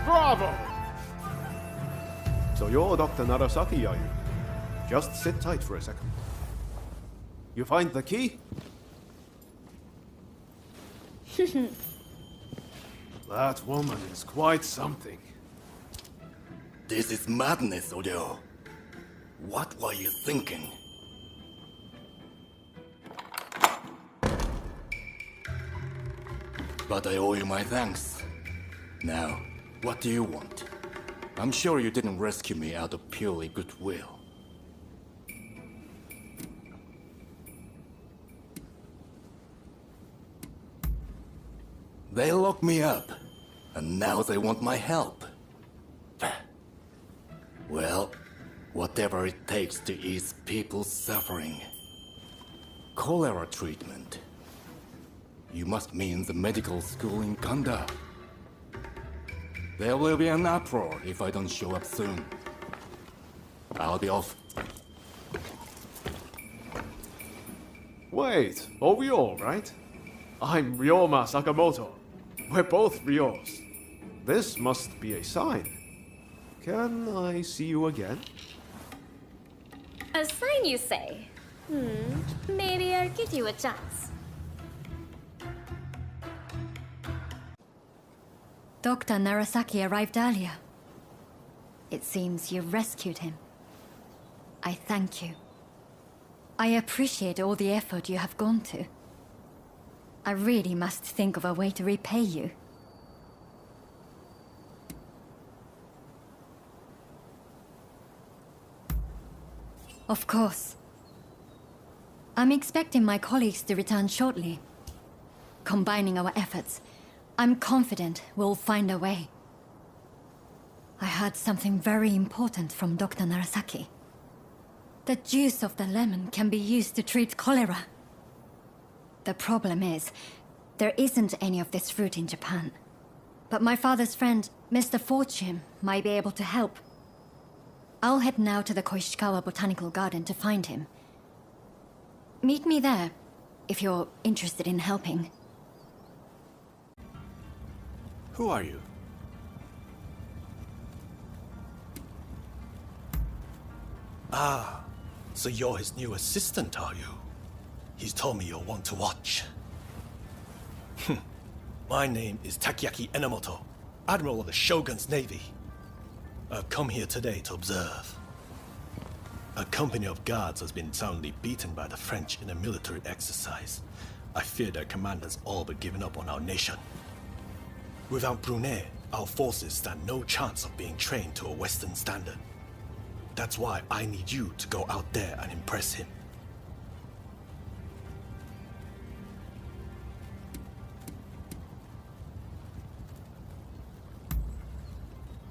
Bravo! So you're Dr. Narasaki, are you? Just sit tight for a second. You find the key? That woman is quite something. This is madness, Odeo. What were you thinking? But I owe you my thanks. Now, what do you want? I'm sure you didn't rescue me out of purely goodwill. They locked me up, and now they want my help. Well, whatever it takes to ease people's suffering. Cholera treatment. You must mean the medical school in Kanda. There will be an uproar if I don't show up soon. I'll be off. Wait, are we all right? I'm Ryoma Sakamoto. We're both Ryos. This must be a sign. Can I see you again? A sign, you say? Maybe I'll give you a chance. Dr. Narasaki arrived earlier. It seems you rescued him. I thank you. I appreciate all the effort you have gone to. I really must think of a way to repay you. Of course. I'm expecting my colleagues to return shortly. Combining our efforts, I'm confident we'll find a way. I heard something very important from Dr. Narasaki. The juice of the lemon can be used to treat cholera. The problem is, there isn't any of this fruit in Japan. But my father's friend, Mr. Fortune, might be able to help. I'll head now to the Koishikawa Botanical Garden to find him. Meet me there, if you're interested in helping. Who are you? Ah, so you're his new assistant, are you? He's told me you're one to watch. My name is Takiaki Enomoto, Admiral of the Shogun's Navy. I've come here today to observe. A company of guards has been soundly beaten by the French in a military exercise. I fear their commanders all but given up on our nation. Without Brunei, our forces stand no chance of being trained to a Western standard. That's why I need you to go out there and impress him.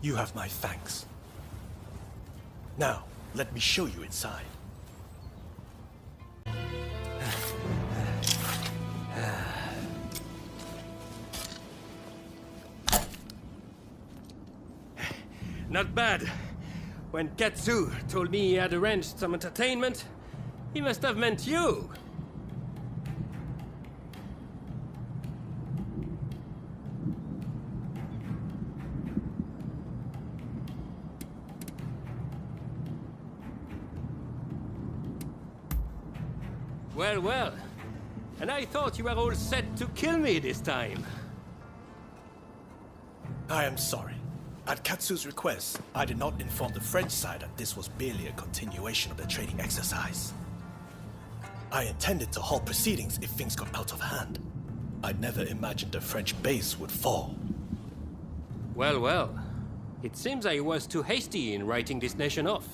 You have my thanks. Now, let me show you inside. Not bad. When Katsu told me he had arranged some entertainment, he must have meant you. Well, well. And I thought you were all set to kill me this time. I am sorry. At Katsu's request, I did not inform the French side that this was merely a continuation of the training exercise. I intended to halt proceedings if things got out of hand. I never imagined the French base would fall. Well, well. It seems I was too hasty in writing this nation off.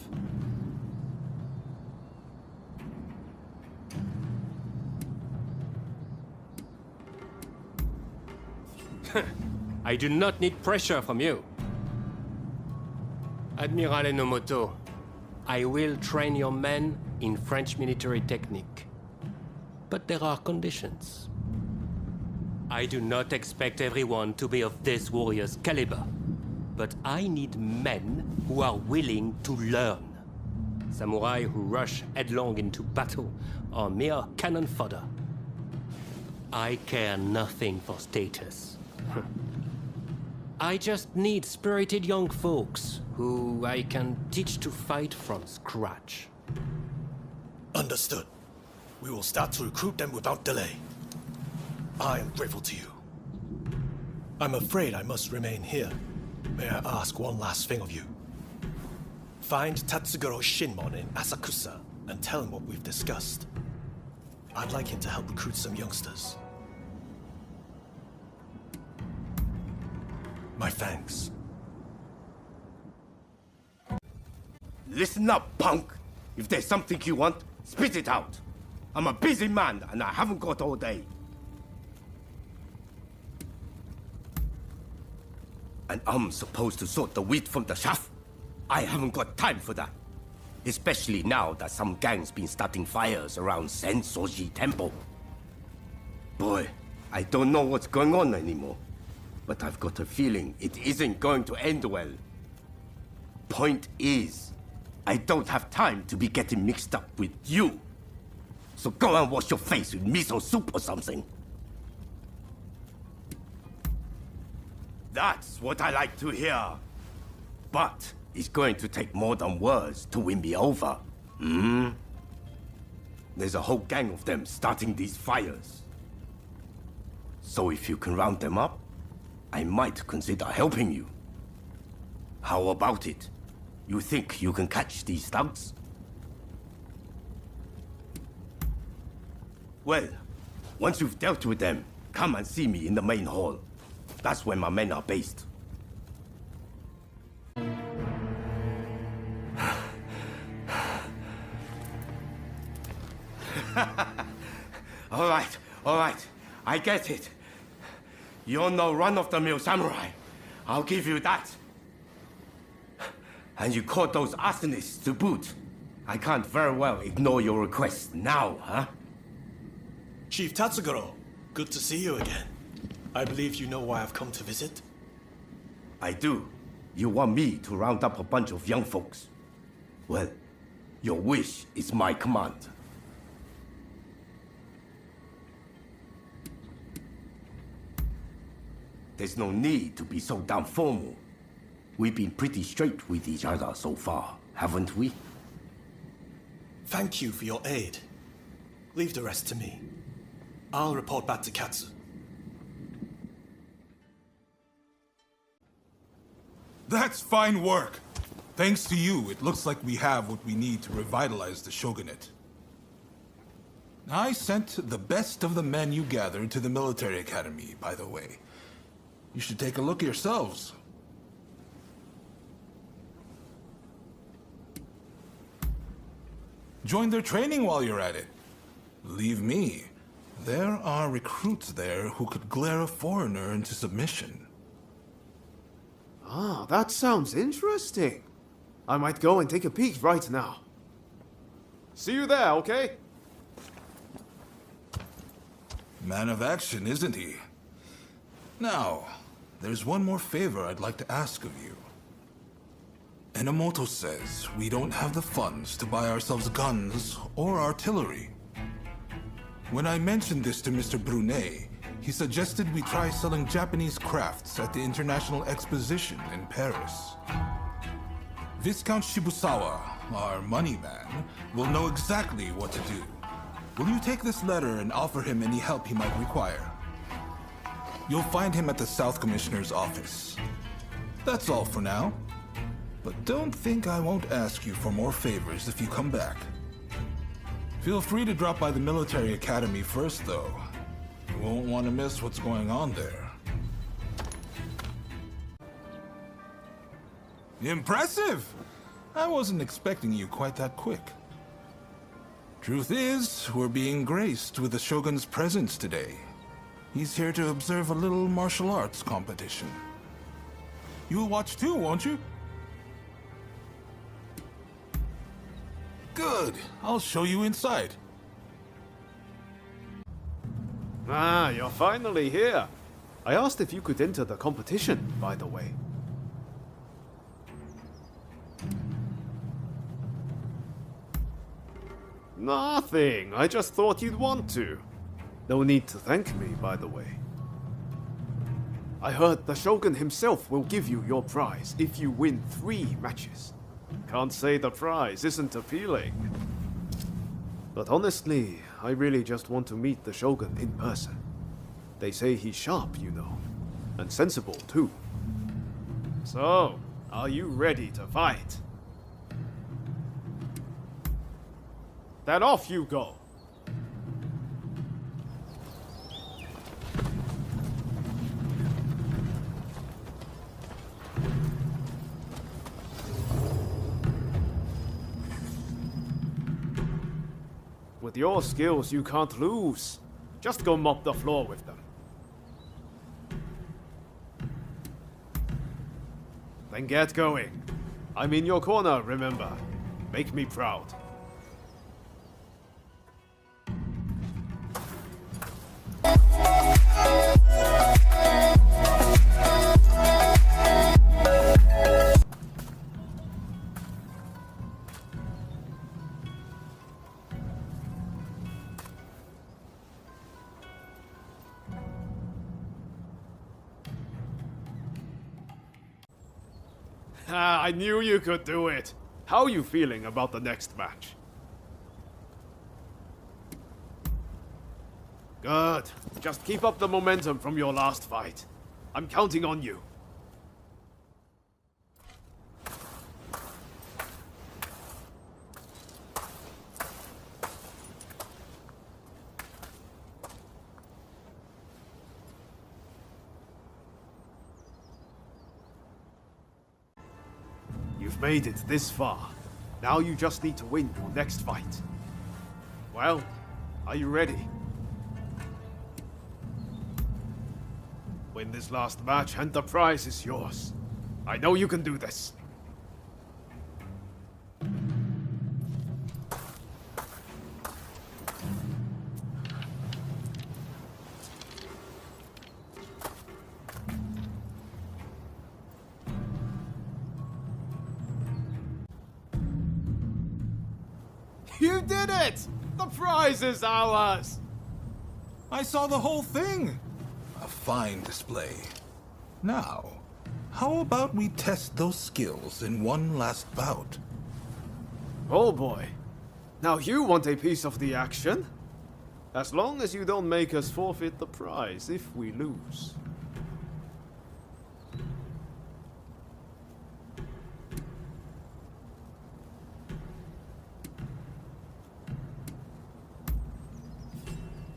I do not need pressure from you. Admiral Enomoto, I will train your men in French military technique. But there are conditions. I do not expect everyone to be of this warrior's caliber, but I need men who are willing to learn. Samurai who rush headlong into battle are mere cannon fodder. I care nothing for status. I just need spirited young folks who I can teach to fight from scratch. Understood. We will start to recruit them without delay. I am grateful to you. I'm afraid I must remain here. May I ask one last thing of you? Find Tatsugoro Shinmon in Asakusa and tell him what we've discussed. I'd like him to help recruit some youngsters. My thanks. Listen up, punk! If there's something you want, spit it out! I'm a busy man, and I haven't got all day. And I'm supposed to sort the wheat from the chaff? I haven't got time for that. Especially now that some gang's been starting fires around Sensoji Temple. Boy, I don't know what's going on anymore. But I've got a feeling it isn't going to end well. Point is, I don't have time to be getting mixed up with you. So go and wash your face with miso soup or something. That's what I like to hear. But it's going to take more than words to win me over. There's a whole gang of them starting these fires. So if you can round them up, I might consider helping you. How about it? You think you can catch these thugs? Well, once you've dealt with them, come and see me in the main hall. That's where my men are based. All right. I get it. You're no run-of-the-mill samurai. I'll give you that. And you caught those arsonists to boot. I can't very well ignore your request now, huh? Chief Tatsugoro, good to see you again. I believe you know why I've come to visit? I do. You want me to round up a bunch of young folks. Well, your wish is my command. There's no need to be so damn formal. We've been pretty straight with each other so far, haven't we? Thank you for your aid. Leave the rest to me. I'll report back to Katsu. That's fine work. Thanks to you, it looks like we have what we need to revitalize the shogunate. I sent the best of the men you gathered to the military academy, by the way. You should take a look yourselves. Join their training while you're at it. Believe me, there are recruits there who could glare a foreigner into submission. Ah, that sounds interesting. I might go and take a peek right now. See you there, okay? Man of action, isn't he? Now, there's one more favor I'd like to ask of you. Enomoto says we don't have the funds to buy ourselves guns or artillery. When I mentioned this to Mr. Brunet, he suggested we try selling Japanese crafts at the International Exposition in Paris. Viscount Shibusawa, our money man, will know exactly what to do. Will you take this letter and offer him any help he might require? You'll find him at the South Commissioner's office. That's all for now. But don't think I won't ask you for more favors if you come back. Feel free to drop by the military academy first, though. You won't want to miss what's going on there. Impressive! I wasn't expecting you quite that quick. Truth is, we're being graced with the Shogun's presence today. He's here to observe a little martial arts competition. You'll watch too, won't you? Good. I'll show you inside. Ah, you're finally here. I asked if you could enter the competition, by the way. Nothing. I just thought you'd want to. No need to thank me, by the way. I heard the Shogun himself will give you your prize if you win 3 matches. Can't say the prize isn't appealing. But honestly, I really just want to meet the Shogun in person. They say he's sharp, you know. And sensible, too. So, are you ready to fight? Then off you go! With your skills, you can't lose. Just go mop the floor with them. Then get going. I'm in your corner, remember. Make me proud. I knew you could do it. How are you feeling about the next match? Good. Just keep up the momentum from your last fight. I'm counting on you. You've made it this far. Now you just need to win your next fight. Well, are you ready? Win this last match and the prize is yours. I know you can do this. You did it! The prize is ours! I saw the whole thing! A fine display. Now, how about we test those skills in one last bout? Oh boy. Now you want a piece of the action? As long as you don't make us forfeit the prize if we lose.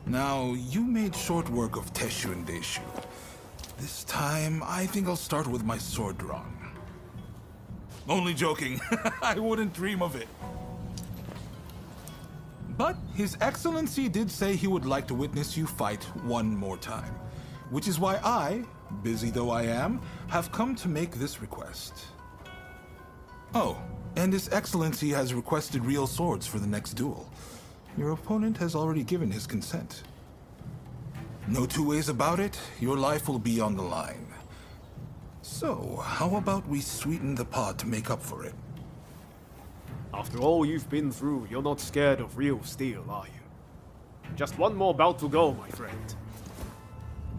Now, you made short work of Teshu and Deishu. This time, I think I'll start with my sword drawn. Only joking. I wouldn't dream of it. But His Excellency did say he would like to witness you fight one more time. Which is why I, busy though I am, have come to make this request. Oh, and His Excellency has requested real swords for the next duel. Your opponent has already given his consent. No two ways about it, your life will be on the line. So, how about we sweeten the pot to make up for it? After all you've been through, you're not scared of real steel, are you? Just one more bout to go, my friend.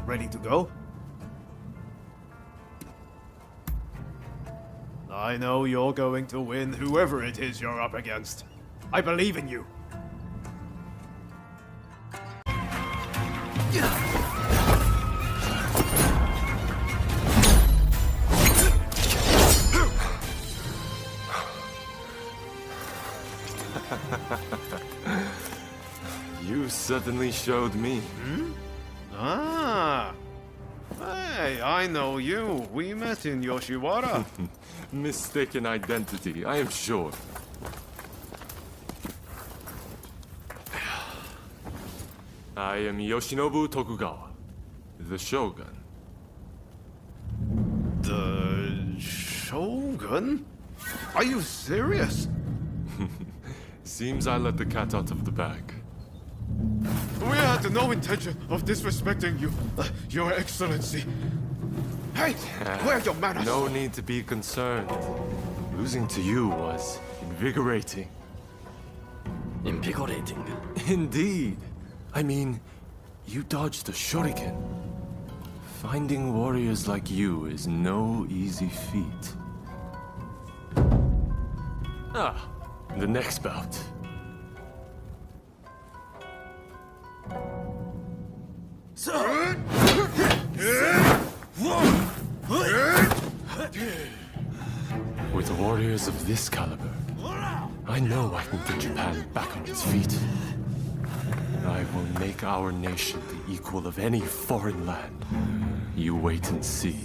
Ready to go? I know you're going to win whoever it is you're up against. I believe in you. You certainly showed me. Ah. Hey, I know you. We met in Yoshiwara. Mistaken identity, I am sure. I am Yoshinobu Tokugawa, the Shogun. The Shogun? Are you serious? Seems I let the cat out of the bag. We had no intention of disrespecting you, Your Excellency. Hey, where's your manners? No need to be concerned. Losing to you was invigorating. Invigorating. Indeed. I mean, you dodged a shuriken. Finding warriors like you is no easy feat. Ah, the next bout. With warriors of this caliber, I know I can get Japan back on its feet. I will make our nation the equal of any foreign land. You wait and see.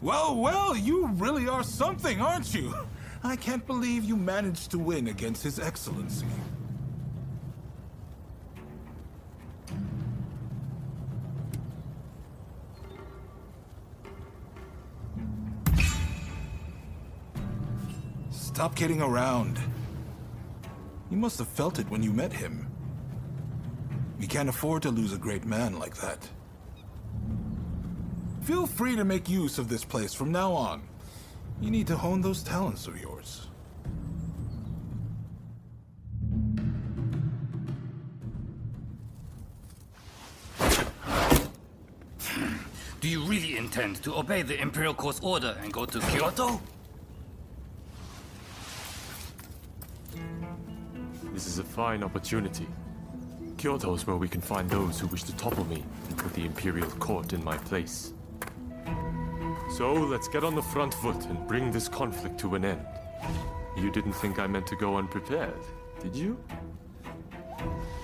Well, you really are something, aren't you? I can't believe you managed to win against His Excellency. Stop kidding around. You must have felt it when you met him. We can't afford to lose a great man like that. Feel free to make use of this place from now on. You need to hone those talents of yours. Do you really intend to obey the Imperial Court's order and go to Kyoto? This is a fine opportunity. Kyoto is where we can find those who wish to topple me and put the Imperial Court in my place. So, let's get on the front foot and bring this conflict to an end. You didn't think I meant to go unprepared, did you?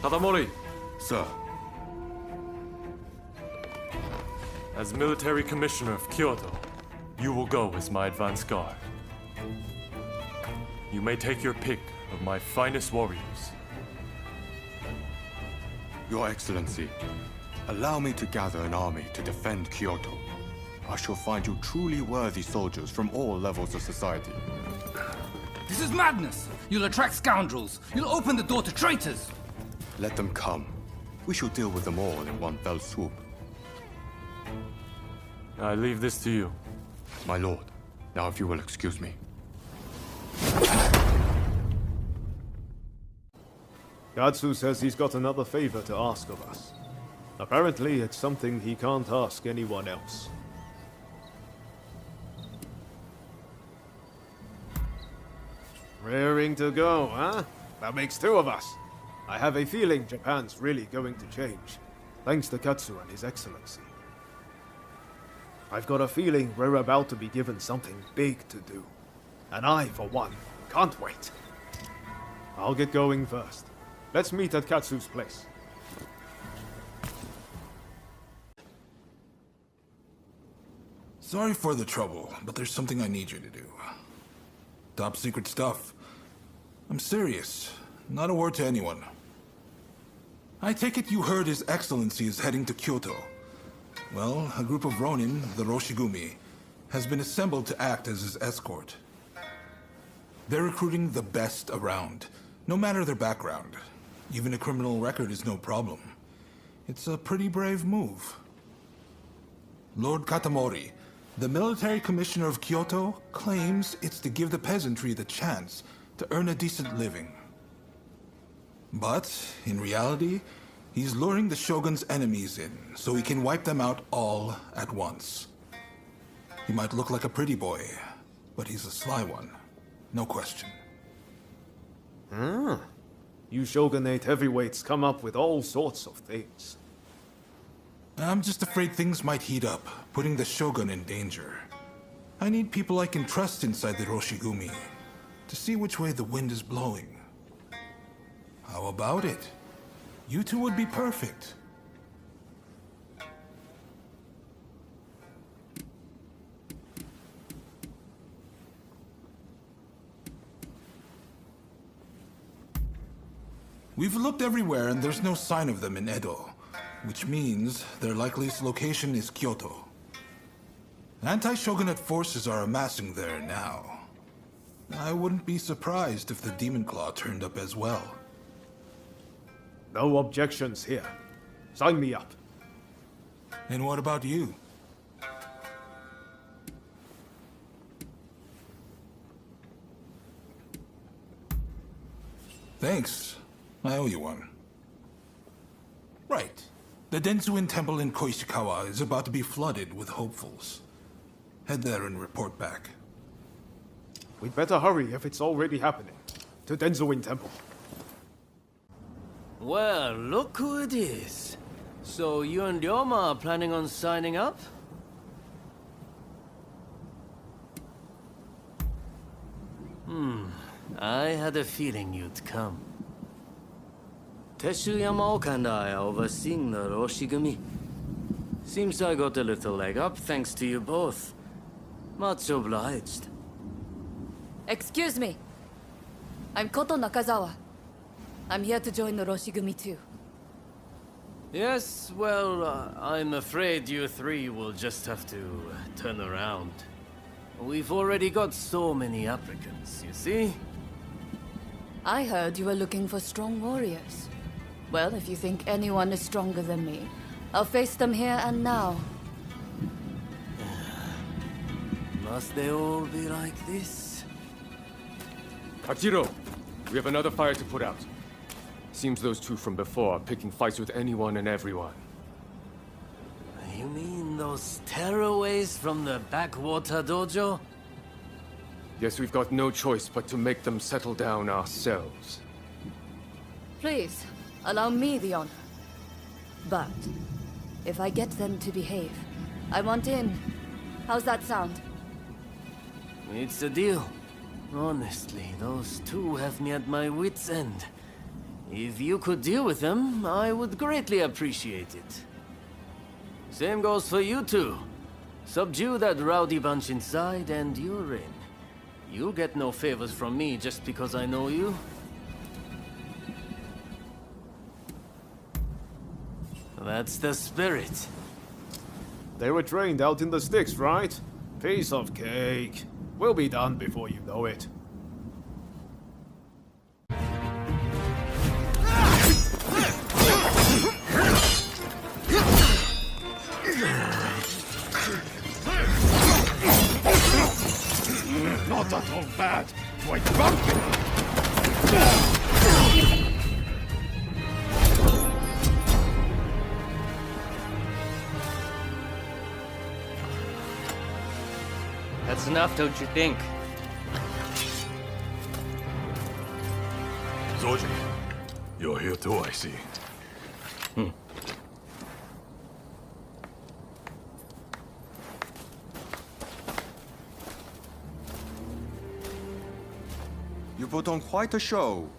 Tadamori! Sir. As military commissioner of Kyoto, you will go as my advance guard. You may take your pick of my finest warriors. Your Excellency, allow me to gather an army to defend Kyoto. I shall find you truly worthy soldiers from all levels of society. This is madness! You'll attract scoundrels! You'll open the door to traitors! Let them come. We shall deal with them all in one fell swoop. I leave this to you. My lord, now if you will excuse me. Gatsu says he's got another favor to ask of us. Apparently, it's something he can't ask anyone else. Raring to go, huh? That makes two of us. I have a feeling Japan's really going to change, thanks to Katsu and His Excellency. I've got a feeling we're about to be given something big to do. And I, for one, can't wait. I'll get going first. Let's meet at Katsu's place. Sorry for the trouble, but there's something I need you to do. Top secret stuff. I'm serious. Not a word to anyone. I take it you heard His Excellency is heading to Kyoto. Well, a group of Ronin, the Roshigumi, has been assembled to act as his escort. They're recruiting the best around, no matter their background. Even a criminal record is no problem. It's a pretty brave move. Lord Katamori, the military commissioner of Kyoto, claims it's to give the peasantry the chance to earn a decent living. But, in reality, he's luring the Shogun's enemies in, so he can wipe them out all at once. He might look like a pretty boy, but he's a sly one. No question. You Shogunate heavyweights come up with all sorts of things. I'm just afraid things might heat up, putting the Shogun in danger. I need people I can trust inside the Roshigumi, to see which way the wind is blowing. How about it? You two would be perfect. We've looked everywhere and there's no sign of them in Edo, which means their likeliest location is Kyoto. Anti-shogunate forces are amassing there now. I wouldn't be surprised if the Demon Claw turned up as well. No objections here. Sign me up. And what about you? Thanks. I owe you one. Right. The Densuin Temple in Koishikawa is about to be flooded with hopefuls. Head there and report back. We'd better hurry if it's already happening. To Denzuin Temple. Well, look who it is. So you and Ryoma are planning on signing up? I had a feeling you'd come. Teshuyama Oka and I are overseeing the Roshigumi. Seems I got a little leg up thanks to you both. Much obliged. Excuse me. I'm Koto Nakazawa. I'm here to join the Roshigumi too. Yes, well, I'm afraid you three will just have to turn around. We've already got so many applicants, you see? I heard you were looking for strong warriors. Well, if you think anyone is stronger than me, I'll face them here and now. Must they all be like this? Hachiro, we have another fire to put out. Seems those two from before are picking fights with anyone and everyone. You mean those tearaways from the backwater dojo? Yes, we've got no choice but to make them settle down ourselves. Please, allow me the honor. But, if I get them to behave, I want in. How's that sound? It's a deal. Honestly, those two have me at my wit's end. If you could deal with them, I would greatly appreciate it. Same goes for you two. Subdue that rowdy bunch inside and you're in. You'll get no favors from me just because I know you. That's the spirit. They were trained out in the sticks, right? Piece of cake. We'll be done before you know it. Not at all bad. Quite bumpy. That's enough, don't you think? Zoji, you're here too, I see. You put on quite a show.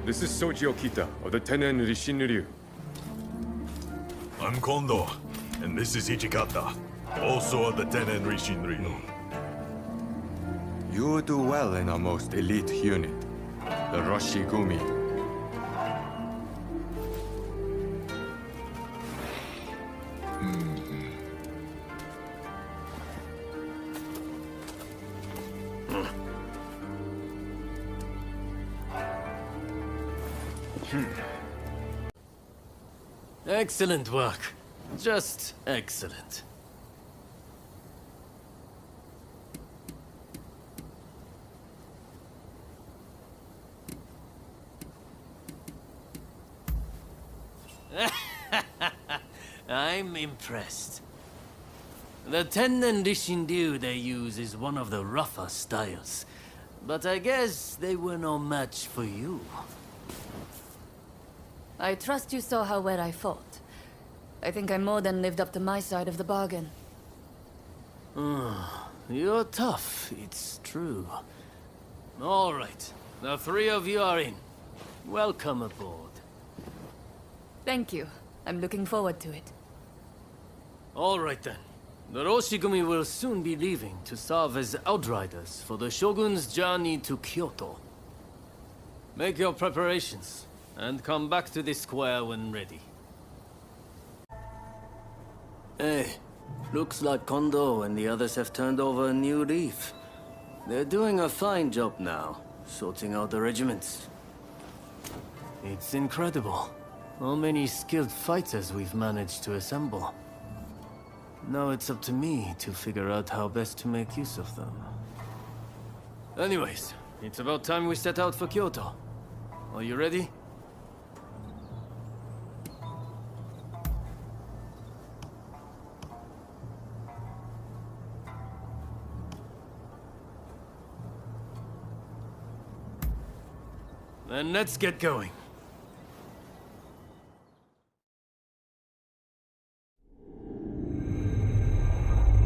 This is Soji Okita of the Tenen Rishin Ryu. I'm Kondo, and this is Ichikata, also of the Tenen Rishin Ryu. You do well in our most elite unit, the Roshigumi. Excellent work. Just excellent. I'm impressed. The Tennen Rishinryu they use is one of the rougher styles. But I guess they were no match for you. I trust you saw how well I fought. I think I more than lived up to my side of the bargain. You're tough, it's true. All right, the three of you are in. Welcome aboard. Thank you. I'm looking forward to it. All right then. The Roshigumi will soon be leaving to serve as outriders for the Shogun's journey to Kyoto. Make your preparations, and come back to the square when ready. Hey, looks like Kondo and the others have turned over a new leaf. They're doing a fine job now, sorting out the regiments. It's incredible how many skilled fighters we've managed to assemble. Now it's up to me to figure out how best to make use of them. Anyways, it's about time we set out for Kyoto. Are you ready? Then let's get going.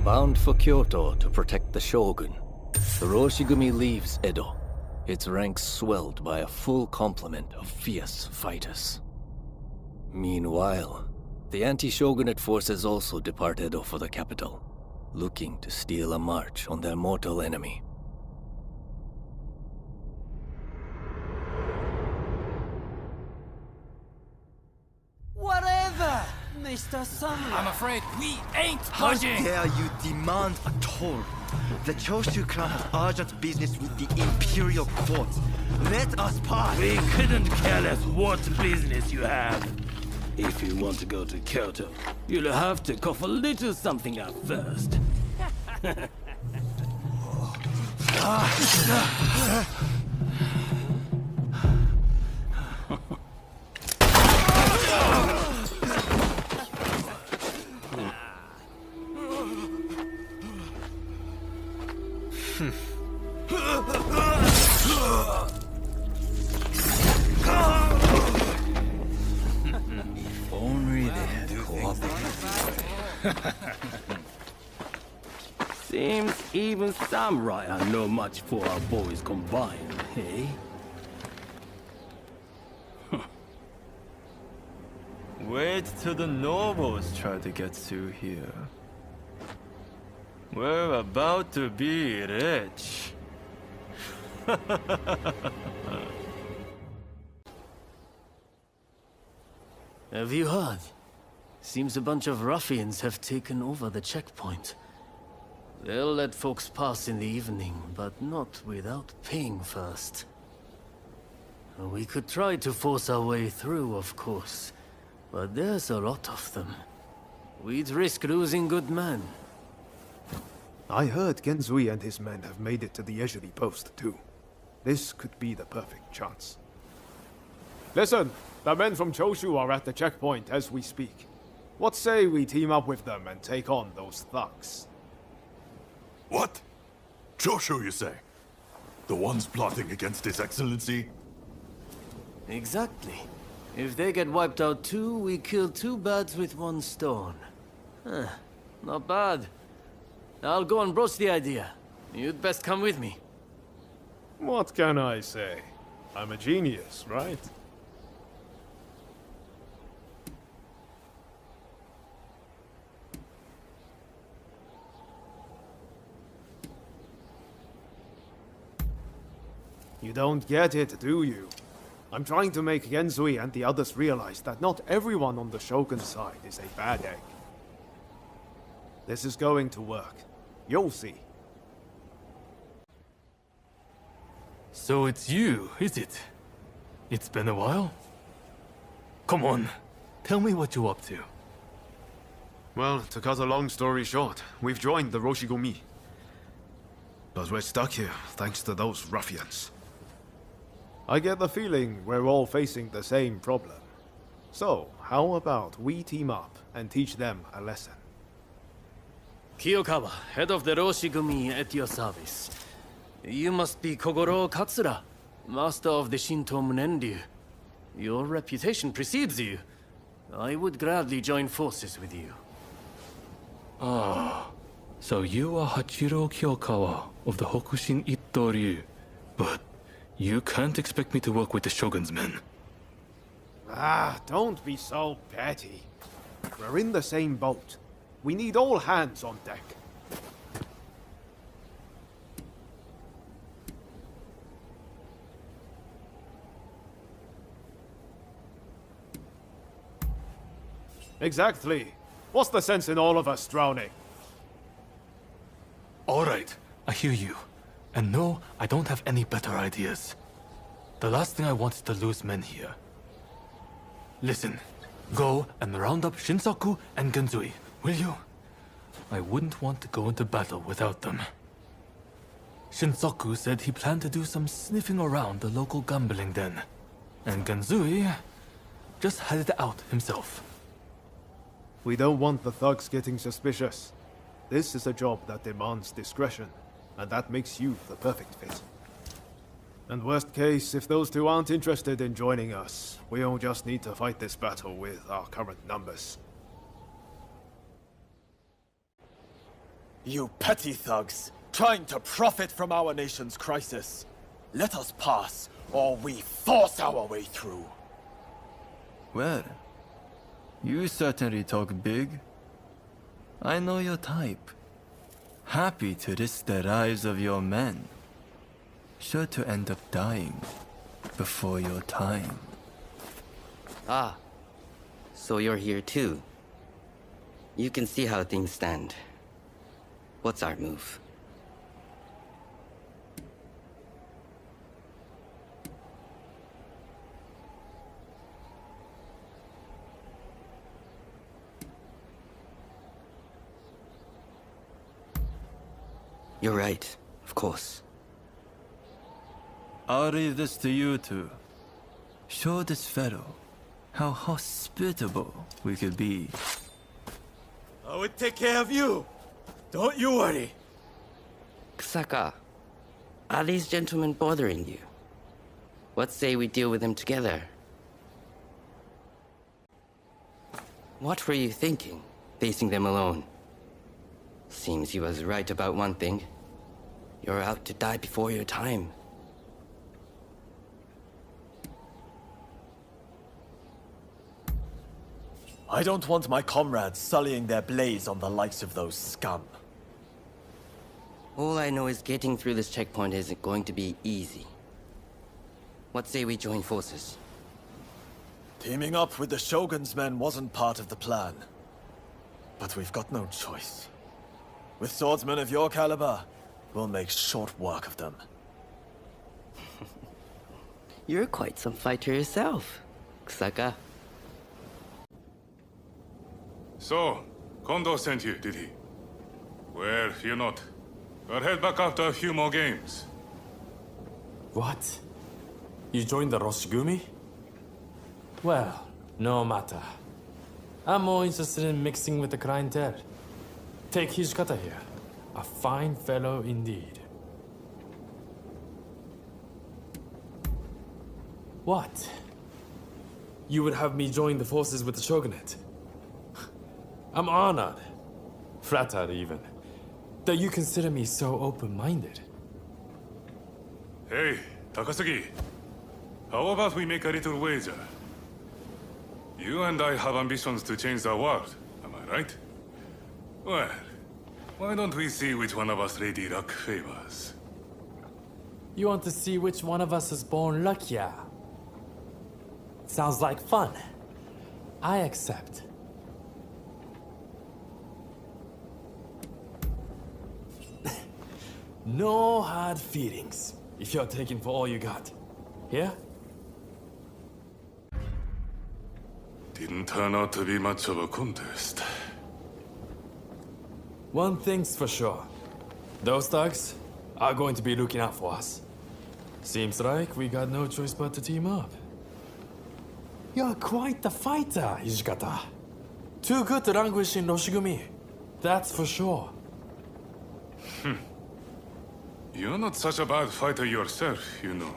Bound for Kyoto to protect the Shogun, the Roshigumi leaves Edo, its ranks swelled by a full complement of fierce fighters. Meanwhile, the anti-shogunate forces also depart Edo for the capital, looking to steal a march on their mortal enemy. Whatever, Mr. Samurai. I'm afraid we ain't How budging. dare you demand a toll? The Choshu clan has urgent business with the Imperial Court. Let us pass. We couldn't care less what business you have. If you want to go to Kyoto, you'll have to cough a little something up first. Only they had cooperated. Seems even samurai are no much for our boys combined, eh? Wait till the nobles try to get through here. We're about to be rich. Have you heard? Seems a bunch of ruffians have taken over the checkpoint. They'll let folks pass in the evening, but not without paying first. We could try to force our way through, of course, but there's a lot of them. We'd risk losing good men. I heard Genzui and his men have made it to the Ejiri post, too. This could be the perfect chance. Listen, the men from Choshu are at the checkpoint as we speak. What say we team up with them and take on those thugs? What? Choshu, you say? The ones plotting against His Excellency? Exactly. If they get wiped out too, we kill two birds with one stone. Huh, not bad. I'll go and broach the idea. You'd best come with me. What can I say? I'm a genius, right? You don't get it, do you? I'm trying to make Genzui and the others realize that not everyone on the Shogun's side is a bad egg. This is going to work. You'll see. So it's you, is it? It's been a while? Come on, tell me what you're up to. Well, to cut a long story short, we've joined the Roshigumi. But we're stuck here, thanks to those ruffians. I get the feeling we're all facing the same problem. So, how about we team up and teach them a lesson? Kiyokawa, head of the Roshigumi, at your service. You must be Kogoro Katsura, master of the Shinto Munenryu. Your reputation precedes you. I would gladly join forces with you. Ah, so you are Hachiro Kiyokawa of the Hokushin Itto-ryu. But you can't expect me to work with the Shogun's men. Ah, don't be so petty. We're in the same boat. We need all hands on deck. Exactly. What's the sense in all of us drowning? Alright, I hear you. And no, I don't have any better ideas. The last thing I want is to lose men here. Listen, go and round up Shinsaku and Genzui, will you? I wouldn't want to go into battle without them. Shinsaku said he planned to do some sniffing around the local gambling den. And Genzui just headed out himself. We don't want the thugs getting suspicious. This is a job that demands discretion, and that makes you the perfect fit. And worst case, if those two aren't interested in joining us, we'll just need to fight this battle with our current numbers. You petty thugs, trying to profit from our nation's crisis. Let us pass, or we force our way through. Well, you certainly talk big. I know your type. Happy to risk the lives of your men. Sure to end up dying before your time. Ah, so you're here too. You can see how things stand. What's our move? You're right, of course. I'll leave this to you two. Show this fellow how hospitable we could be. I would take care of you. Don't you worry. Kusaka, are these gentlemen bothering you? What say we deal with them together? What were you thinking, facing them alone? Seems you was right about one thing. You're out to die before your time. I don't want my comrades sullying their blaze on the likes of those scum. All I know is getting through this checkpoint isn't going to be easy. What say we join forces? Teaming up with the Shogun's men wasn't part of the plan. But we've got no choice. With swordsmen of your caliber, we'll make short work of them. You're quite some fighter yourself, Kusaka. So, Kondo sent you, did he? Well, fear not. I'll head back after a few more games. What? You joined the Roshigumi? Well, no matter. I'm more interested in mixing with the clientele. Take Hijikata here. A fine fellow indeed. What? You would have me join the forces with the Shogunate? I'm honored, flattered even, that you consider me so open-minded. Hey, Takasugi. How about we make a little wager? You and I have ambitions to change the world, am I right? Well, why don't we see which one of us Lady Luck favors? You want to see which one of us is born luckier? Sounds like fun. I accept. No hard feelings, if you're taking for all you got. Yeah? Didn't turn out to be much of a contest. One thing's for sure. Those thugs are going to be looking out for us. Seems like we got no choice but to team up. You're quite the fighter, Hijikata. Too good to languish in Roshigumi. That's for sure. You're not such a bad fighter yourself, you know.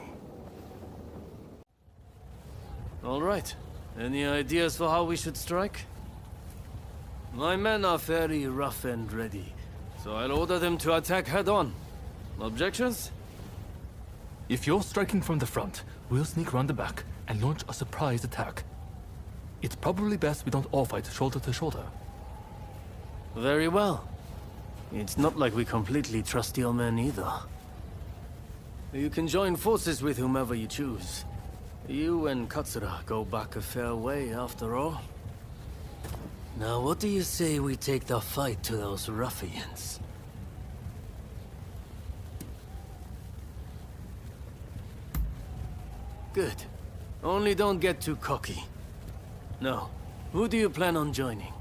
All right. Any ideas for how we should strike? My men are fairly rough and ready, so I'll order them to attack head-on. Objections? If you're striking from the front, we'll sneak around the back and launch a surprise attack. It's probably best we don't all fight shoulder to shoulder. Very well. It's not like we completely trust your men either. You can join forces with whomever you choose. You and Katsura go back a fair way, after all. Now, what do you say we take the fight to those ruffians? Good. Only don't get too cocky. No. Who do you plan on joining?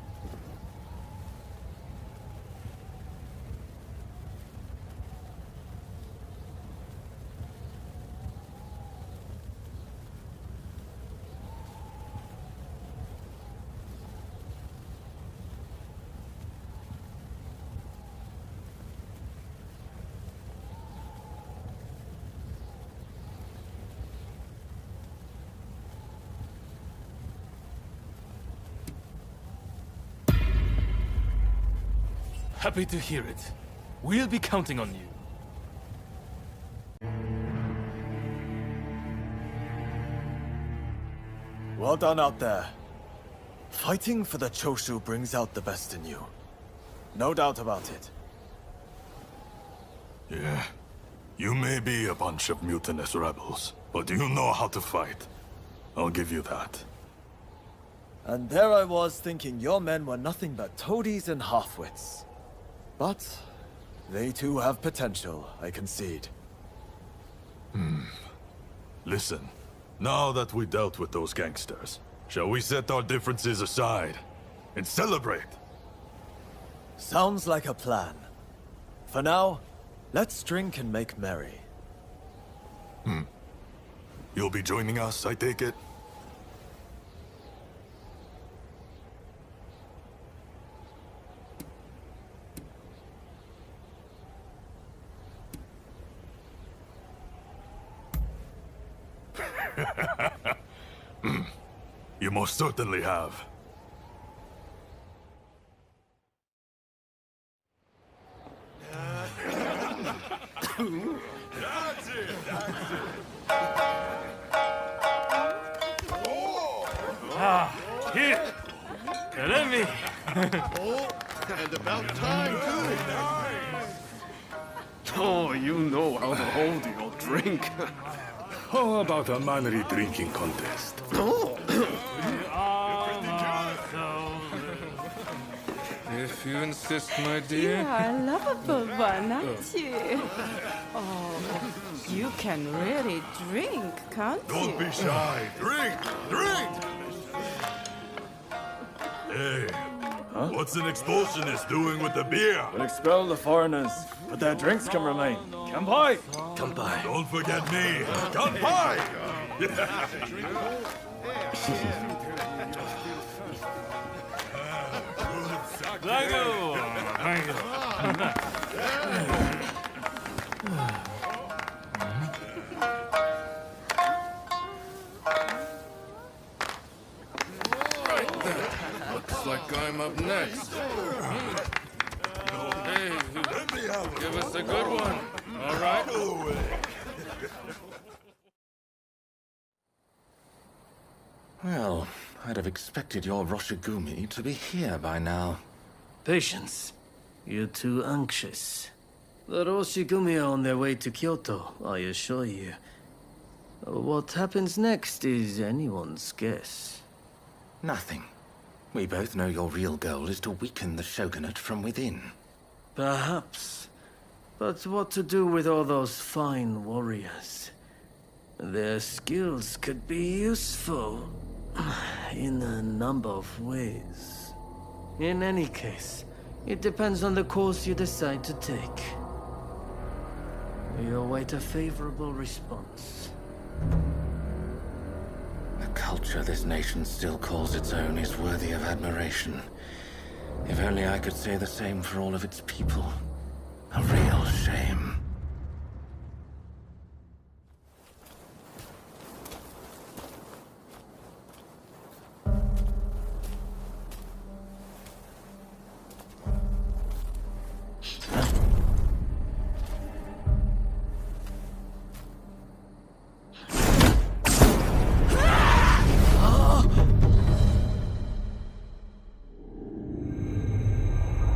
Happy to hear it. We'll be counting on you. Well done out there. Fighting for the Choshu brings out the best in you. No doubt about it. Yeah. You may be a bunch of mutinous rebels, but you know how to fight. I'll give you that. And there I was thinking your men were nothing but toadies and halfwits. But they too have potential, I concede. Listen, now that we dealt with those gangsters, shall we set our differences aside and celebrate? Sounds like a plan. For now, let's drink and make merry. You'll be joining us, I take it? You most certainly have. Here! Let me! And about time, too! Oh, you know how to hold your drink. How about a mannery drinking contest? If you insist, my dear. You are a lovable one, aren't you? Oh, you can really drink, can't you? Don't be shy. Drink! Drink! Hey, what's an expulsionist doing with the beer? We'll expel the foreigners, but their drinks can remain. Kanpai! Kanpai. Don't forget me. Kanpai! Thank you. Thank you. Right then. Looks like I'm up next. Hey, give us a good one. All right. Well, I'd have expected your Roshigumi to be here by now. Patience. You're too anxious. The Roshigumi are on their way to Kyoto, I assure you. What happens next is anyone's guess. Nothing. We both know your real goal is to weaken the shogunate from within. Perhaps. But what to do with all those fine warriors? Their skills could be useful in a number of ways. In any case, it depends on the course you decide to take. We await a favorable response. The culture this nation still calls its own is worthy of admiration. If only I could say the same for all of its people. A real shame.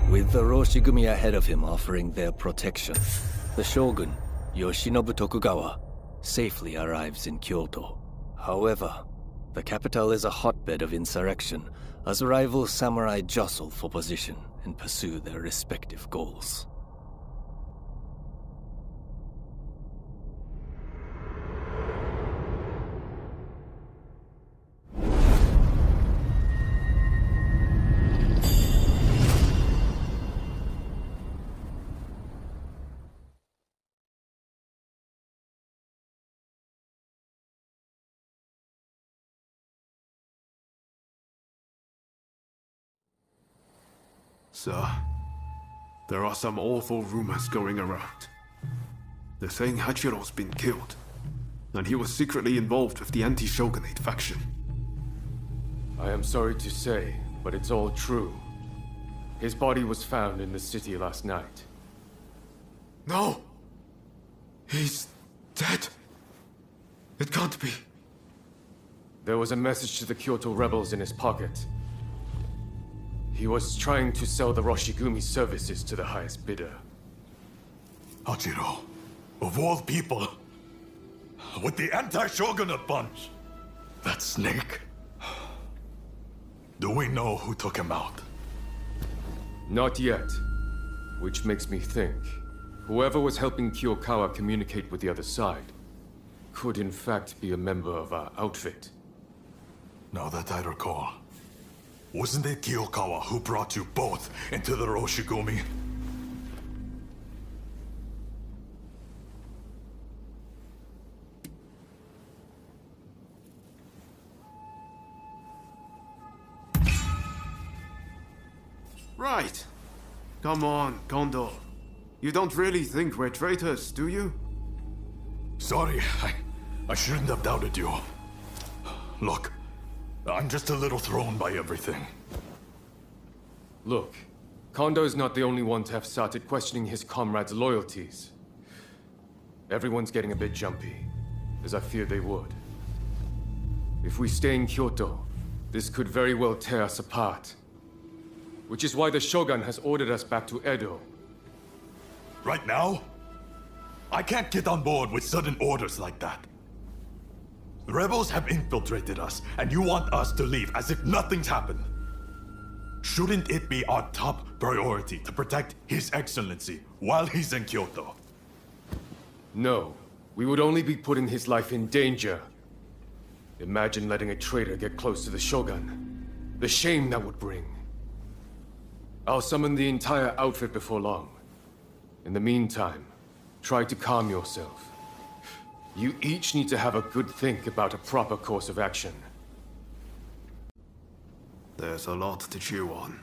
With the Roshigumi ahead of him offering their protection, the shogun, Yoshinobu Tokugawa, safely arrives in Kyoto. However, The capital is a hotbed of insurrection, as rival samurai jostle for position and pursue their respective goals. Sir, there are some awful rumors going around. They're saying Hachiro's been killed, and he was secretly involved with the anti-shogunate faction. I am sorry to say, but it's all true. His body was found in the city last night. No! He's dead. It can't be. There was a message to the Kyoto rebels in his pocket. He was trying to sell the Roshigumi services to the highest bidder. Hachiro, of all people, with the anti-shogunate bunch, that snake. Do we know who took him out? Not yet. Which makes me think, whoever was helping Kiyokawa communicate with the other side could in fact be a member of our outfit. Now that I recall, wasn't it Kiyokawa who brought you both into the Roshigumi? Right. Come on, Kondo. You don't really think we're traitors, do you? Sorry, I shouldn't have doubted you. Look, I'm just a little thrown by everything. Look, Kondo's not the only one to have started questioning his comrades' loyalties. Everyone's getting a bit jumpy, as I feared they would. If we stay in Kyoto, this could very well tear us apart. Which is why the Shogun has ordered us back to Edo. Right now? I can't get on board with sudden orders like that. The rebels have infiltrated us, and you want us to leave as if nothing's happened. Shouldn't it be our top priority to protect His Excellency while he's in Kyoto? No, we would only be putting his life in danger. Imagine letting a traitor get close to the Shogun. The shame that would bring. I'll summon the entire outfit before long. In the meantime, try to calm yourself. You each need to have a good think about a proper course of action. There's a lot to chew on.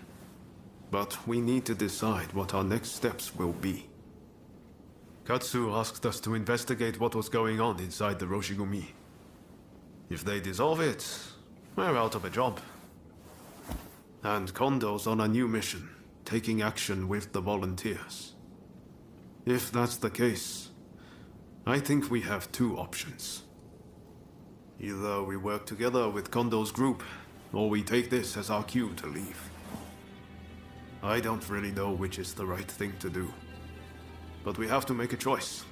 But we need to decide what our next steps will be. Katsu asked us to investigate what was going on inside the Roshigumi. If they dissolve it, we're out of a job. And Kondo's on a new mission, taking action with the volunteers. If that's the case, I think we have two options. Either we work together with Kondo's group, or we take this as our cue to leave. I don't really know which is the right thing to do, but we have to make a choice.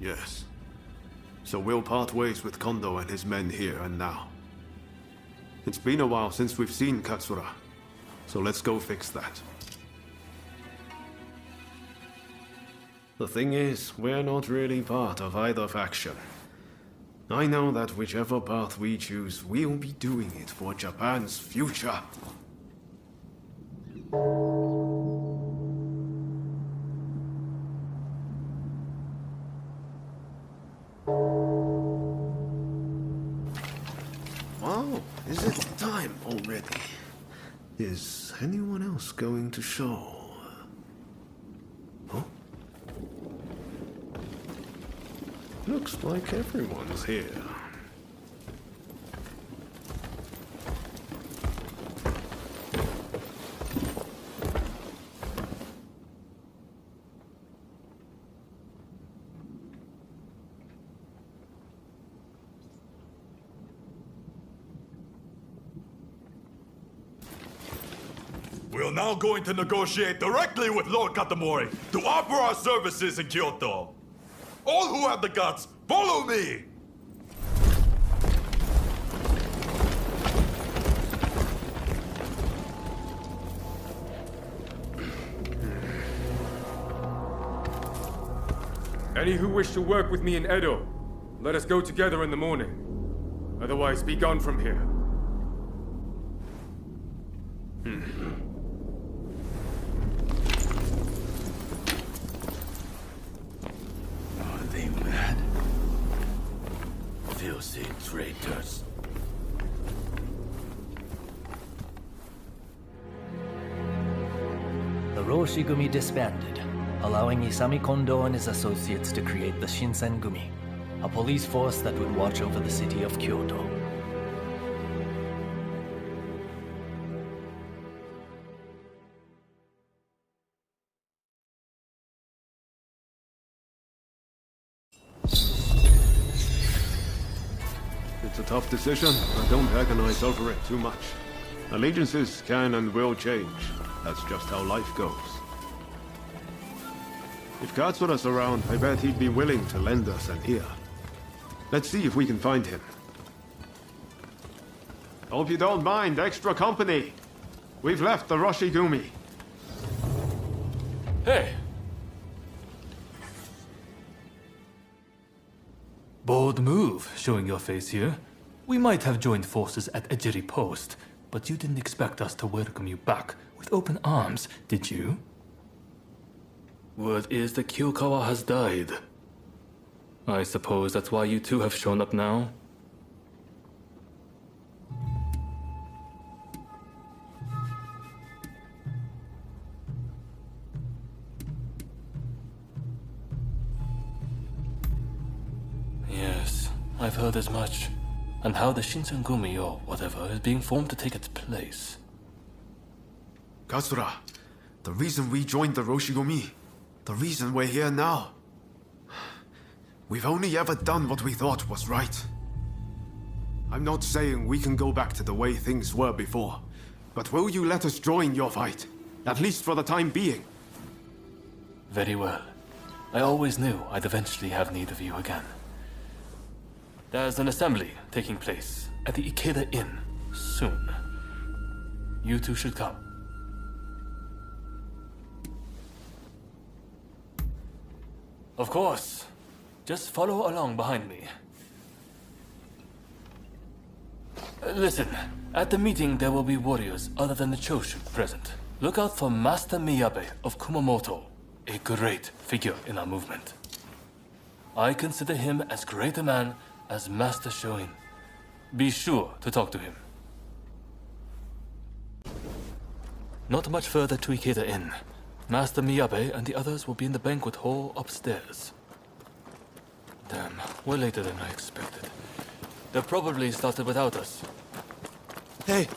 Yes. So we'll part ways with Kondo and his men here and now. It's been a while since we've seen Katsura, so let's go fix that. The thing is, we're not really part of either faction. I know that whichever path we choose, we'll be doing it for Japan's future. Wow, is it time already? Is anyone else going to show? Huh? Looks like everyone's here. We are now going to negotiate directly with Lord Katamori to offer our services in Kyoto. All who have the guts, follow me! Any who wish to work with me in Edo, let us go together in the morning. Otherwise, be gone from here. Are they mad? Filthy traitors. The Roshigumi disbanded, allowing Isami Kondo and his associates to create the Shinsengumi, a police force that would watch over the city of Kyoto. It's a tough decision, but don't agonize over it too much. Allegiances can and will change. That's just how life goes. If Katsura's around, I bet he'd be willing to lend us an ear. Let's see if we can find him. Hope you don't mind extra company. We've left the Roshigumi. Hey! Bold move, showing your face here. We might have joined forces at Ejiri Post, but you didn't expect us to welcome you back with open arms, did you? Word is that Kyokawa has died. I suppose that's why you two have shown up now? Yes, I've heard as much. And how the Shinsengumi or whatever is being formed to take its place. Katsura, the reason we joined the Roshigumi, the reason we're here now. We've only ever done what we thought was right. I'm not saying we can go back to the way things were before, but will you let us join your fight? At least for the time being. Very well. I always knew I'd eventually have need of you again. There's an assembly taking place at the Ikeda Inn soon. You two should come. Of course. Just follow along behind me. Listen, at the meeting there will be warriors other than the Choshu present. Look out for Master Miyabe of Kumamoto, a great figure in our movement. I consider him as great a man as Master Shoin. Be sure to talk to him. Not much further to Ikeda Inn. Master Miyabe and the others will be in the banquet hall upstairs. Damn, we're later than I expected. They probably started without us. Hey,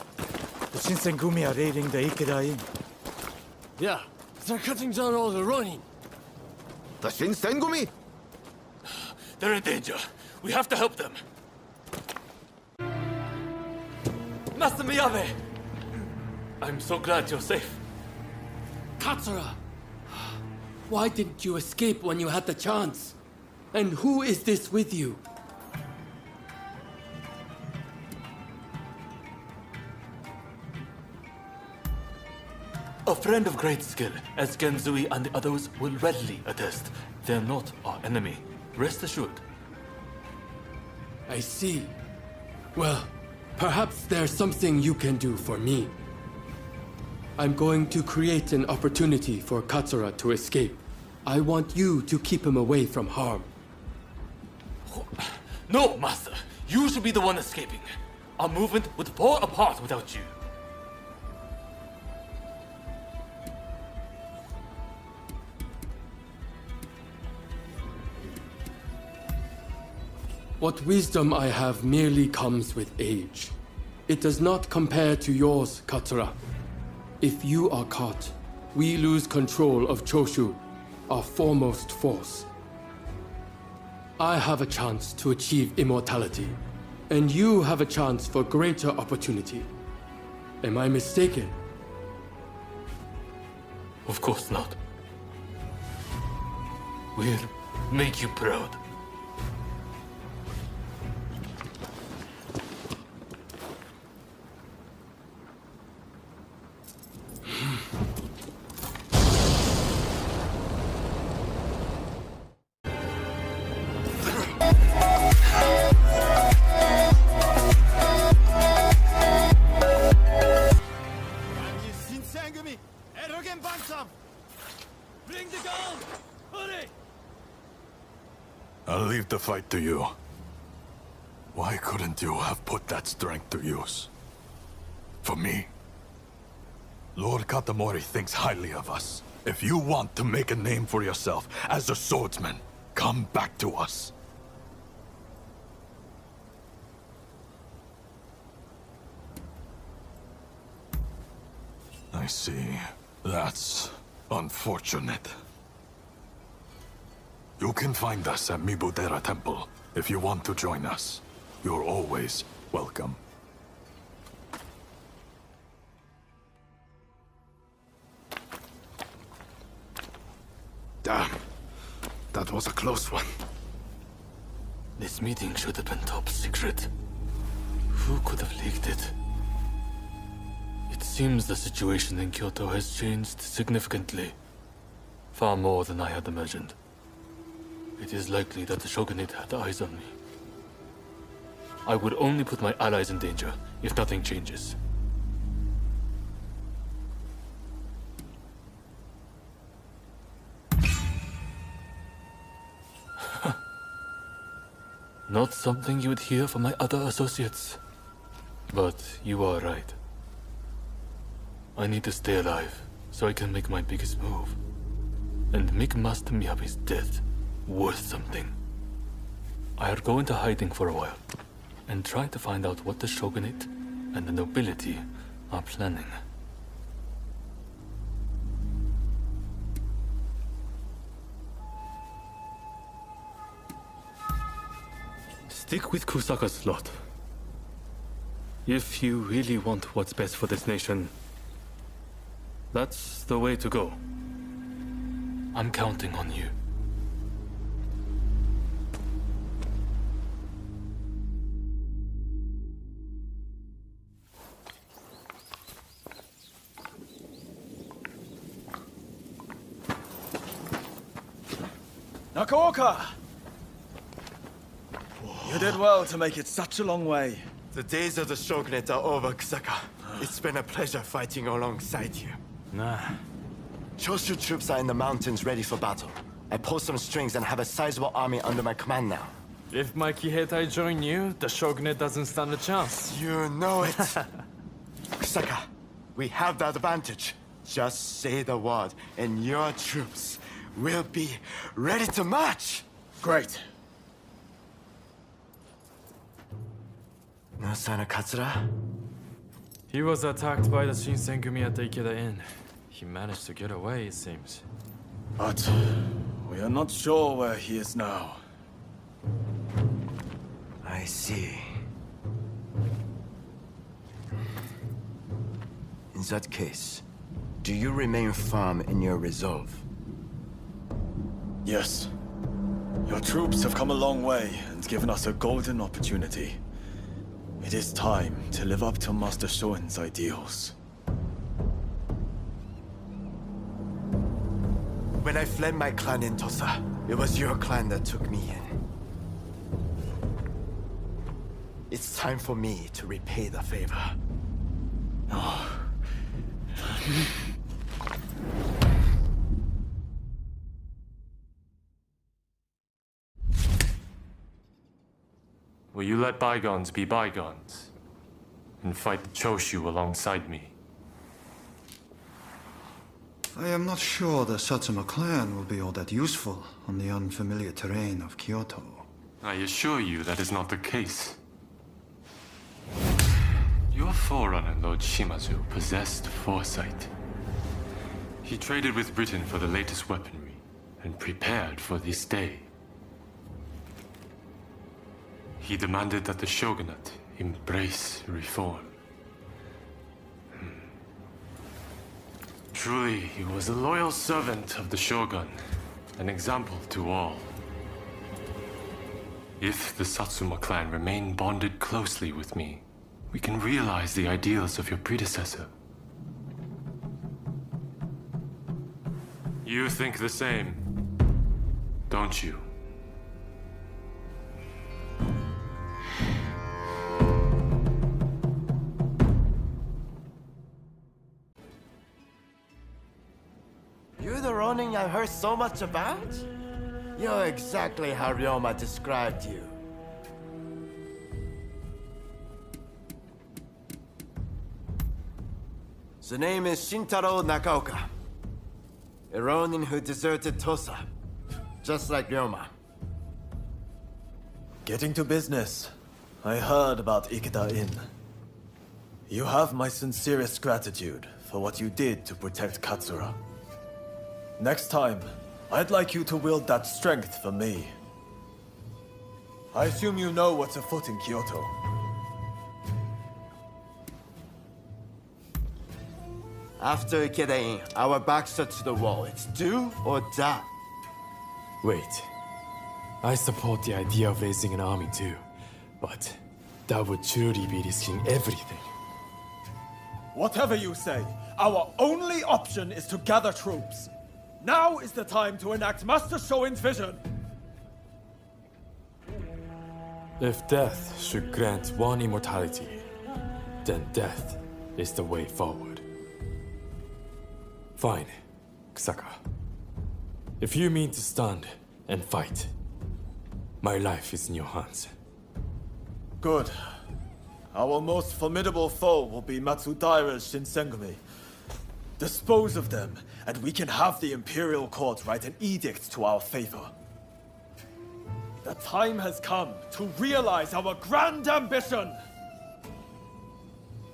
the Shinsengumi are raiding the Ikeda Inn. Yeah, they're cutting down all the Ronin. The Shinsengumi? They're in danger. We have to help them. Master Miyabe! I'm so glad you're safe. Katsura! Why didn't you escape when you had the chance? And who is this with you? A friend of great skill, as Genzui and the others will readily attest. They're not our enemy. Rest assured. I see. Well, perhaps there's something you can do for me. I'm going to create an opportunity for Katsura to escape. I want you to keep him away from harm. No, Master. You should be the one escaping. Our movement would fall apart without you. What wisdom I have merely comes with age. It does not compare to yours, Katsura. If you are caught, we lose control of Choshu, our foremost force. I have a chance to achieve immortality, and you have a chance for greater opportunity. Am I mistaken? Of course not. We'll make you proud. Bring the gun! Hurry! I'll leave the fight to you. Why couldn't you have put that strength to use? For me? Lord Katamori thinks highly of us. If you want to make a name for yourself as a swordsman, come back to us. I see. That's unfortunate. You can find us at Mibudera Temple if you want to join us. You're always welcome. Damn. That was a close one. This meeting should have been top secret. Who could have leaked it? It seems the situation in Kyoto has changed significantly. Far more than I had imagined. It is likely that the Shogunate had eyes on me. I would only put my allies in danger if nothing changes. Not something you would hear from my other associates. But you are right. I need to stay alive, so I can make my biggest move. And make Master Miyabi's death worth something. I'll go into hiding for a while, and try to find out what the Shogunate and the nobility are planning. Stick with Kusaka's lot. If you really want what's best for this nation, that's the way to go. I'm counting on you. Nakaoka! You did well to make it such a long way. The days of the Shogunate are over, Kusaka. It's been a pleasure fighting alongside you. Nah. Choshu troops are in the mountains ready for battle. I pulled some strings and have a sizable army under my command now. If my Kiheitai join you, the Shogunate doesn't stand a chance. You know it. Kusaka, we have the advantage. Just say the word, and your troops will be ready to march. Great. No sign of Katsura? He was attacked by the Shinsengumi at the Ikeda Inn. He managed to get away, it seems. But we are not sure where he is now. I see. In that case, do you remain firm in your resolve? Yes. Your troops have come a long way and given us a golden opportunity. It is time to live up to Master Shoin's ideals. When I fled my clan in Tosa, it was your clan that took me in. It's time for me to repay the favor. Oh. Will you let bygones be bygones and fight the Choshu alongside me? I am not sure the Satsuma clan will be all that useful on the unfamiliar terrain of Kyoto. I assure you that is not the case. Your forerunner, Lord Shimazu, possessed foresight. He traded with Britain for the latest weaponry and prepared for this day. He demanded that the shogunate embrace reform. Truly, he was a loyal servant of the Shogun, an example to all. If the Satsuma clan remain bonded closely with me, we can realize the ideals of your predecessor. You think the same, don't you? You're the Ronin I've heard so much about? You're exactly how Ryoma described you. The name is Shintaro Nakaoka. A Ronin who deserted Tosa, just like Ryoma. Getting to business. I heard about Ikeda Inn. You have my sincerest gratitude for what you did to protect Katsura. Next time, I'd like you to wield that strength for me. I assume you know what's afoot in Kyoto. After Ikeda Inn, our backs are to the wall. It's do or die. Wait. I support the idea of raising an army too, but that would truly be risking everything. Whatever you say, our only option is to gather troops. Now is the time to enact Master Shoin's vision. If death should grant one immortality, then death is the way forward. Fine, Kusaka. If you mean to stand and fight, my life is in your hands. Good. Our most formidable foe will be Matsudaira's Shinsengumi. Dispose of them, and we can have the Imperial Court write an edict to our favor. The time has come to realize our grand ambition!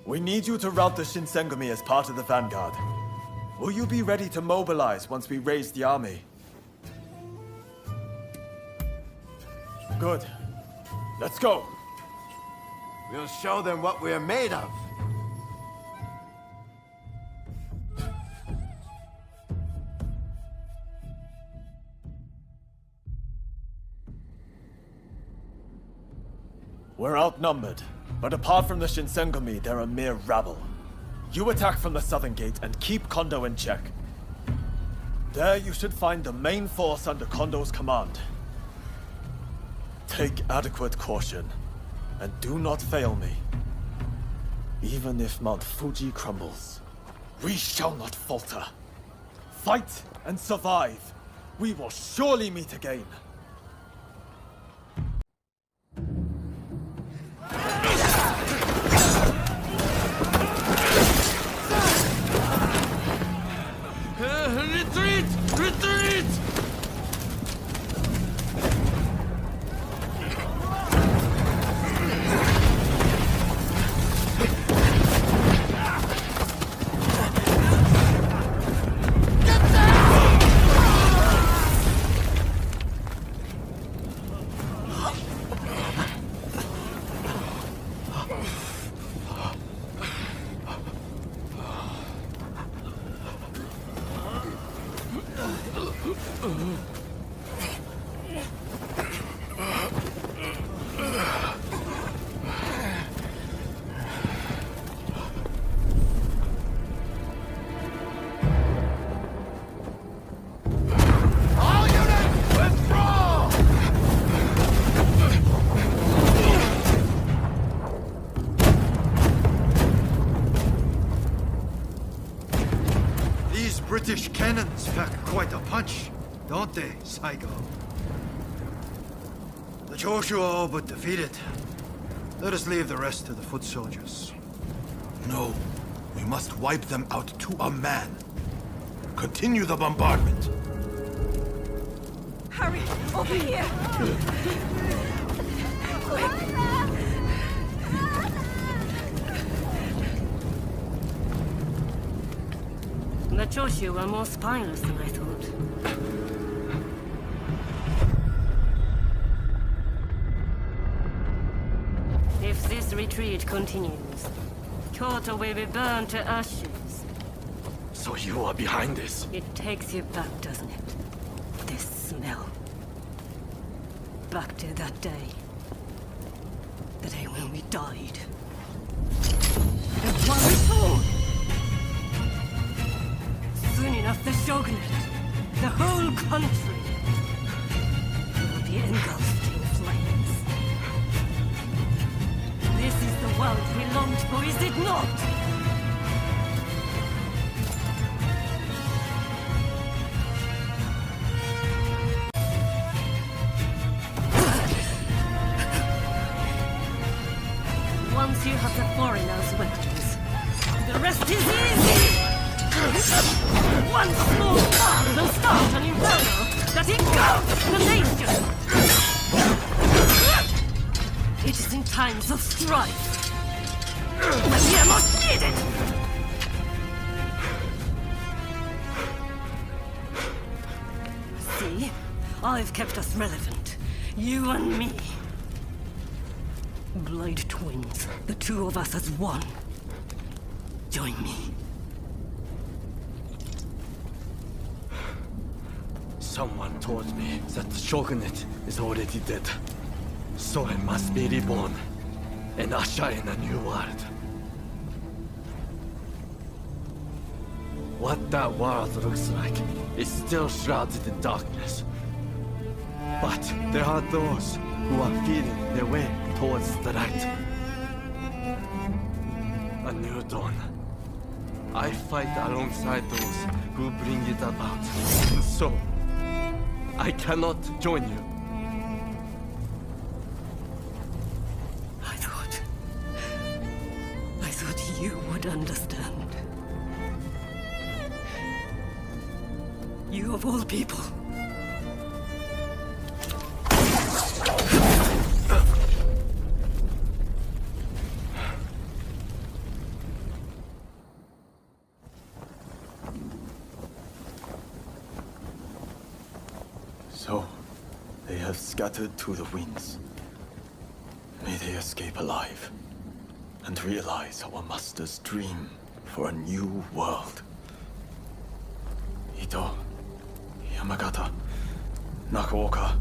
We need you to rout the Shinsengumi as part of the vanguard. Will you be ready to mobilize once we raise the army? Good. Let's go! We'll show them what we're made of. We're outnumbered, but apart from the Shinsengumi, they're a mere rabble. You attack from the southern gate and keep Kondo in check. There you should find the main force under Kondo's command. Take adequate caution, and do not fail me. Even if Mount Fuji crumbles, we shall not falter. Fight and survive. We will surely meet again. Retreat! Retreat! British cannons pack quite a punch, don't they, Saigo? The Choshu are all but defeated. Let us leave the rest to the foot soldiers. No. We must wipe them out to a man. Continue the bombardment. Hurry! Over here! Quick! The Choshu were more spineless than I thought. If this retreat continues, Kyoto will be burned to ashes. So you are behind this? It takes you back, doesn't it? This smell. Back to that day. The day when we died. The one sword! Soon enough, the shogunate, the whole country, will be engulfed in flames. This is the world we longed for, is it not? Once you have the foreigners' weapons, the rest is easy! One small spark will start an inferno that engulfs the nation! It is in times of strife when we are most needed! See? I've kept us relevant. You and me. Blade twins, the two of us as one. Join me. Someone told me that the shogunate is already dead. So I must be reborn and usher in a new world. What that world looks like is still shrouded in darkness. But there are those who are feeling their way towards the light. A new dawn. I fight alongside those who bring it about. And so, I cannot join you. I thought you would understand. You of all people. So, they have scattered to the winds. May they escape alive, and realize our master's dream for a new world. Ito, Yamagata, Nakaoka,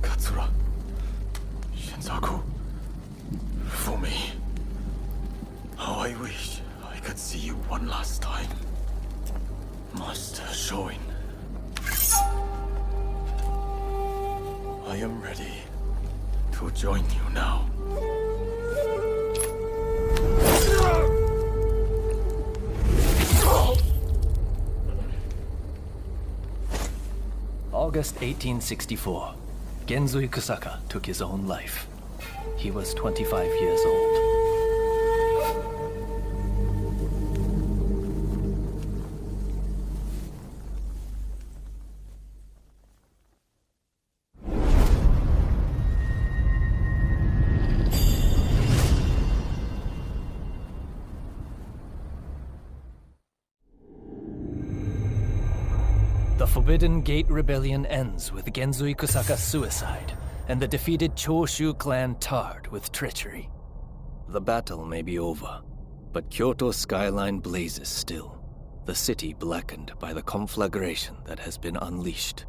Katsura, Shinsaku, Fumi. How I wish I could see you one last time. Master Shoin. I am ready to join you now. August 1864. Genzui Kusaka took his own life. He was 25 years old. The Forbidden Gate Rebellion ends with Genzui Kusaka's suicide, and the defeated Choshu clan tarred with treachery. The battle may be over, but Kyoto's skyline blazes still, the city blackened by the conflagration that has been unleashed.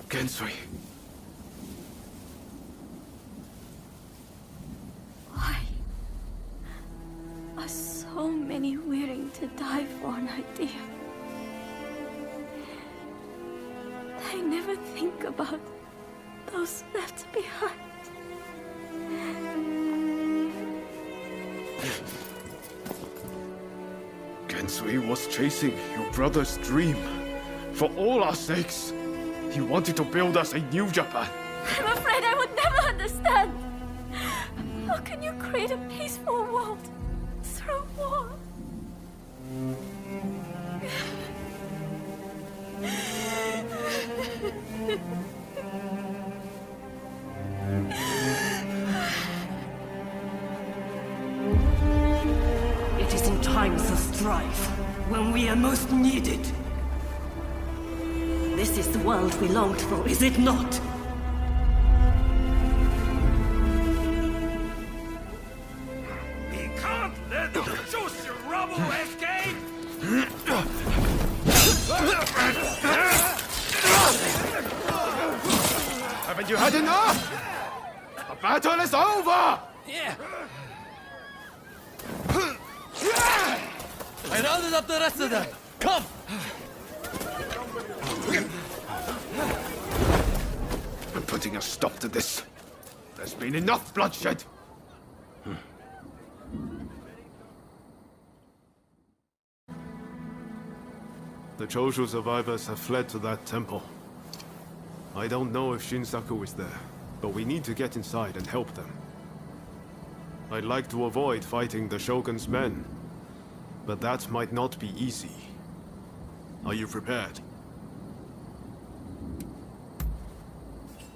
Genzui. Why are so many willing to die for an idea? They never think about those left behind. Genzui was chasing your brother's dream. For all our sakes, he wanted to build us a new Japan. I'm afraid I would never understand. How can you create a peaceful world through war? It is in times of strife when we are most needed. This is the world we longed for, is it not? We can't let the Joshi rubble escape! Haven't you had enough? The battle is over! Yeah. I rounded up the rest of them. Come! I'm putting a stop to this. There's been enough bloodshed. The Choshu survivors have fled to that temple. I don't know if Shinsaku is there, but we need to get inside and help them. I'd like to avoid fighting the Shogun's men, but that might not be easy. Are you prepared?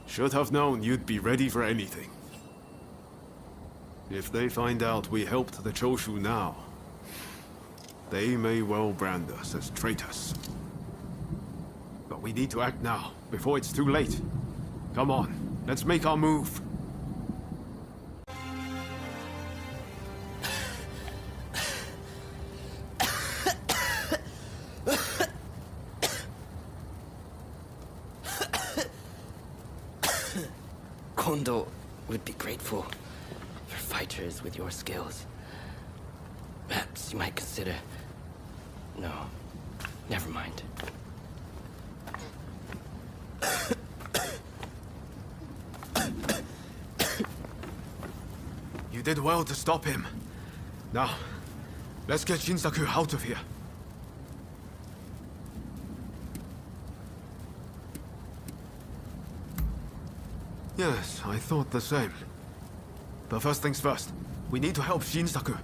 Should have known you'd be ready for anything. If they find out we helped the Choshu now, they may well brand us as traitors. But we need to act now, before it's too late. Come on, let's make our move. Kondo would be grateful for fighters with your skills. Perhaps you might consider... No, never mind. You did well to stop him. Now, let's get Shinsaku out of here. Yes, I thought the same. But first things first, we need to help Shinsaku.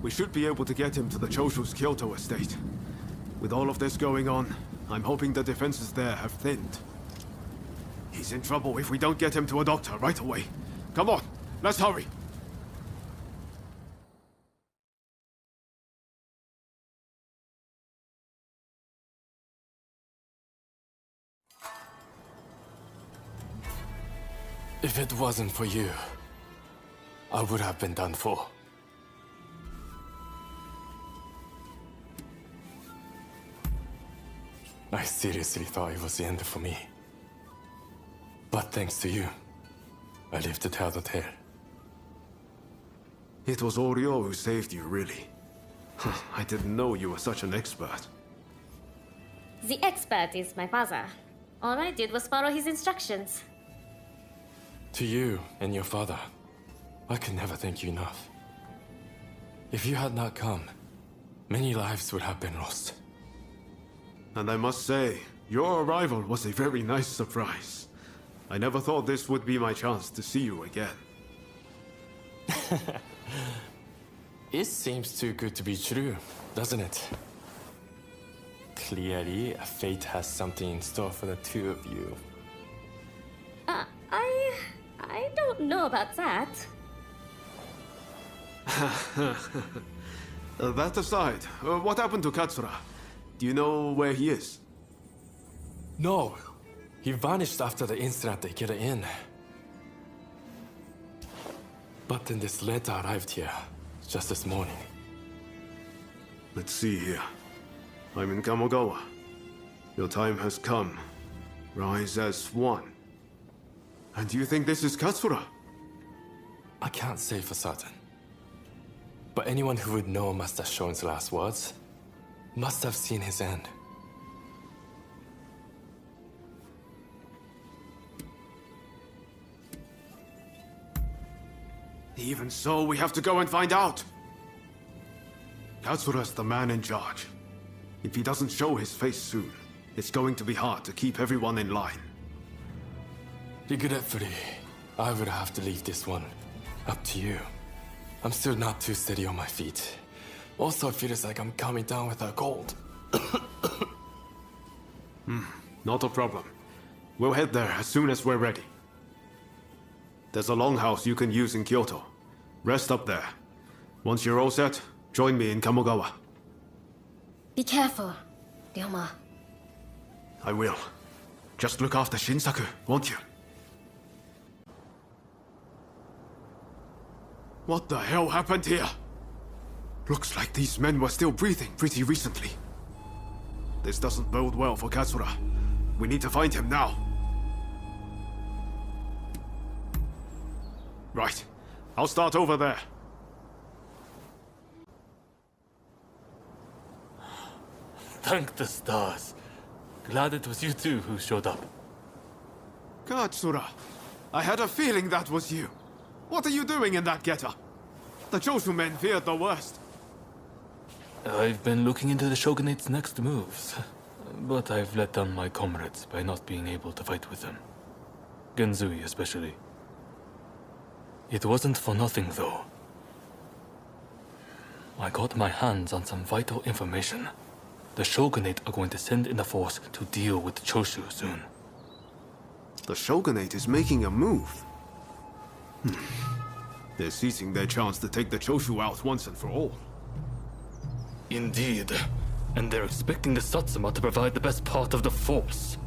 We should be able to get him to the Choshu's Kyoto estate. With all of this going on, I'm hoping the defenses there have thinned. He's in trouble if we don't get him to a doctor right away. Come on, let's hurry. If it wasn't for you, I would have been done for. I seriously thought it was the end for me. But thanks to you, I lived to tell the tale. It was Oryo who saved you, really. I didn't know you were such an expert. The expert is my father. All I did was follow his instructions. To you and your father, I could never thank you enough. If you had not come, many lives would have been lost. And I must say, your arrival was a very nice surprise. I never thought this would be my chance to see you again. It seems too good to be true, doesn't it? Clearly, fate has something in store for the two of you. I don't know about that. That aside, what happened to Katsura? Do you know where he is? No. He vanished after the incident at Ikeda Inn. But then this letter arrived here, just this morning. Let's see here. I'm in Kamogawa. Your time has come. Rise as one. And do you think this is Katsura? I can't say for certain. But anyone who would know Master Shoin's last words must have seen his end. Even so, we have to go and find out. Katsura's the man in charge. If he doesn't show his face soon, it's going to be hard to keep everyone in line. Regretfully, I would have to leave this one up to you. I'm still not too steady on my feet. Also, it feels like I'm coming down with a cold. Not a problem. We'll head there as soon as we're ready. There's a longhouse you can use in Kyoto. Rest up there. Once you're all set, join me in Kamogawa. Be careful, Ryoma. I will. Just look after Shinsaku, won't you? What the hell happened here? Looks like these men were still breathing pretty recently. This doesn't bode well for Katsura. We need to find him now. Right. I'll start over there. Thank the stars. Glad it was you two who showed up. Katsura, I had a feeling that was you. What are you doing in that getup? The Choshu men feared the worst. I've been looking into the Shogunate's next moves, but I've let down my comrades by not being able to fight with them. Genzui especially. It wasn't for nothing though. I got my hands on some vital information. The Shogunate are going to send in a force to deal with the Choshu soon. The Shogunate is making a move. They're seizing their chance to take the Choshu out once and for all. Indeed. And they're expecting the Satsuma to provide the best part of the force.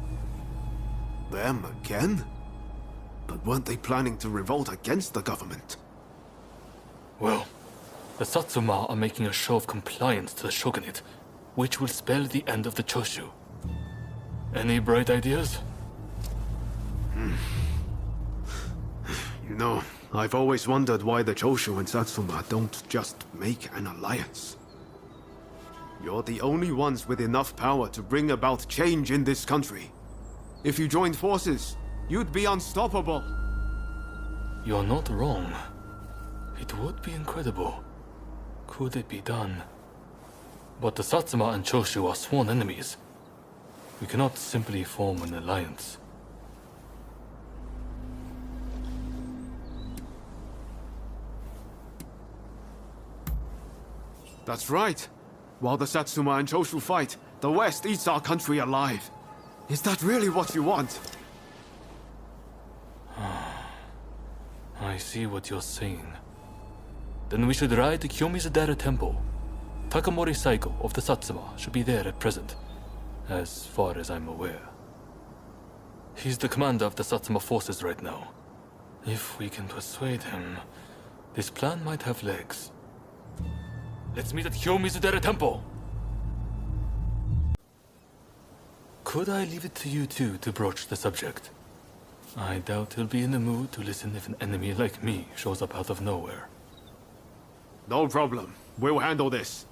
Them again? But weren't they planning to revolt against the government? Well, the Satsuma are making a show of compliance to the Shogunate, which will spell the end of the Choshu. Any bright ideas? You know, I've always wondered why the Choshu and Satsuma don't just make an alliance. You're the only ones with enough power to bring about change in this country. If you joined forces, you'd be unstoppable. You're not wrong. It would be incredible. Could it be done? But the Satsuma and Choshu are sworn enemies. We cannot simply form an alliance. That's right. While the Satsuma and Choshu fight, the West eats our country alive. Is that really what you want? I see what you're saying. Then we should ride to Kyomizu-dera Temple. Takamori Saigo of the Satsuma should be there at present, as far as I'm aware. He's the commander of the Satsuma forces right now. If we can persuade him, this plan might have legs. Let's meet at Kyomizu-dera Temple! Could I leave it to you two to broach the subject? I doubt he'll be in the mood to listen if an enemy like me shows up out of nowhere. No problem. We'll handle this.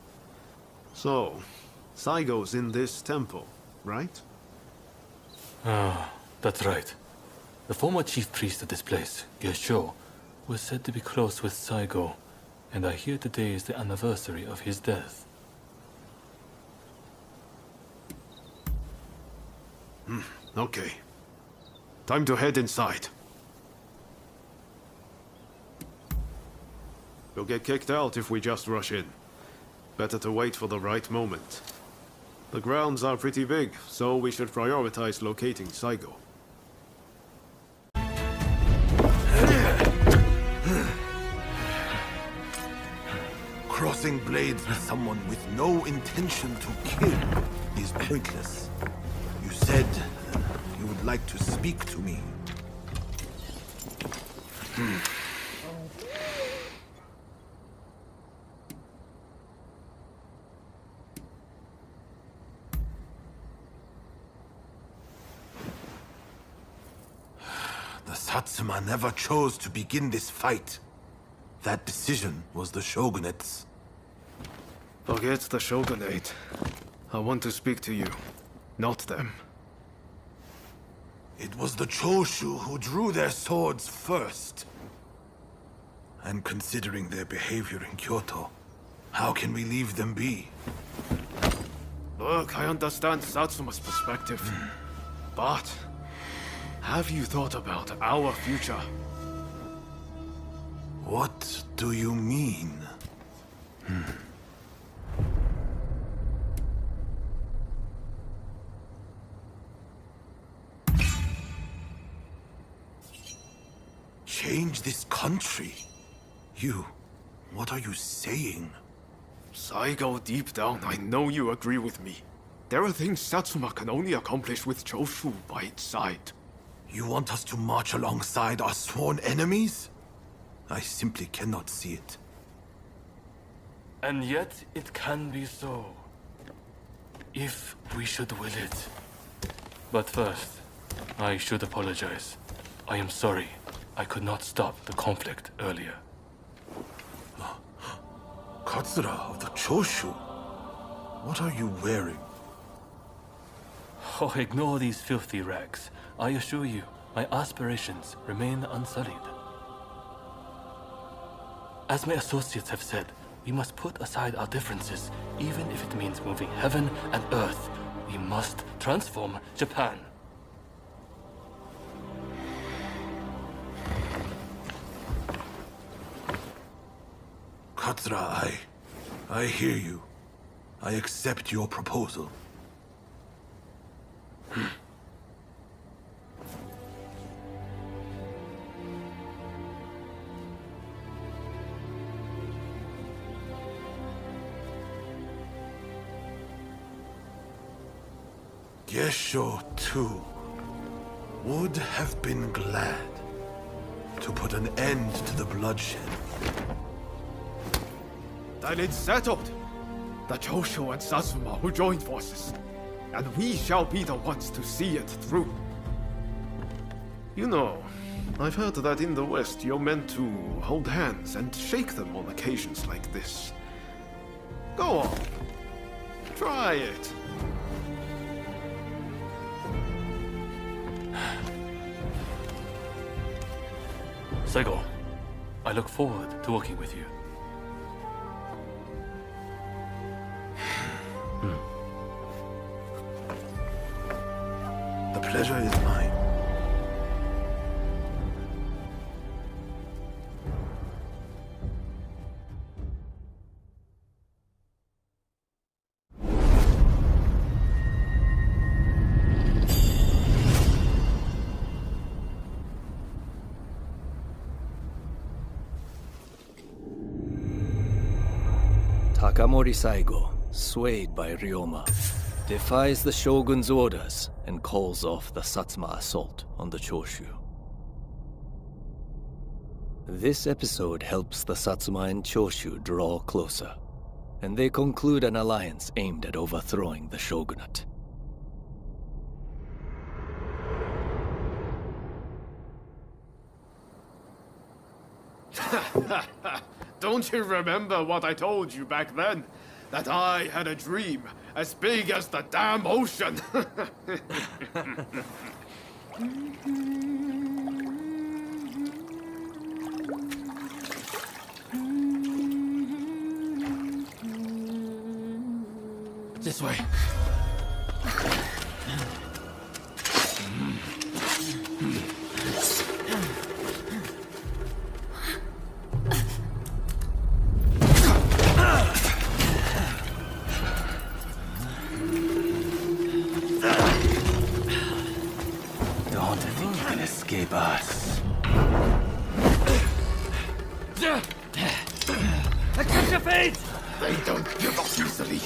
So, Saigo's in this temple, right? Ah, that's right. The former chief priest of this place, Gesho, was said to be close with Saigo, and I hear today is the anniversary of his death. Okay. Time to head inside. We'll get kicked out if we just rush in. Better to wait for the right moment. The grounds are pretty big, so we should prioritize locating Saigo. Crossing blades with someone with no intention to kill is pointless. You said you would like to speak to me. The Satsuma never chose to begin this fight. That decision was the Shogunate's. Forget the Shogunate. I want to speak to you, not them. It was the Choshu who drew their swords first. And considering their behavior in Kyoto, how can we leave them be? Look, I understand Satsuma's perspective. But have you thought about our future? What do you mean? Change this country? What are you saying? Saigo, deep down, I know you agree with me. There are things Satsuma can only accomplish with Choshu by its side. You want us to march alongside our sworn enemies? I simply cannot see it. And yet, it can be so. If we should will it. But first, I should apologize. I am sorry. I could not stop the conflict earlier. Katsura of the Choshu? What are you wearing? Oh, ignore these filthy rags. I assure you, my aspirations remain unsullied. As my associates have said, we must put aside our differences, even if it means moving heaven and earth. We must transform Japan. Katsura, I hear you. I accept your proposal. Gesho, too, would have been glad to put an end to the bloodshed. Then it's settled. The Choshu and Satsuma will join forces, and we shall be the ones to see it through. You know, I've heard that in the West you're meant to hold hands and shake them on occasions like this. Go on. Try it. Sego, I look forward to working with you. The pleasure is mine. Takamori Saigo, swayed by Ryoma, defies the shogun's orders and calls off the Satsuma assault on the Choshu. This episode helps the Satsuma and Choshu draw closer, and they conclude an alliance aimed at overthrowing the shogunate. Don't you remember what I told you back then? That I had a dream as big as the damn ocean. This way. Escape us. Catch your fate! They don't give up easily.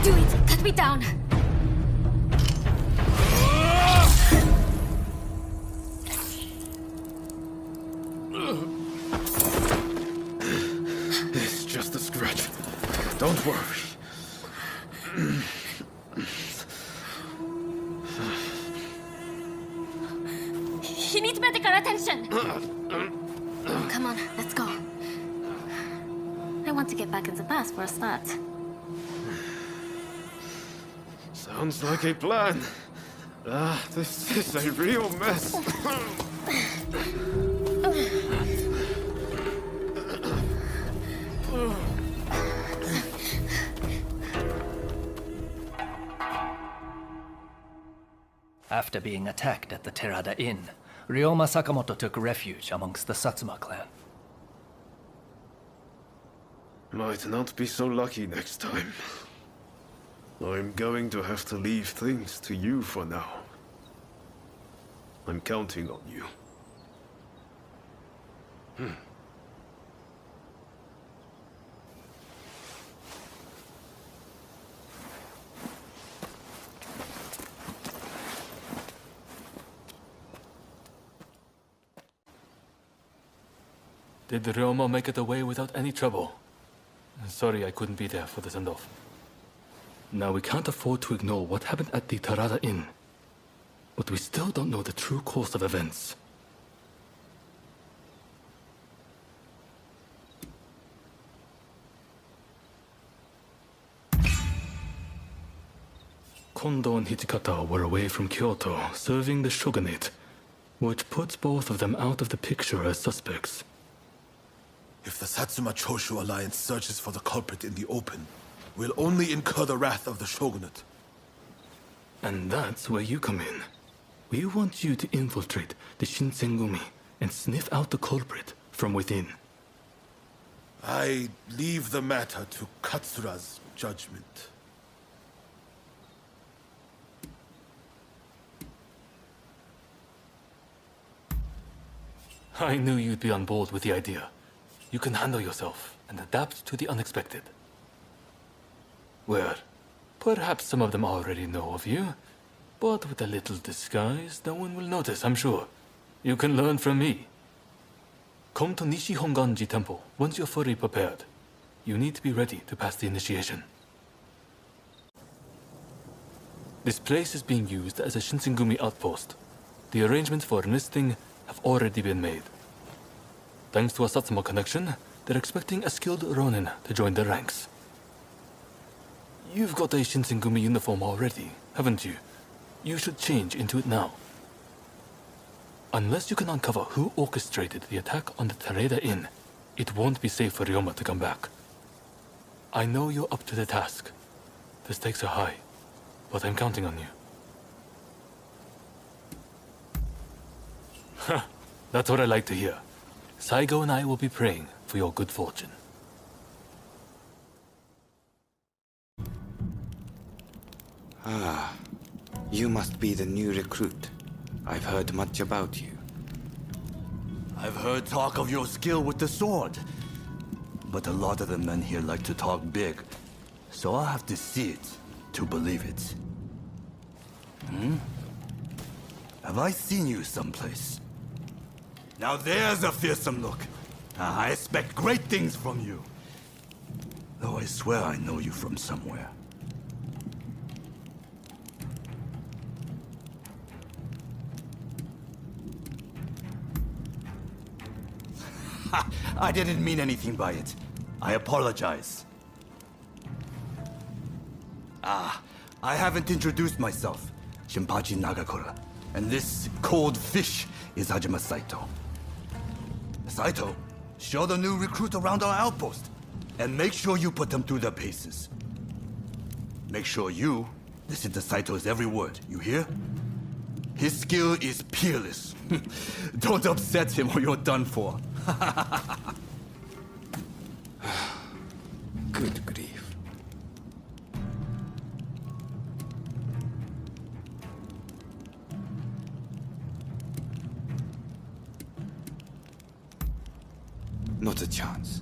Do it! Cut me down! It's just a scratch. Don't worry. He needs medical attention! Come on, let's go. I want to get back in the past for a start. Sounds like a plan. This is a real mess. After being attacked at the Terada Inn, Ryoma Sakamoto took refuge amongst the Satsuma clan. Might not be so lucky next time. I'm going to have to leave things to you for now. I'm counting on you. Did Ryomo make it away without any trouble? Sorry I couldn't be there for the send-off. Now we can't afford to ignore what happened at the Tarada Inn. But we still don't know the true course of events. Kondo and Hijikata were away from Kyoto, serving the shogunate, which puts both of them out of the picture as suspects. If the Satsuma Choshu alliance searches for the culprit in the open, we'll only incur the wrath of the shogunate. And that's where you come in. We want you to infiltrate the Shinsengumi and sniff out the culprit from within. I leave the matter to Katsura's judgment. I knew you'd be on board with the idea. You can handle yourself and adapt to the unexpected. Well, perhaps some of them already know of you, but with a little disguise, no one will notice, I'm sure. You can learn from me. Come to Nishi Honganji Temple once you're fully prepared. You need to be ready to pass the initiation. This place is being used as a Shinsengumi outpost. The arrangements for enlisting have already been made. Thanks to a Satsuma connection, they're expecting a skilled Ronin to join their ranks. You've got a Shinsengumi uniform already, haven't you? You should change into it now. Unless you can uncover who orchestrated the attack on the Tarada Inn, it won't be safe for Ryoma to come back. I know you're up to the task. The stakes are high, but I'm counting on you. Ha! That's what I like to hear. Saigo and I will be praying for your good fortune. Ah, you must be the new recruit. I've heard much about you. I've heard talk of your skill with the sword. But a lot of the men here like to talk big. So I'll have to see it to believe it. Have I seen you someplace? Now there's a fearsome look. I expect great things from you. Though I swear I know you from somewhere. I didn't mean anything by it. I apologize. I haven't introduced myself. Shinpachi Nagakura. And this cold fish is Hajime Saito. Saito, show the new recruit around our outpost. And make sure you put them through their paces. Make sure you listen to Saito's every word, you hear? His skill is peerless. Don't upset him or you're done for. Good grief. Not a chance.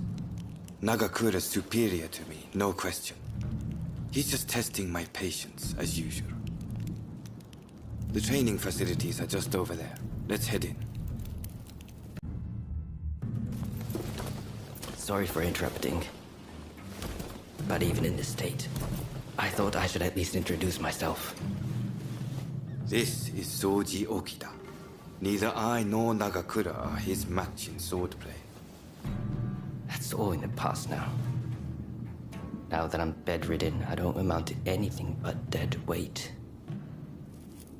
Nagakura's superior to me, no question. He's just testing my patience, as usual. The training facilities are just over there. Let's head in. Sorry for interrupting. But even in this state, I thought I should at least introduce myself. This is Soji Okita. Neither I nor Nagakura are his match in swordplay. That's all in the past now. Now that I'm bedridden, I don't amount to anything but dead weight.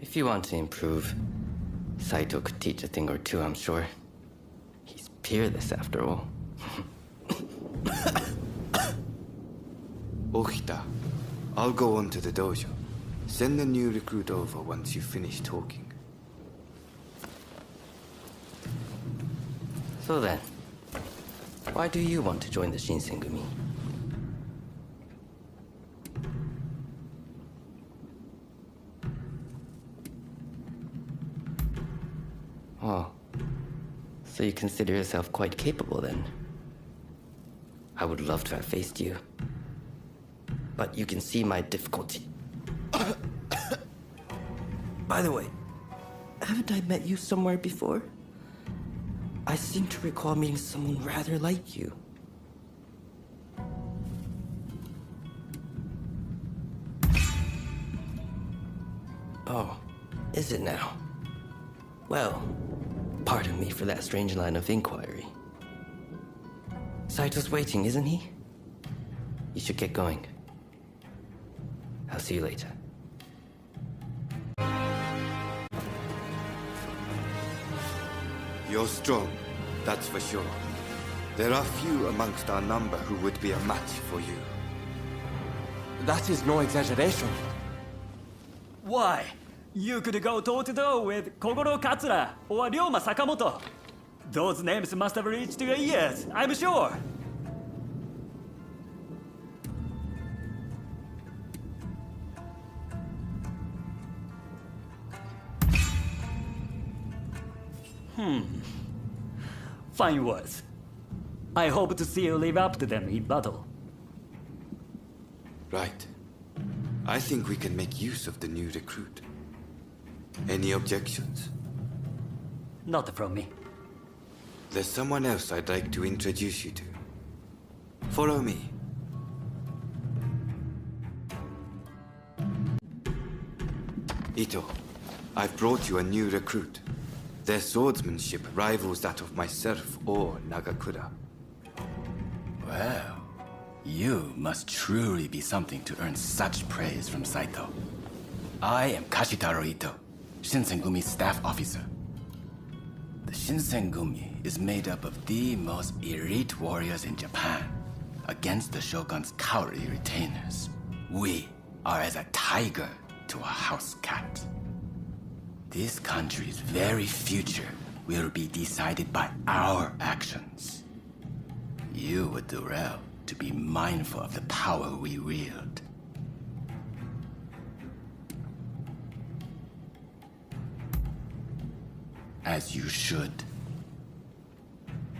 If you want to improve, Saito could teach a thing or two, I'm sure. He's peerless after all. Okita, I'll go on to the dojo. Send the new recruit over once you finish talking. So then, why do you want to join the Shinsengumi? Oh. So you consider yourself quite capable then? I would love to have faced you. But you can see my difficulty. By the way, haven't I met you somewhere before? I seem to recall meeting someone rather like you. Oh, is it now? Well, pardon me for that strange line of inquiry. Saito's waiting, isn't he? You should get going. I'll see you later. You're strong, that's for sure. There are few amongst our number who would be a match for you. That is no exaggeration. Why? You could go toe-to-toe with Kogoro Katsura or Ryoma Sakamoto. Those names must have reached your ears, I'm sure. Fine words. I hope to see you live up to them in battle. Right. I think we can make use of the new recruit. Any objections? Not from me. There's someone else I'd like to introduce you to. Follow me. Ito, I've brought you a new recruit. Their swordsmanship rivals that of myself or Nagakura. Well, you must truly be something to earn such praise from Saito. I am Kashitaro Ito, Shinsengumi's staff officer. The Shinsengumi is made up of the most elite warriors in Japan against the Shogun's cowardly retainers. We are as a tiger to a house cat. This country's very future will be decided by our actions. You would do well to be mindful of the power we wield. As you should.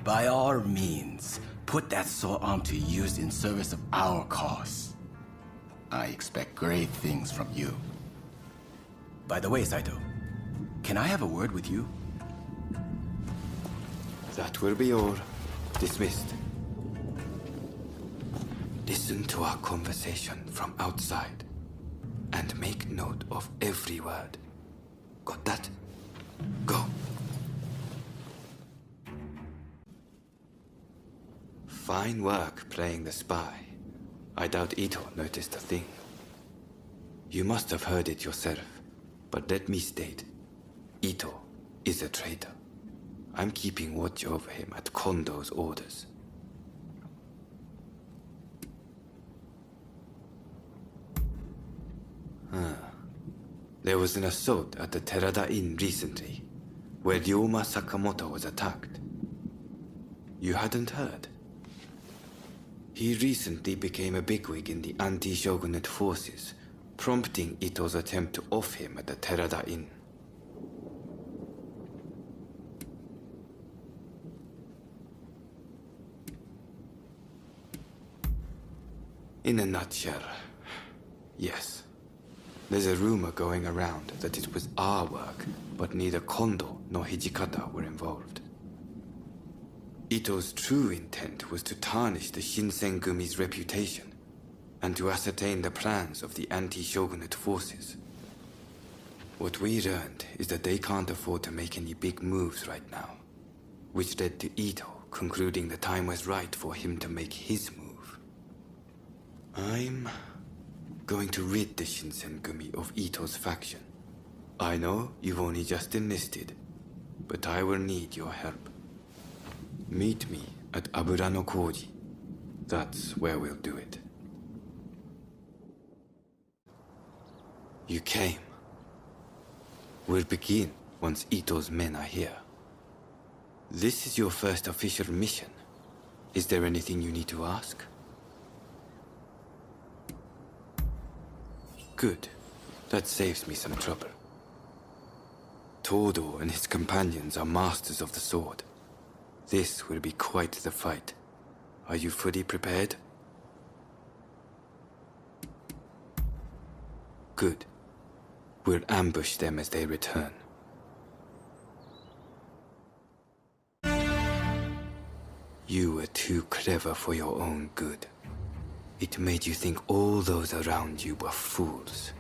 By all means, put that sword arm to use in service of our cause. I expect great things from you. By the way, Saito, can I have a word with you? That will be all. Dismissed. Listen to our conversation from outside and make note of every word. Got that? Go. Fine work playing the spy. I doubt Ito noticed a thing. You must have heard it yourself, but let me state, Ito is a traitor. I'm keeping watch over him at Kondo's orders. There was an assault at the Terada Inn recently, where Ryoma Sakamoto was attacked. You hadn't heard? He recently became a bigwig in the anti-shogunate forces, prompting Ito's attempt to off him at the Terada Inn. In a nutshell, yes. There's a rumor going around that it was our work, but neither Kondo nor Hijikata were involved. Ito's true intent was to tarnish the Shinsengumi's reputation and to ascertain the plans of the anti-shogunate forces. What we learned is that they can't afford to make any big moves right now, which led to Ito concluding the time was right for him to make his move. I'm going to rid the Shinsengumi of Ito's faction. I know you've only just enlisted, but I will need your help. Meet me at Abura no Koji. That's where we'll do it. You came. We'll begin once Ito's men are here. This is your first official mission. Is there anything you need to ask? Good. That saves me some trouble. Todo and his companions are masters of the sword. This will be quite the fight. Are you fully prepared? Good. We'll ambush them as they return. You were too clever for your own good. It made you think all those around you were fools.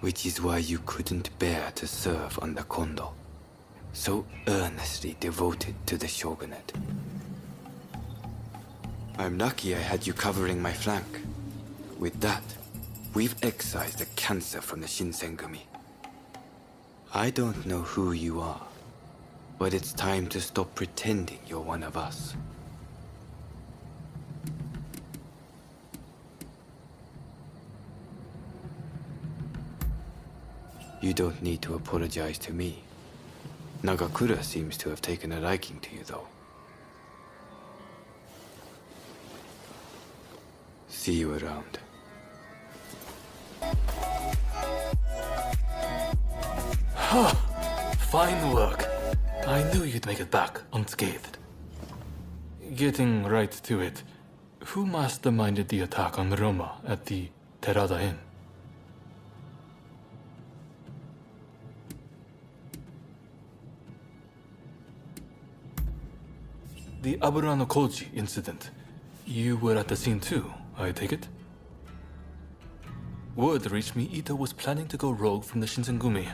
Which is why you couldn't bear to serve under Kondo, so earnestly devoted to the shogunate. I'm lucky I had you covering my flank. With that, we've excised the cancer from the Shinsengumi. I don't know who you are, but it's time to stop pretending you're one of us. You don't need to apologize to me. Nagakura seems to have taken a liking to you, though. See you around. Fine work. I knew you'd make it back unscathed. Getting right to it, who masterminded the attack on Roma at the Terada Inn? The Aburano Koji incident. You were at the scene too, I take it? Word reached me Ito was planning to go rogue from the Shinsengumi.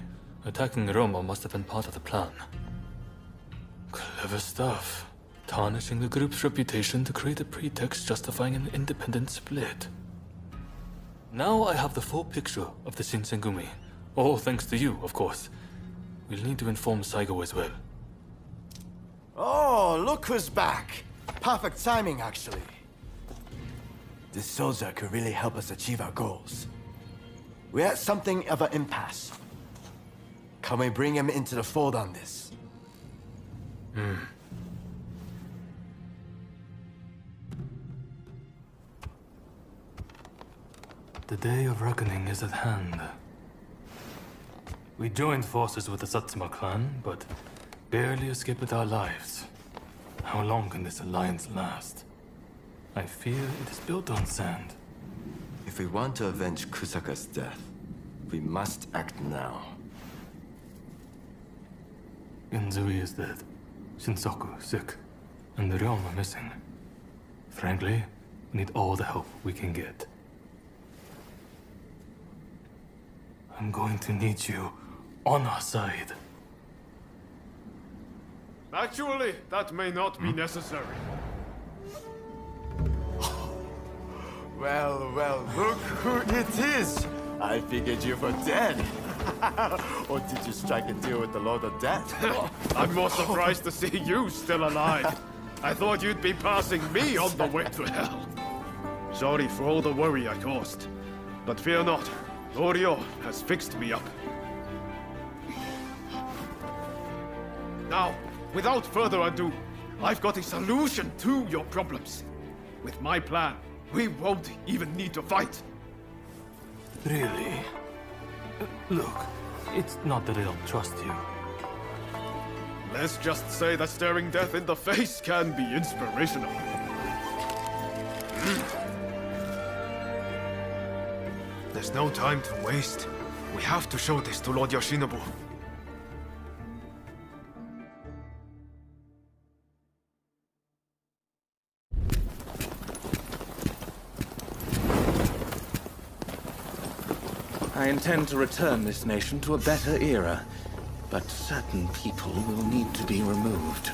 Attacking Roma must have been part of the plan. Clever stuff. Tarnishing the group's reputation to create a pretext justifying an independent split. Now I have the full picture of the Shinsengumi. All thanks to you, of course. We'll need to inform Saigo as well. Oh, look who's back. Perfect timing, actually. This soldier could really help us achieve our goals. We're at something of an impasse. Can we bring him into the fold on this? The day of reckoning is at hand. We joined forces with the Satsuma clan, but barely escaped with our lives. How long can this alliance last? I fear it is built on sand. If we want to avenge Kusaka's death, we must act now. Genzui is dead, Shinsaku sick, and the realm are missing. Frankly, we need all the help we can get. I'm going to need you on our side. Actually, that may not be necessary. Well, look who it is! I figured you were dead. Or did you strike a deal with the Lord of Death? I'm more surprised to see you still alive. I thought you'd be passing me on the way to hell. Sorry for all the worry I caused. But fear not, Oryo has fixed me up. Now, without further ado, I've got a solution to your problems. With my plan, we won't even need to fight. Really? Look, it's not that I don't trust you. Let's just say that staring death in the face can be inspirational. There's no time to waste. We have to show this to Lord Yoshinobu. I intend to return this nation to a better era, but certain people will need to be removed.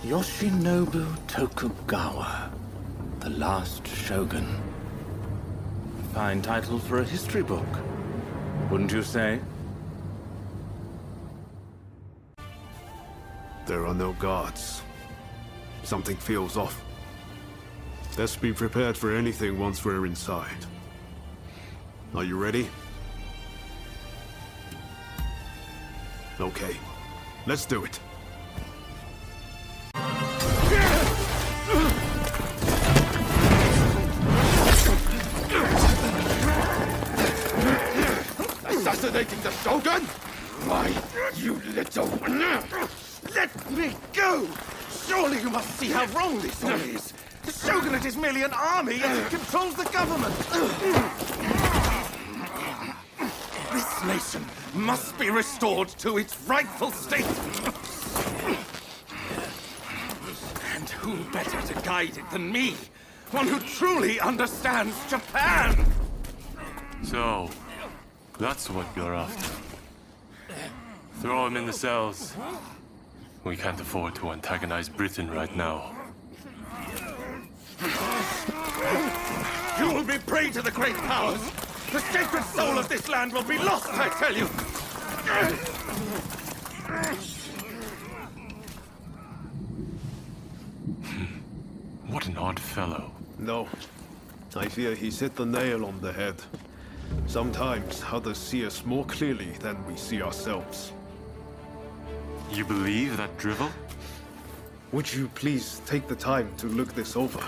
Yoshinobu Tokugawa, the last shogun. Fine title for a history book, wouldn't you say? There are no gods. Something feels off. Let's be prepared for anything once we're inside. Are you ready? Okay, let's do it. Assassinate impersonating the Shogun? Why, you little... Let me go! Surely you must see how wrong this all is. The Shogunate is merely an army and it controls the government. This nation must be restored to its rightful state. And who better to guide it than me? One who truly understands Japan! So, that's what you're after. Throw him in the cells. We can't afford to antagonize Britain right now. You will be prey to the great powers! The sacred soul of this land will be lost, I tell you! What an odd fellow. No. I fear he's hit the nail on the head. Sometimes others see us more clearly than we see ourselves. You believe that drivel? Would you please take the time to look this over?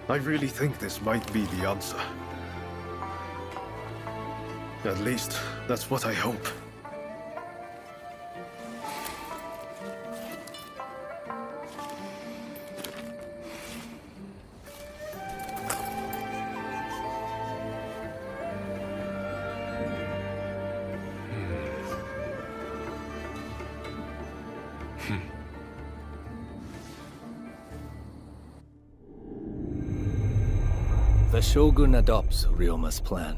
I really think this might be the answer. At least, that's what I hope. The Shogun adopts Ryoma's plan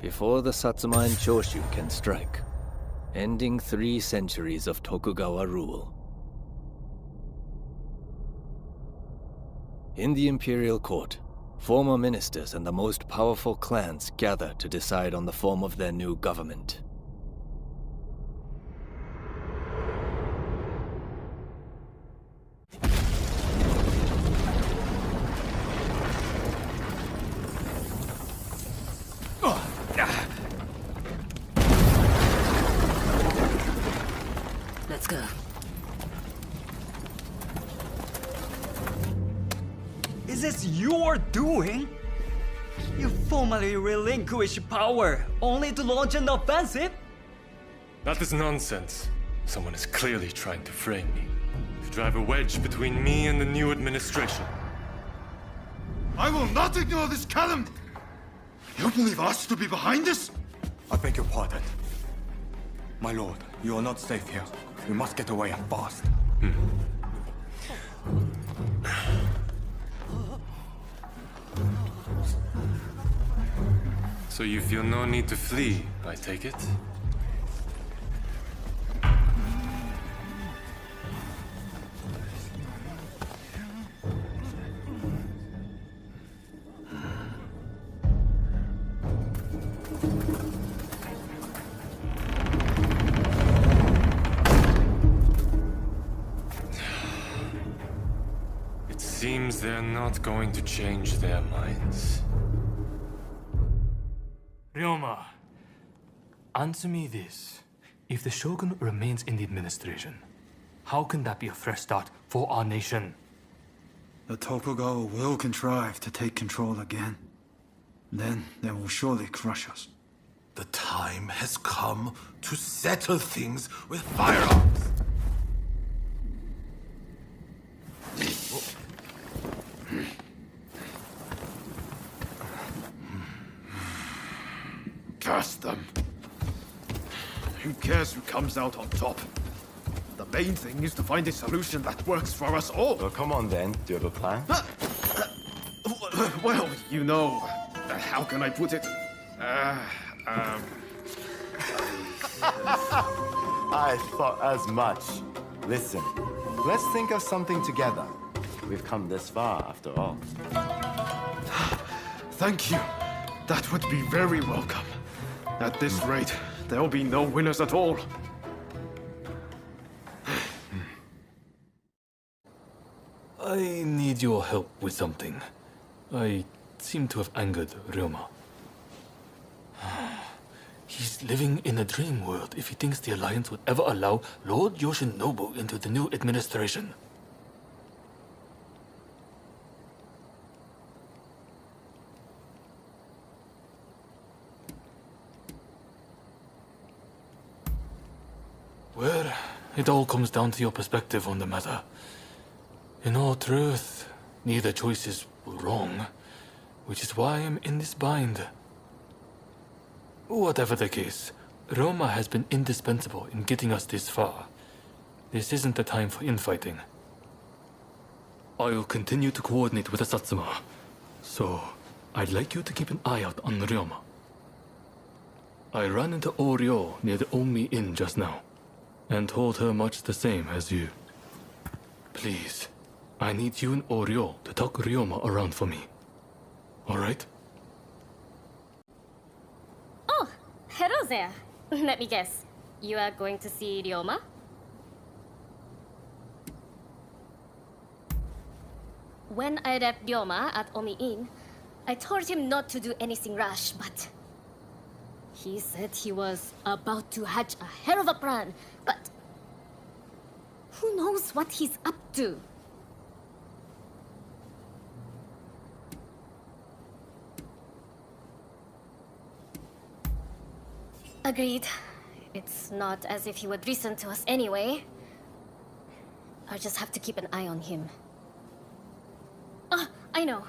before the Satsuma and Choshu can strike, ending 3 centuries of Tokugawa rule. In the imperial court, former ministers and the most powerful clans gather to decide on the form of their new government. Let's go. Is this your doing? You formally relinquish power, only to launch an offensive? That is nonsense. Someone is clearly trying to frame me, to drive a wedge between me and the new administration. I will not ignore this calumny! You believe us to be behind this? I beg your pardon. My lord, you are not safe here. We must get away and fast. So you feel no need to flee, I take it? It seems they're not going to change their minds. Ryoma, answer me this. If the Shogun remains in the administration, how can that be a fresh start for our nation? The Tokugawa will contrive to take control again. Then they will surely crush us. The time has come to settle things with firearms. Curse them! Who cares who comes out on top? The main thing is to find a solution that works for us all. Well, come on then. Do you have a plan? Well, you know, how can I put it? I thought as much. Listen, let's think of something together. We've come this far, after all. Thank you. That would be very welcome. At this rate, there'll be no winners at all. I need your help with something. I seem to have angered Ryoma. He's living in a dream world if he thinks the Alliance would ever allow Lord Yoshinobu into the new administration. Well, it all comes down to your perspective on the matter. In all truth, neither choice were wrong, which is why I'm in this bind. Whatever the case, Roma has been indispensable in getting us this far. This isn't the time for infighting. I'll continue to coordinate with the Satsuma, so I'd like you to keep an eye out on Ryoma. I ran into Oryo near the Omi Inn just now, and told her much the same as you. Please, I need you and Oryo to talk Ryoma around for me. Alright? Oh, hello there. Let me guess. You are going to see Ryoma? When I left Ryoma at Omi Inn, I told him not to do anything rash, but he said he was about to hatch a hell of a plan, but who knows what he's up to? Agreed. It's not as if he would listen to us anyway. I'll just have to keep an eye on him. Ah, I know.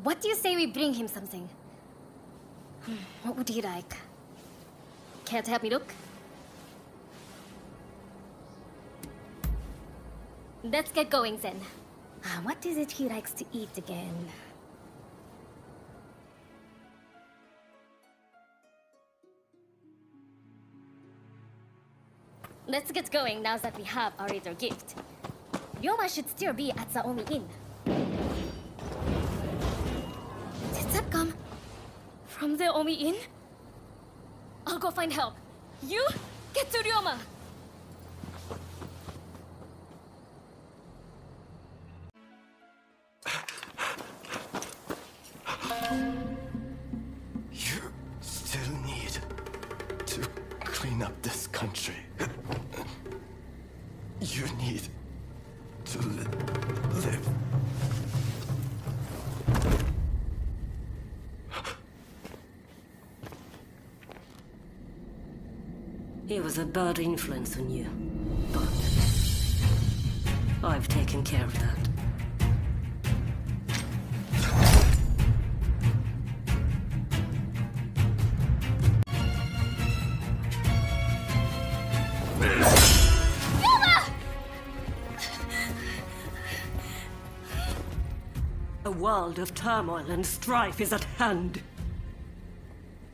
What do you say we bring him something? What would he like? Care to help me look? Let's get going then. What is it he likes to eat again? Let's get going now that we have our little gift. Ryoma should still be at the Omi Inn. Did that come from the Omi Inn? I'll go find help. You get to Ryoma! You still need to clean up this country. You need to live. He was a bad influence on you, but I've taken care of that. A world of turmoil and strife is at hand.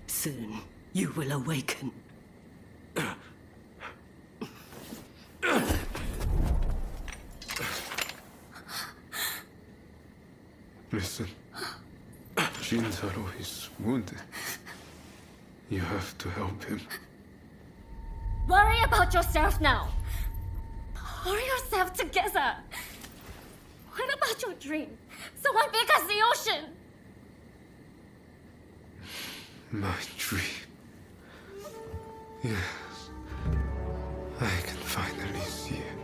Soon, you will awaken. Listen, Shintaro is wounded. You have to help him. Worry about yourself now. Pull yourself together. What about your dream? Someone big as the ocean. My dream. Yes, I can finally see it.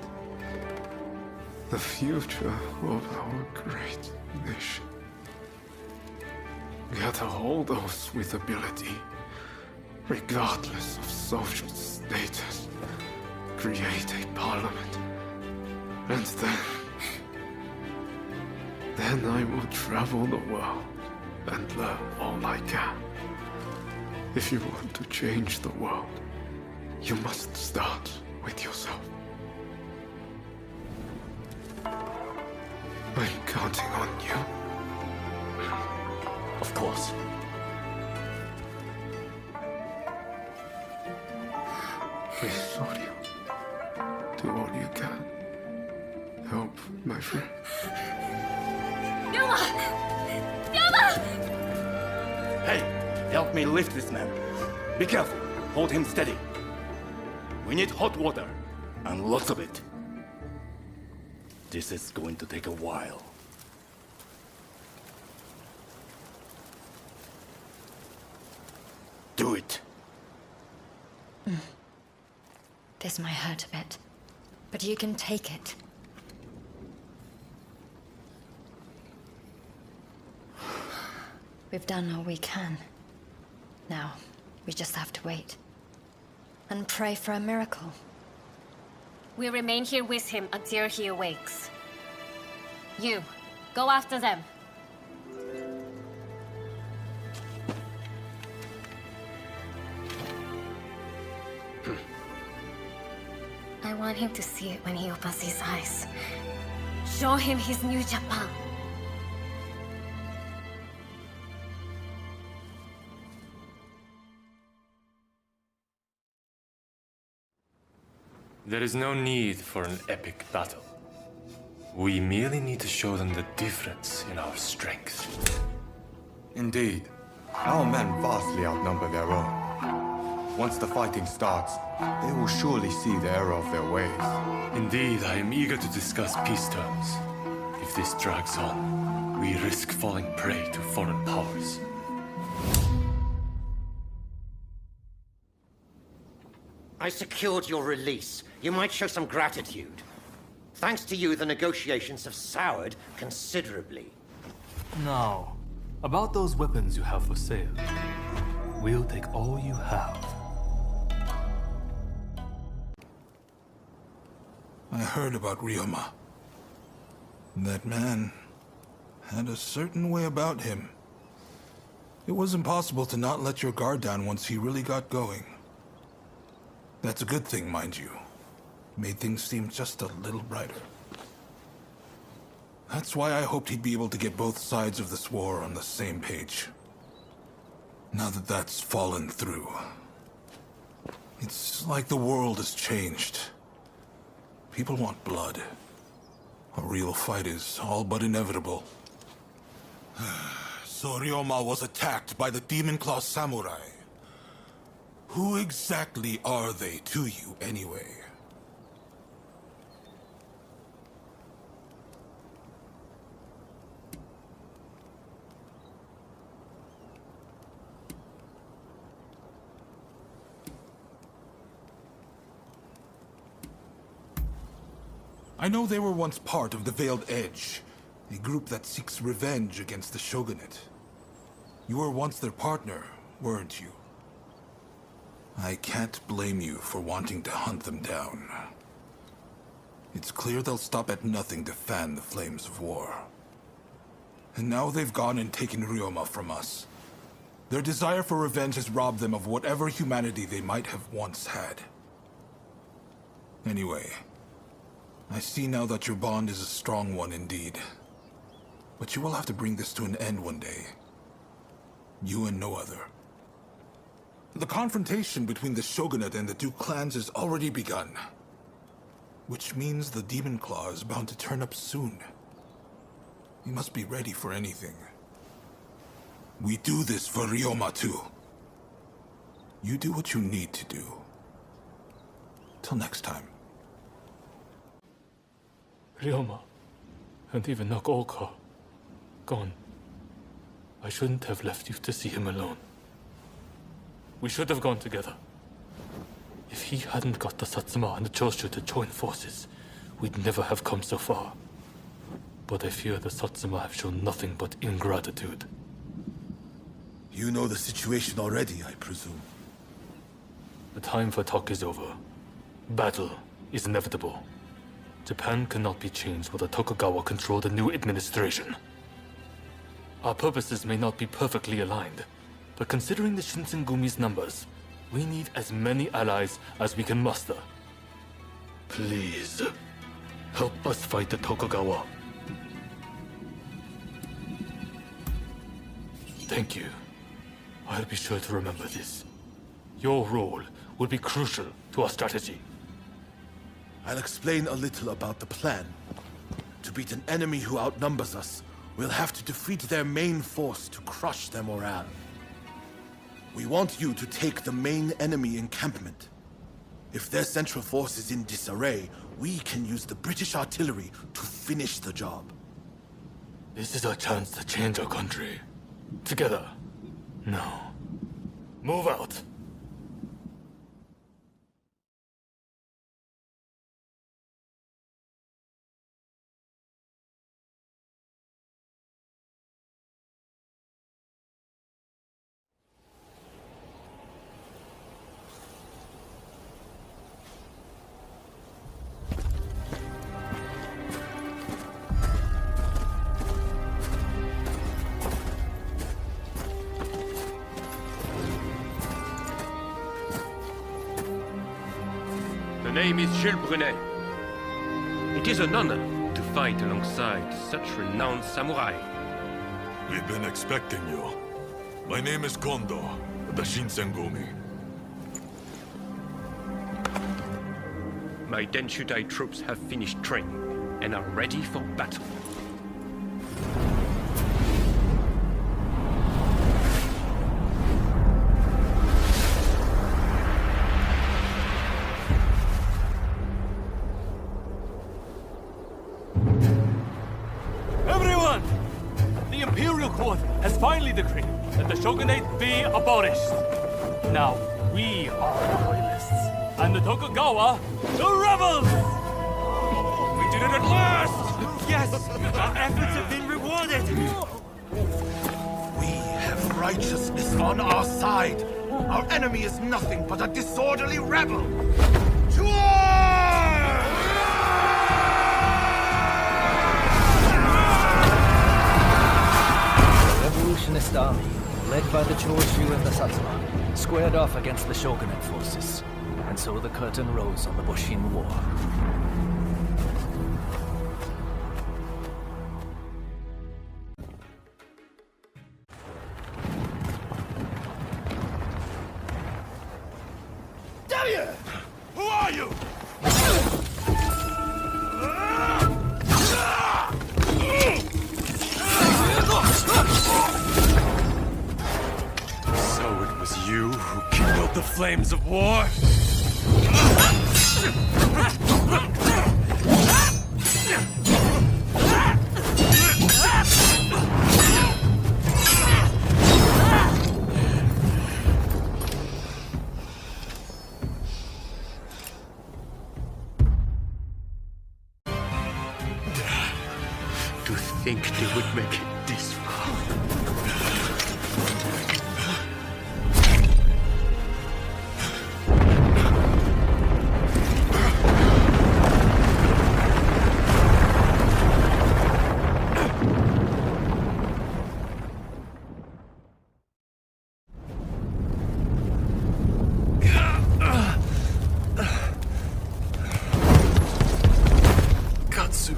The future of our great nation. Gather all those with ability, regardless of social status. Create a parliament. And then I will travel the world and learn all I can. If you want to change the world, you must start with yourself. I'm counting on you. Of course. Please, sorry. Do all you can. Help my friend. Ryoma! Ryoma! Hey, help me lift this man. Be careful. Hold him steady. We need hot water, and lots of it. This is going to take a while. Do it. This might hurt a bit, but you can take it. We've done all we can. Now, we just have to wait. And pray for a miracle. We remain here with him until he awakes. You, go after them. I want him to see it when he opens his eyes. Show him his new Japan. There is no need for an epic battle. We merely need to show them the difference in our strength. Indeed. Our men vastly outnumber their own. Once the fighting starts, they will surely see the error of their ways. Indeed, I am eager to discuss peace terms. If this drags on, we risk falling prey to foreign powers. I secured your release. You might show some gratitude. Thanks to you, the negotiations have soured considerably. Now, about those weapons you have for sale. We'll take all you have. I heard about Ryoma. That man had a certain way about him. It was impossible to not let your guard down once he really got going. That's a good thing, mind you. Made things seem just a little brighter. That's why I hoped he'd be able to get both sides of this war on the same page. Now that that's fallen through, it's like the world has changed. People want blood. A real fight is all but inevitable. So Ryoma was attacked by the Demon Claw Samurai. Who exactly are they to you, anyway? I know they were once part of the Veiled Edge, a group that seeks revenge against the Shogunate. You were once their partner, weren't you? I can't blame you for wanting to hunt them down. It's clear they'll stop at nothing to fan the flames of war. And now they've gone and taken Ryoma from us. Their desire for revenge has robbed them of whatever humanity they might have once had. Anyway, I see now that your bond is a strong one indeed. But you will have to bring this to an end one day. You and no other. The confrontation between the Shogunate and the two clans has already begun. Which means the Demon Claw is bound to turn up soon. You must be ready for anything. We do this for Ryoma too. You do what you need to do. Till next time. Ryoma, and even Nagaoka, gone. I shouldn't have left you to see him alone. We should have gone together. If he hadn't got the Satsuma and the Choshu to join forces, we'd never have come so far. But I fear the Satsuma have shown nothing but ingratitude. You know the situation already, I presume. The time for talk is over. Battle is inevitable. Japan cannot be changed while the Tokugawa control the new administration. Our purposes may not be perfectly aligned, but considering the Shinsengumi's numbers, we need as many allies as we can muster. Please, help us fight the Tokugawa. Thank you. I'll be sure to remember this. Your role will be crucial to our strategy. I'll explain a little about the plan. To beat an enemy who outnumbers us, we'll have to defeat their main force to crush their morale. We want you to take the main enemy encampment. If their central force is in disarray, we can use the British artillery to finish the job. This is our chance to change our country. Together. No. Move out. name is Jules Brunet. It is an honor to fight alongside such renowned samurai. We've been expecting you. My name is Kondo, the Shinsengumi. My Denshutai troops have finished training and are ready for battle. Everyone! The Imperial Court has finally decreed that the Shogunate be abolished. Now, we are the loyalists, and the Tokugawa, the rebels! We did it at last! Yes! Our efforts have been rewarded! We have righteousness on our side. Our enemy is nothing but a disorderly rebel. To war! The revolutionist army, led by the Choshu and the Satsuma, squared off against the shogunate forces. And so the curtain rose on the Boshin War. Damn you! Who are you? So it was you who kindled the flames of war? To think they would make it this far. Katsu.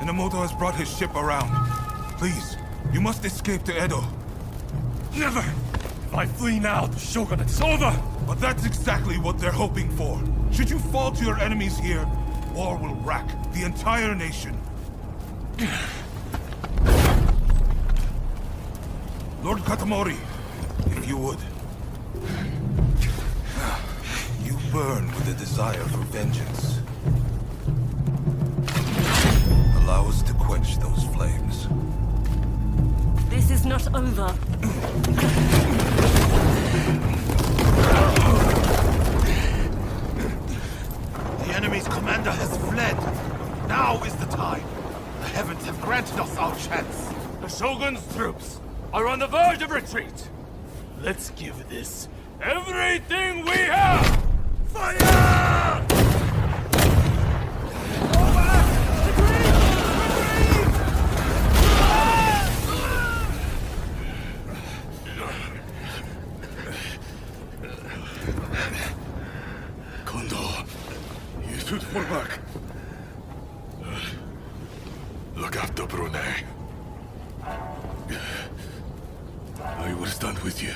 Inamoto has brought his ship around. Please, you must escape to Edo. Never! If I flee now, the Shogunate's over! But that's exactly what they're hoping for. Should you fall to your enemies here, war will rack the entire nation. Lord Katamori, if you would. You burn with a desire for vengeance. Allow us to quench those flames. This is not over. The enemy's commander has fled. Now is the time. The heavens have granted us our chance. The Shogun's troops are on the verge of retreat. Let's give this everything we have! Fire! Kondo, you should fall back. Look after Brune. I will stand with you.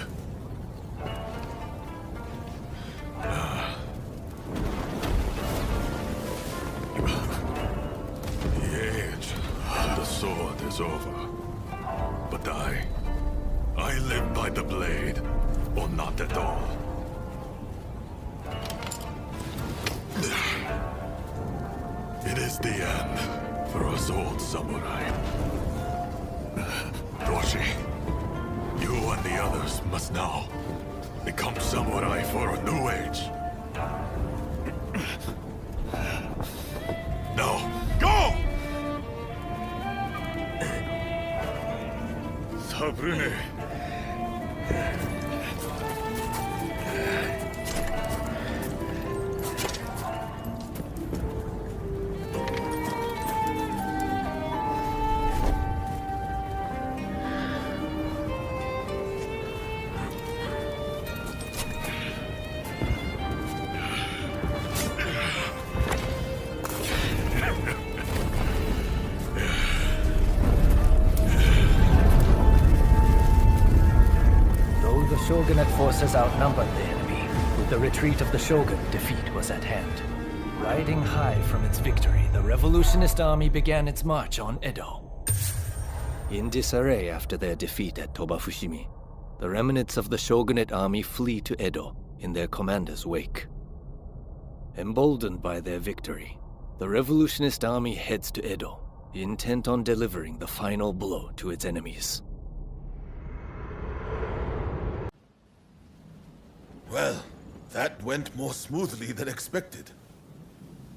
The age of the sword is over. But I live by the blade, or not at all. It is the end for us old samurai. Roshi, you and the others must now become samurai for a new age. Now, go! Sabrune. shogunate forces outnumbered the enemy. With the retreat of the shogun, defeat was at hand. Riding high from its victory, the revolutionist army began its march on Edo. In disarray after their defeat at Tobafushimi, the remnants of the shogunate army flee to Edo in their commander's wake. Emboldened by their victory, the revolutionist army heads to Edo, intent on delivering the final blow to its enemies. Well, that went more smoothly than expected.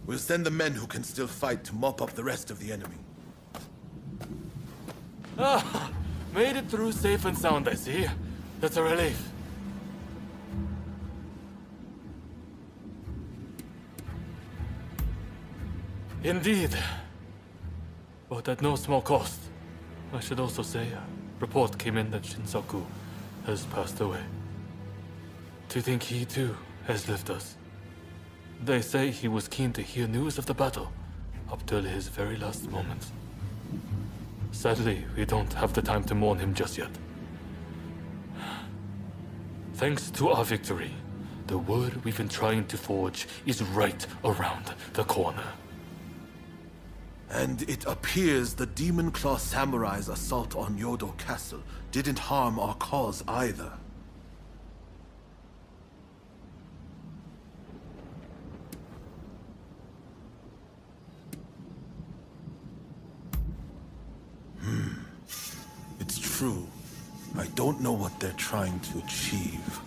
We'll send the men who can still fight to mop up the rest of the enemy. Ah, made it through safe and sound, I see. That's a relief. Indeed. But at no small cost. I should also say, a report came in that Shinsaku has passed away. To think he too has left us. They say he was keen to hear news of the battle, up till his very last moments. Sadly, we don't have the time to mourn him just yet. Thanks to our victory, the word we've been trying to forge is right around the corner. And it appears the Demon Claw Samurai's assault on Yodo Castle didn't harm our cause either. It's true. I don't know what they're trying to achieve.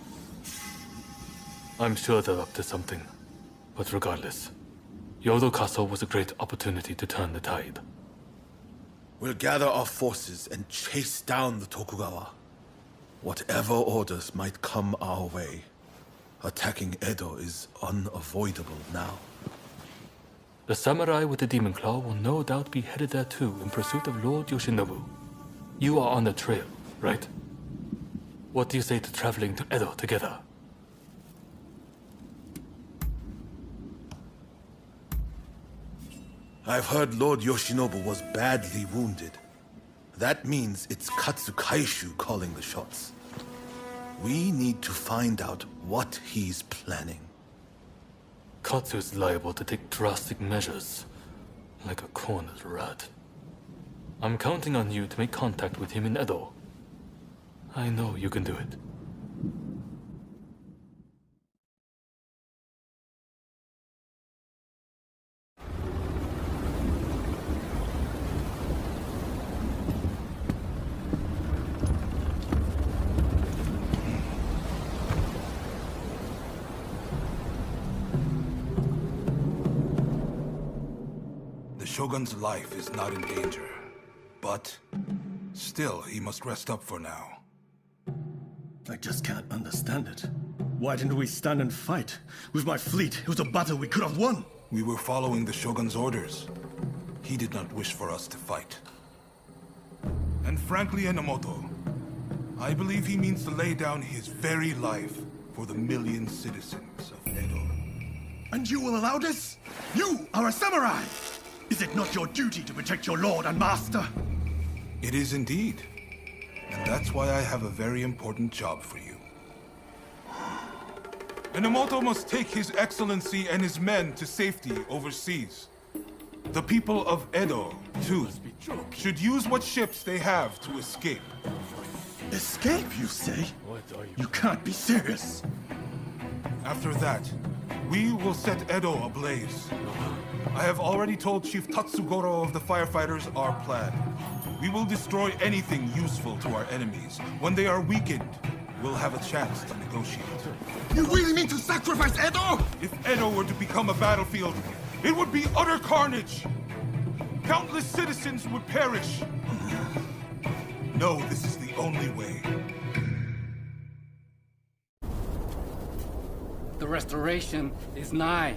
I'm sure they're up to something. But regardless, Yodo Castle was a great opportunity to turn the tide. We'll gather our forces and chase down the Tokugawa. Whatever orders might come our way, attacking Edo is unavoidable now. The samurai with the Demon Claw will no doubt be headed there too in pursuit of Lord Yoshinobu. You are on the trail, right? What do you say to traveling to Edo together? I've heard Lord Yoshinobu was badly wounded. That means it's Katsukaishu calling the shots. We need to find out what he's planning. Katsu is liable to take drastic measures, like a cornered rat. I'm counting on you to make contact with him in Edo. I know you can do it. The Shogun's life is not in danger. But still, he must rest up for now. I just can't understand it. Why didn't we stand and fight? With my fleet, it was a battle we could have won. We were following the Shogun's orders. He did not wish for us to fight. And frankly, Enomoto, I believe he means to lay down his very life for the million citizens of Edo. And you will allow this? You are a samurai! Is it not your duty to protect your lord and master? It is indeed. And that's why I have a very important job for you. Enomoto must take his excellency and his men to safety overseas. The people of Edo, too, should use what ships they have to escape. Escape, you say? You can't be serious. After that, we will set Edo ablaze. I have already told Chief Tatsugoro of the firefighters our plan. We will destroy anything useful to our enemies. When they are weakened, we'll have a chance to negotiate. You really mean to sacrifice Edo? If Edo were to become a battlefield, it would be utter carnage. Countless citizens would perish. No, this is the only way. The restoration is nigh,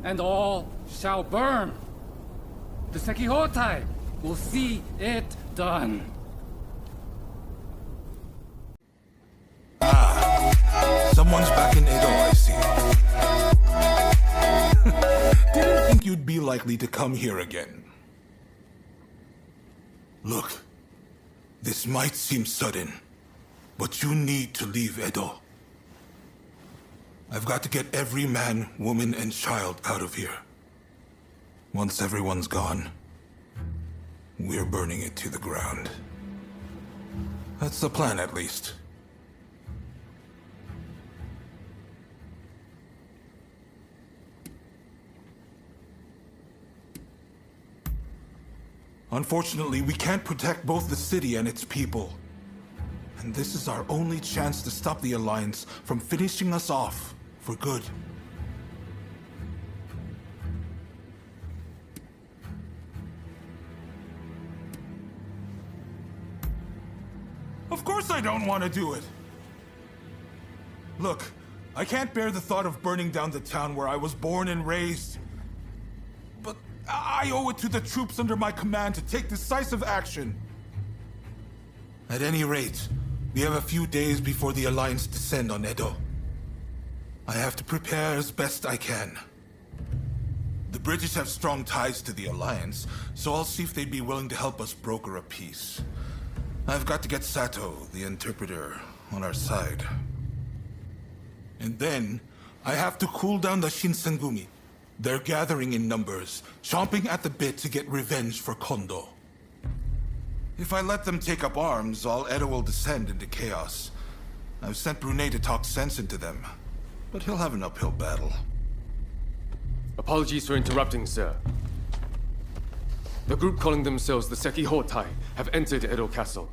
and all shall burn. The Sekihotai will see it done. Someone's back in Edo, I see. Didn't think you'd be likely to come here again. Look, this might seem sudden, But you need to leave Edo. I've got to get every man, woman, and child out of here. Once everyone's gone, we're burning it to the ground. That's the plan, at least. Unfortunately, we can't protect both the city and its people. And this is our only chance to stop the Alliance from finishing us off for good. Of course I don't want to do it! Look, I can't bear the thought of burning down the town where I was born and raised. But I owe it to the troops under my command to take decisive action. At any rate, we have a few days before the Alliance descend on Edo. I have to prepare as best I can. The British have strong ties to the Alliance, so I'll see if they'd be willing to help us broker a peace. I've got to get Sato, the interpreter, on our side. And then, I have to cool down the Shinsengumi. They're gathering in numbers, chomping at the bit to get revenge for Kondo. If I let them take up arms, all Edo will descend into chaos. I've sent Brunei to talk sense into them, but he'll have an uphill battle. Apologies for interrupting, sir. The group calling themselves the Sekihotai have entered Edo Castle.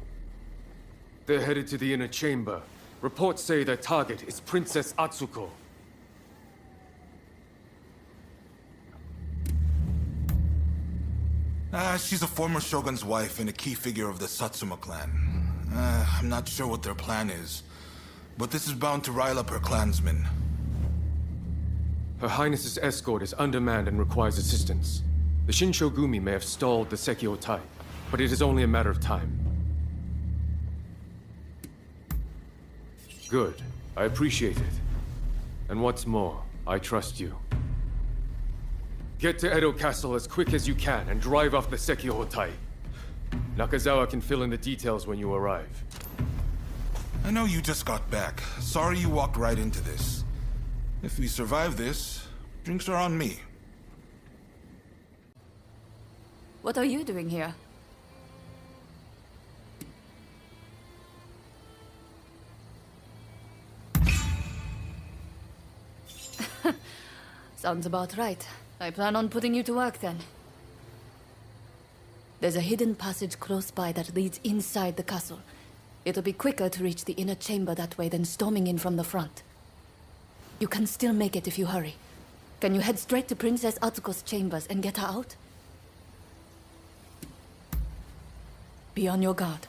They're headed to the inner chamber. Reports say their target is Princess Atsuko. She's a former shogun's wife and a key figure of the Satsuma clan. I'm not sure what their plan is, but this is bound to rile up her clansmen. Her Highness's escort is undermanned and requires assistance. The Shinshogumi may have stalled the Sekihotai, but it is only a matter of time. Good. I appreciate it. And what's more, I trust you. Get to Edo Castle as quick as you can and drive off the Sekihotai. Nakazawa can fill in the details when you arrive. I know you just got back. Sorry you walked right into this. If we survive this, drinks are on me. What are you doing here? Sounds about right. I plan on putting you to work then. There's a hidden passage close by that leads inside the castle. It'll be quicker to reach the inner chamber that way than storming in from the front. You can still make it if you hurry. Can you head straight to Princess Atsuko's chambers and get her out? Be on your guard.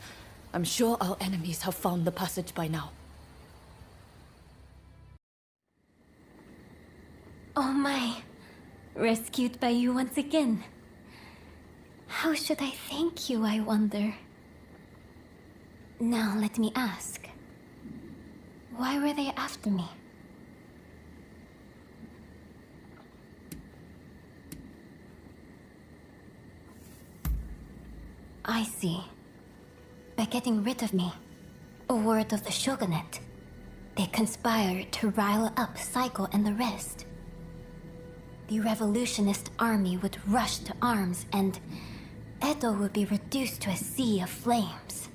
I'm sure our enemies have found the passage by now. Oh my. Rescued by you once again. How should I thank you, I wonder? Now let me ask. Why were they after me? I see. By getting rid of me, a word of the Shogunate, they conspired to rile up Saiko and the rest. The revolutionist army would rush to arms and Edo would be reduced to a sea of flames.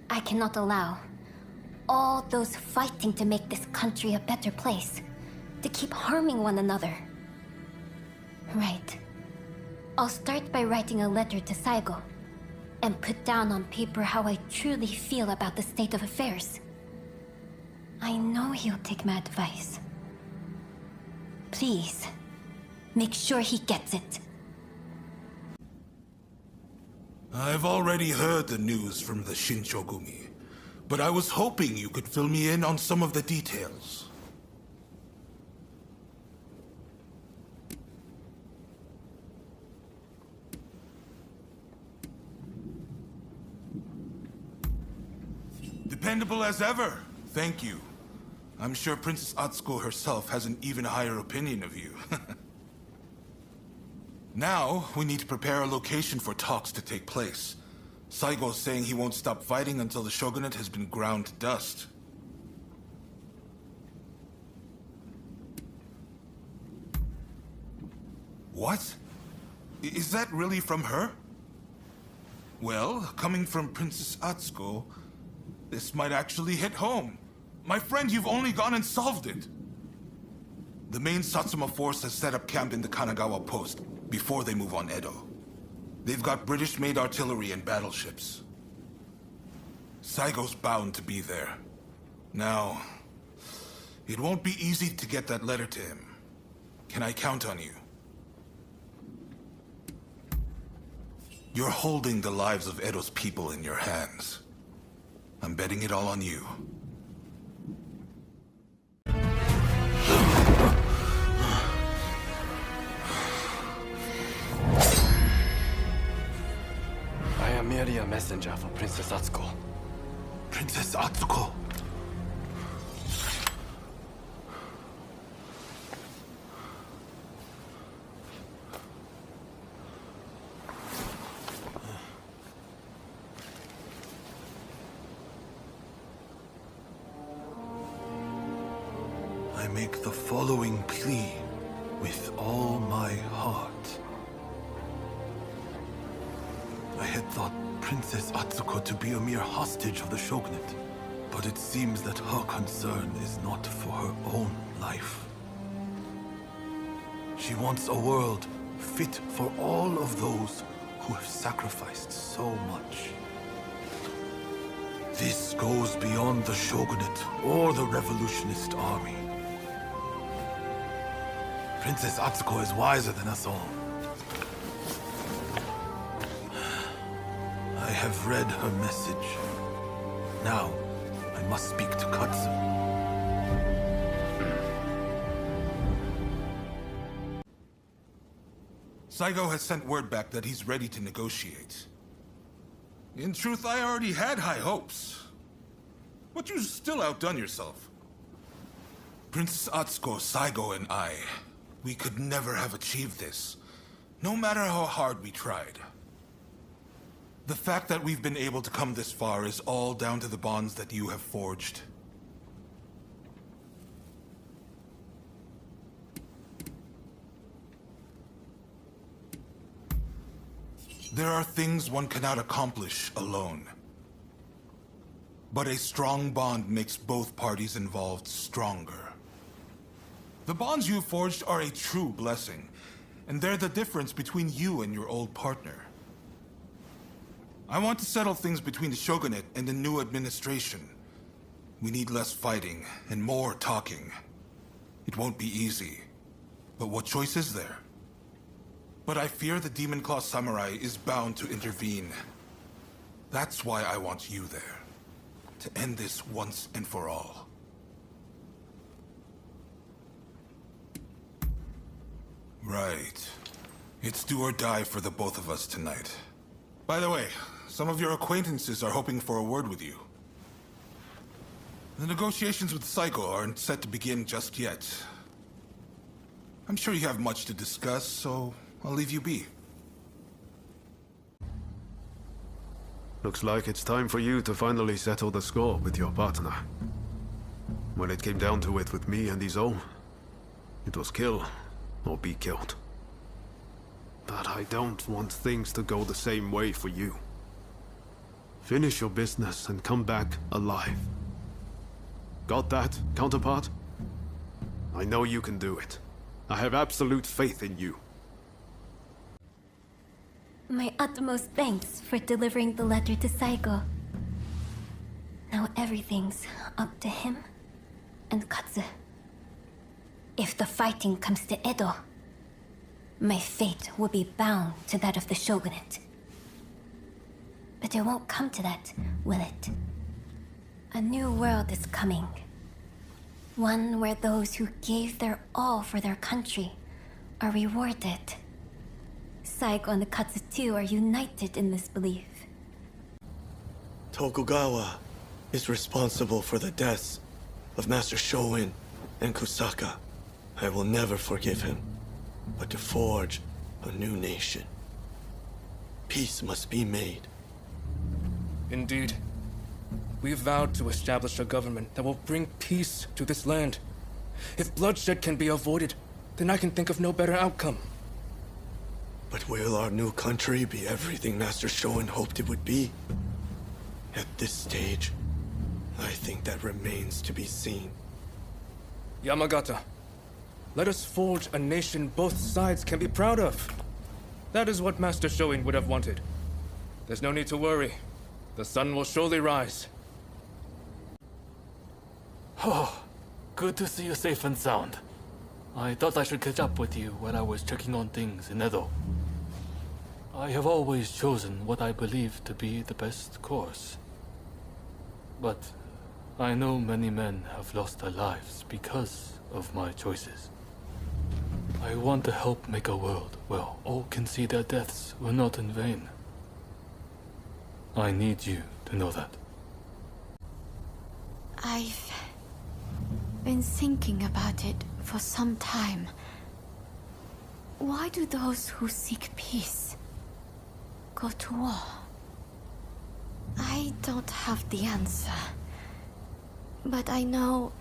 I cannot allow all those fighting to make this country a better place to keep harming one another. Right. I'll start by writing a letter to Saigo and put down on paper how I truly feel about the state of affairs. I know he'll take my advice. Please, make sure he gets it. I've already heard the news from the Shinshogumi, but I was hoping you could fill me in on some of the details. Dependable as ever. Thank you. I'm sure Princess Atsuko herself has an even higher opinion of you. Now, we need to prepare a location for talks to take place. Saigo's saying he won't stop fighting until the shogunate has been ground to dust. What? Is that really from her? Well, coming from Princess Atsuko, this might actually hit home. My friend, you've only gone and solved it. The main Satsuma force has set up camp in the Kanagawa post before they move on Edo. They've got British-made artillery and battleships. Saigo's bound to be there. Now, it won't be easy to get that letter to him. Can I count on you? You're holding the lives of Edo's people in your hands. I'm betting it all on you. I am merely a messenger for Princess Atsuko. Princess Atsuko! I make the following plea with all my heart. I had thought Princess Atsuko to be a mere hostage of the shogunate, but it seems that her concern is not for her own life. She wants a world fit for all of those who have sacrificed so much. This goes beyond the shogunate or the revolutionist army. Princess Atsuko is wiser than us all. I have read her message. Now, I must speak to Katsu. Saigo has sent word back that he's ready to negotiate. In truth, I already had high hopes. But you still outdone yourself. Princess Atsuko, Saigo, and I, we could never have achieved this, no matter how hard we tried. The fact that we've been able to come this far is all down to the bonds that you have forged. There are things one cannot accomplish alone. But a strong bond makes both parties involved stronger. The bonds you forged are a true blessing, and they're the difference between you and your old partner. I want to settle things between the shogunate and the new administration. We need less fighting and more talking. It won't be easy, but what choice is there? But I fear the Demon Claw Samurai is bound to intervene. That's why I want you there, to end this once and for all. Right. It's do or die for the both of us tonight. By the way, some of your acquaintances are hoping for a word with you. The negotiations with Saigo aren't set to begin just yet. I'm sure you have much to discuss, so I'll leave you be. Looks like it's time for you to finally settle the score with your partner. When it came down to it with me and Izo, it was kill or be killed. But I don't want things to go the same way for you. Finish your business and come back alive. Got that, counterpart? I know you can do it. I have absolute faith in you. My utmost thanks for delivering the letter to Saigo. Now everything's up to him and Katsu. If the fighting comes to Edo, my fate will be bound to that of the shogunate. But it won't come to that, will it? A new world is coming. One where those who gave their all for their country are rewarded. Saigo and the Katsu too are united in this belief. Tokugawa is responsible for the deaths of Master Shoin and Kusaka. I will never forgive him, but to forge a new nation. Peace must be made. Indeed. We vowed to establish a government that will bring peace to this land. If bloodshed can be avoided, then I can think of no better outcome. But will our new country be everything Master Shoin hoped it would be? At this stage, I think that remains to be seen. Yamagata, let us forge a nation both sides can be proud of. That is what Master Shoin would have wanted. There's no need to worry. The sun will surely rise. Oh, good to see you safe and sound. I thought I should catch up with you when I was checking on things in Edo. I have always chosen what I believe to be the best course. But I know many men have lost their lives because of my choices. I want to help make a world where all can see their deaths were not in vain. I need you to know that. I've been thinking about it for some time. Why do those who seek peace go to war? I don't have the answer. But I know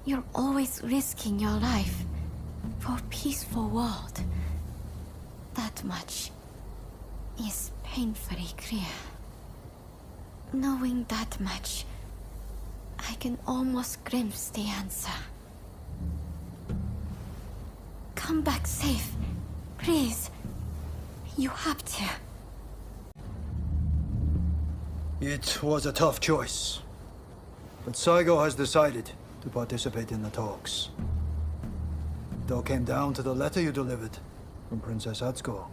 you're always risking your life for a peaceful world. That much is painfully clear. Knowing that much, I can almost glimpse the answer. Come back safe, please. You have to. It was a tough choice. But Saigo has decided to participate in the talks. It all came down to the letter you delivered from Princess Atsuko.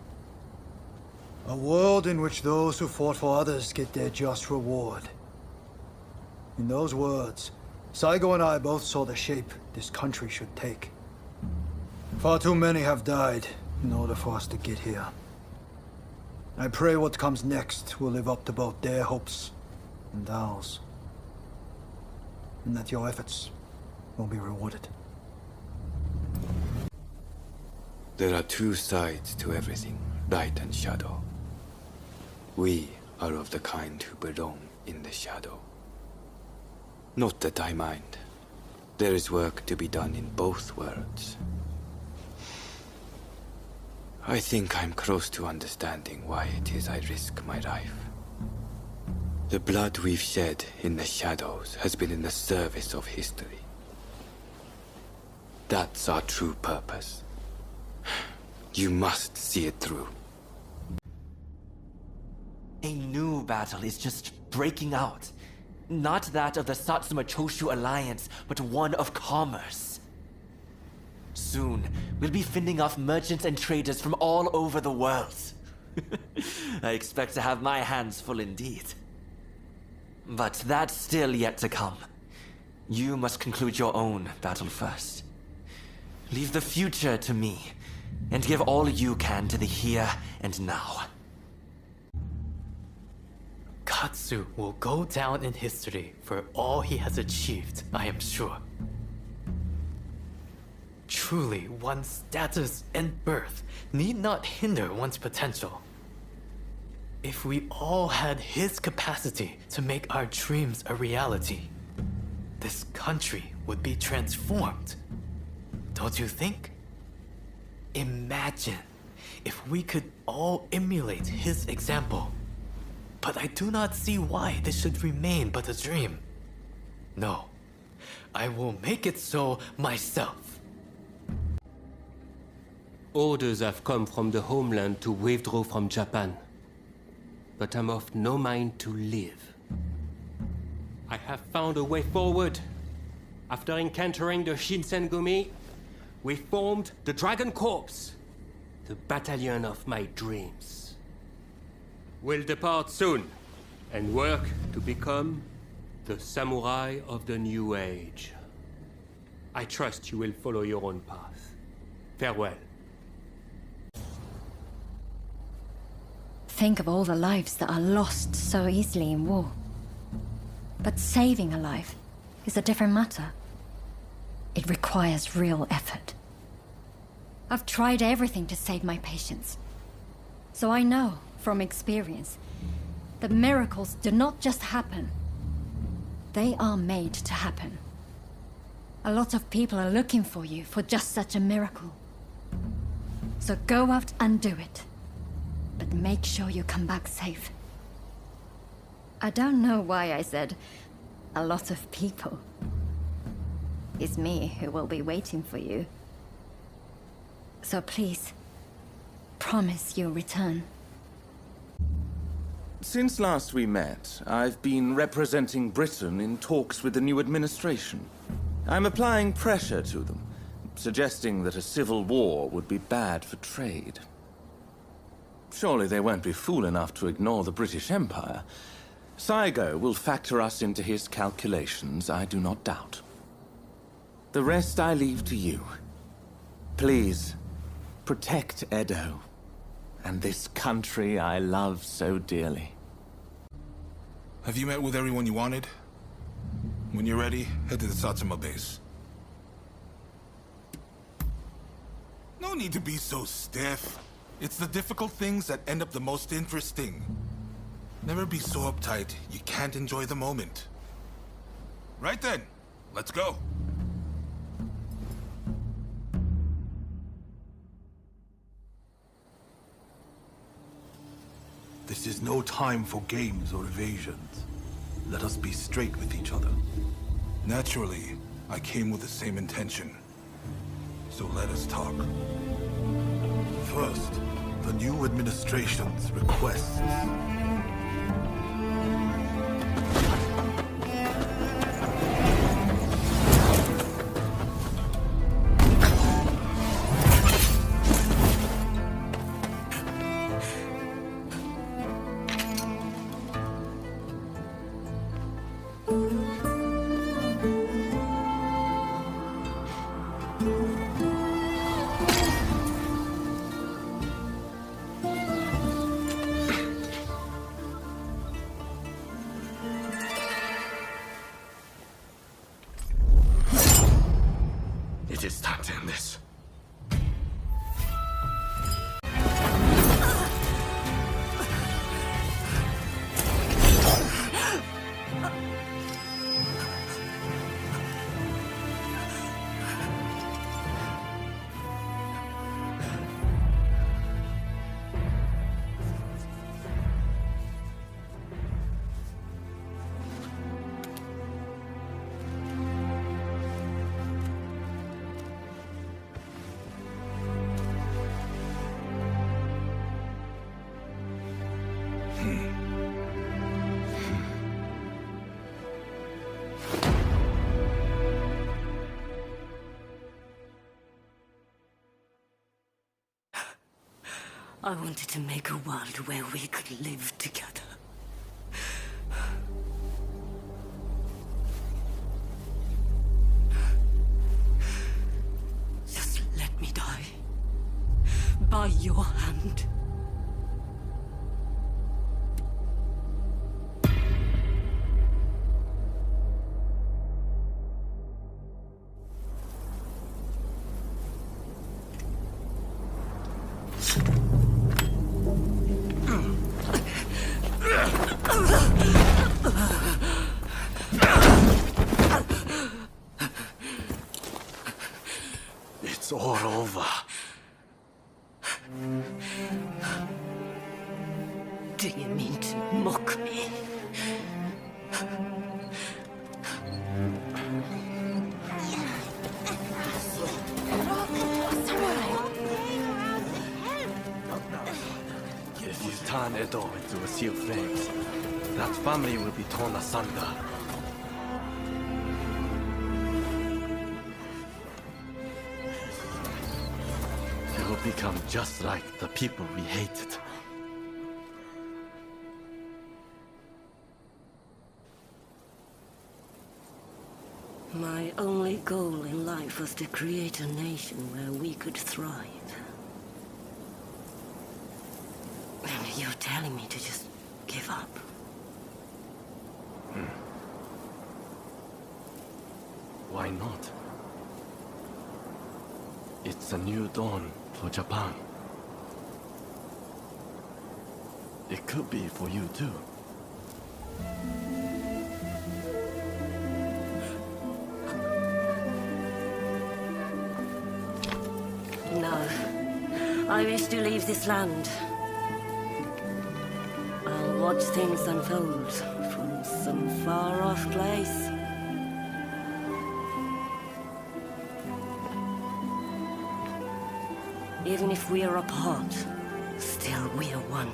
A world in which those who fought for others get their just reward. In those words, Saigo and I both saw the shape this country should take. Far too many have died in order for us to get here. I pray what comes next will live up to both their hopes and ours. And that your efforts will be rewarded. There are two sides to everything, light and shadow. We are of the kind who belong in the shadow. Not that I mind. There is work to be done in both worlds. I think I'm close to understanding why it is I risk my life. The blood we've shed in the shadows has been in the service of history. That's our true purpose. You must see it through. A new battle is just breaking out. Not that of the Satsuma-Choshu alliance, but one of commerce. Soon, we'll be fending off merchants and traders from all over the world. I expect to have my hands full indeed. But that's still yet to come. You must conclude your own battle first. Leave the future to me, and give all you can to the here and now. Katsu will go down in history for all he has achieved, I am sure. Truly, one's status and birth need not hinder one's potential. If we all had his capacity to make our dreams a reality, this country would be transformed. Don't you think? Imagine if we could all emulate his example. But I do not see why this should remain but a dream. No, I will make it so myself. Orders have come from the homeland to withdraw from Japan. But I'm of no mind to live. I have found a way forward. After encountering the Shinsengumi, we formed the Dragon Corps, the battalion of my dreams. We'll depart soon and work to become the samurai of the new age. I trust you will follow your own path. Farewell. Think of all the lives that are lost so easily in war. But saving a life is a different matter. It requires real effort. I've tried everything to save my patients. So I know, from experience, that miracles do not just happen. They are made to happen. A lot of people are looking for you for just such a miracle. So go out and do it. But make sure you come back safe. I don't know why I said a lot of people. It's me who will be waiting for you. So please, promise you'll return. Since last we met, I've been representing Britain in talks with the new administration. I'm applying pressure to them, suggesting that a civil war would be bad for trade. Surely they won't be fool enough to ignore the British Empire. Saigo will factor us into his calculations, I do not doubt. The rest I leave to you. Please, protect Edo, and this country I love so dearly. Have you met with everyone you wanted? When you're ready, head to the Satsuma base. No need to be so stiff. It's the difficult things that end up the most interesting. Never be so uptight you can't enjoy the moment. Right then, let's go. This is no time for games or evasions. Let us be straight with each other. Naturally, I came with the same intention. So let us talk. First, the new administration's requests. It is time to end this. I wanted to make a world where we could live together. Just let me die. By your hand. It's all over. Do you mean to mock me? If you turn Edo into a sea of flames, that family will be torn asunder. You will become just like the people we hated. My only goal in life was to create a nation where we could thrive. And you're telling me to just give up? Why not? It's a new dawn for Japan. It could be for you too. I wish to leave this land. I'll watch things unfold from some far-off place. Even if we are apart, still we are one.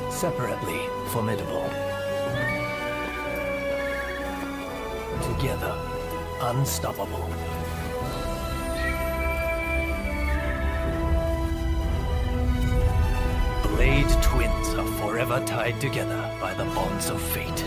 Separately formidable. Together, unstoppable. Blade twins are forever tied together by the bonds of fate.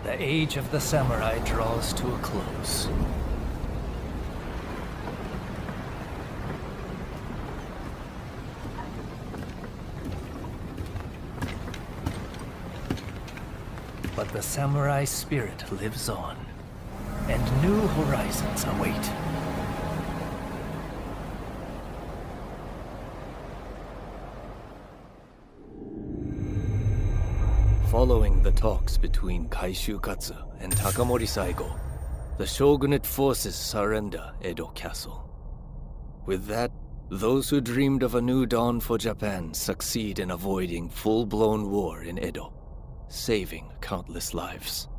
The age of the samurai draws to a close. But the samurai spirit lives on, and new horizons await. Following the talks between Kaishu Katsu and Takamori Saigo, the shogunate forces surrender Edo Castle. With that, those who dreamed of a new dawn for Japan succeed in avoiding full-blown war in Edo, saving countless lives.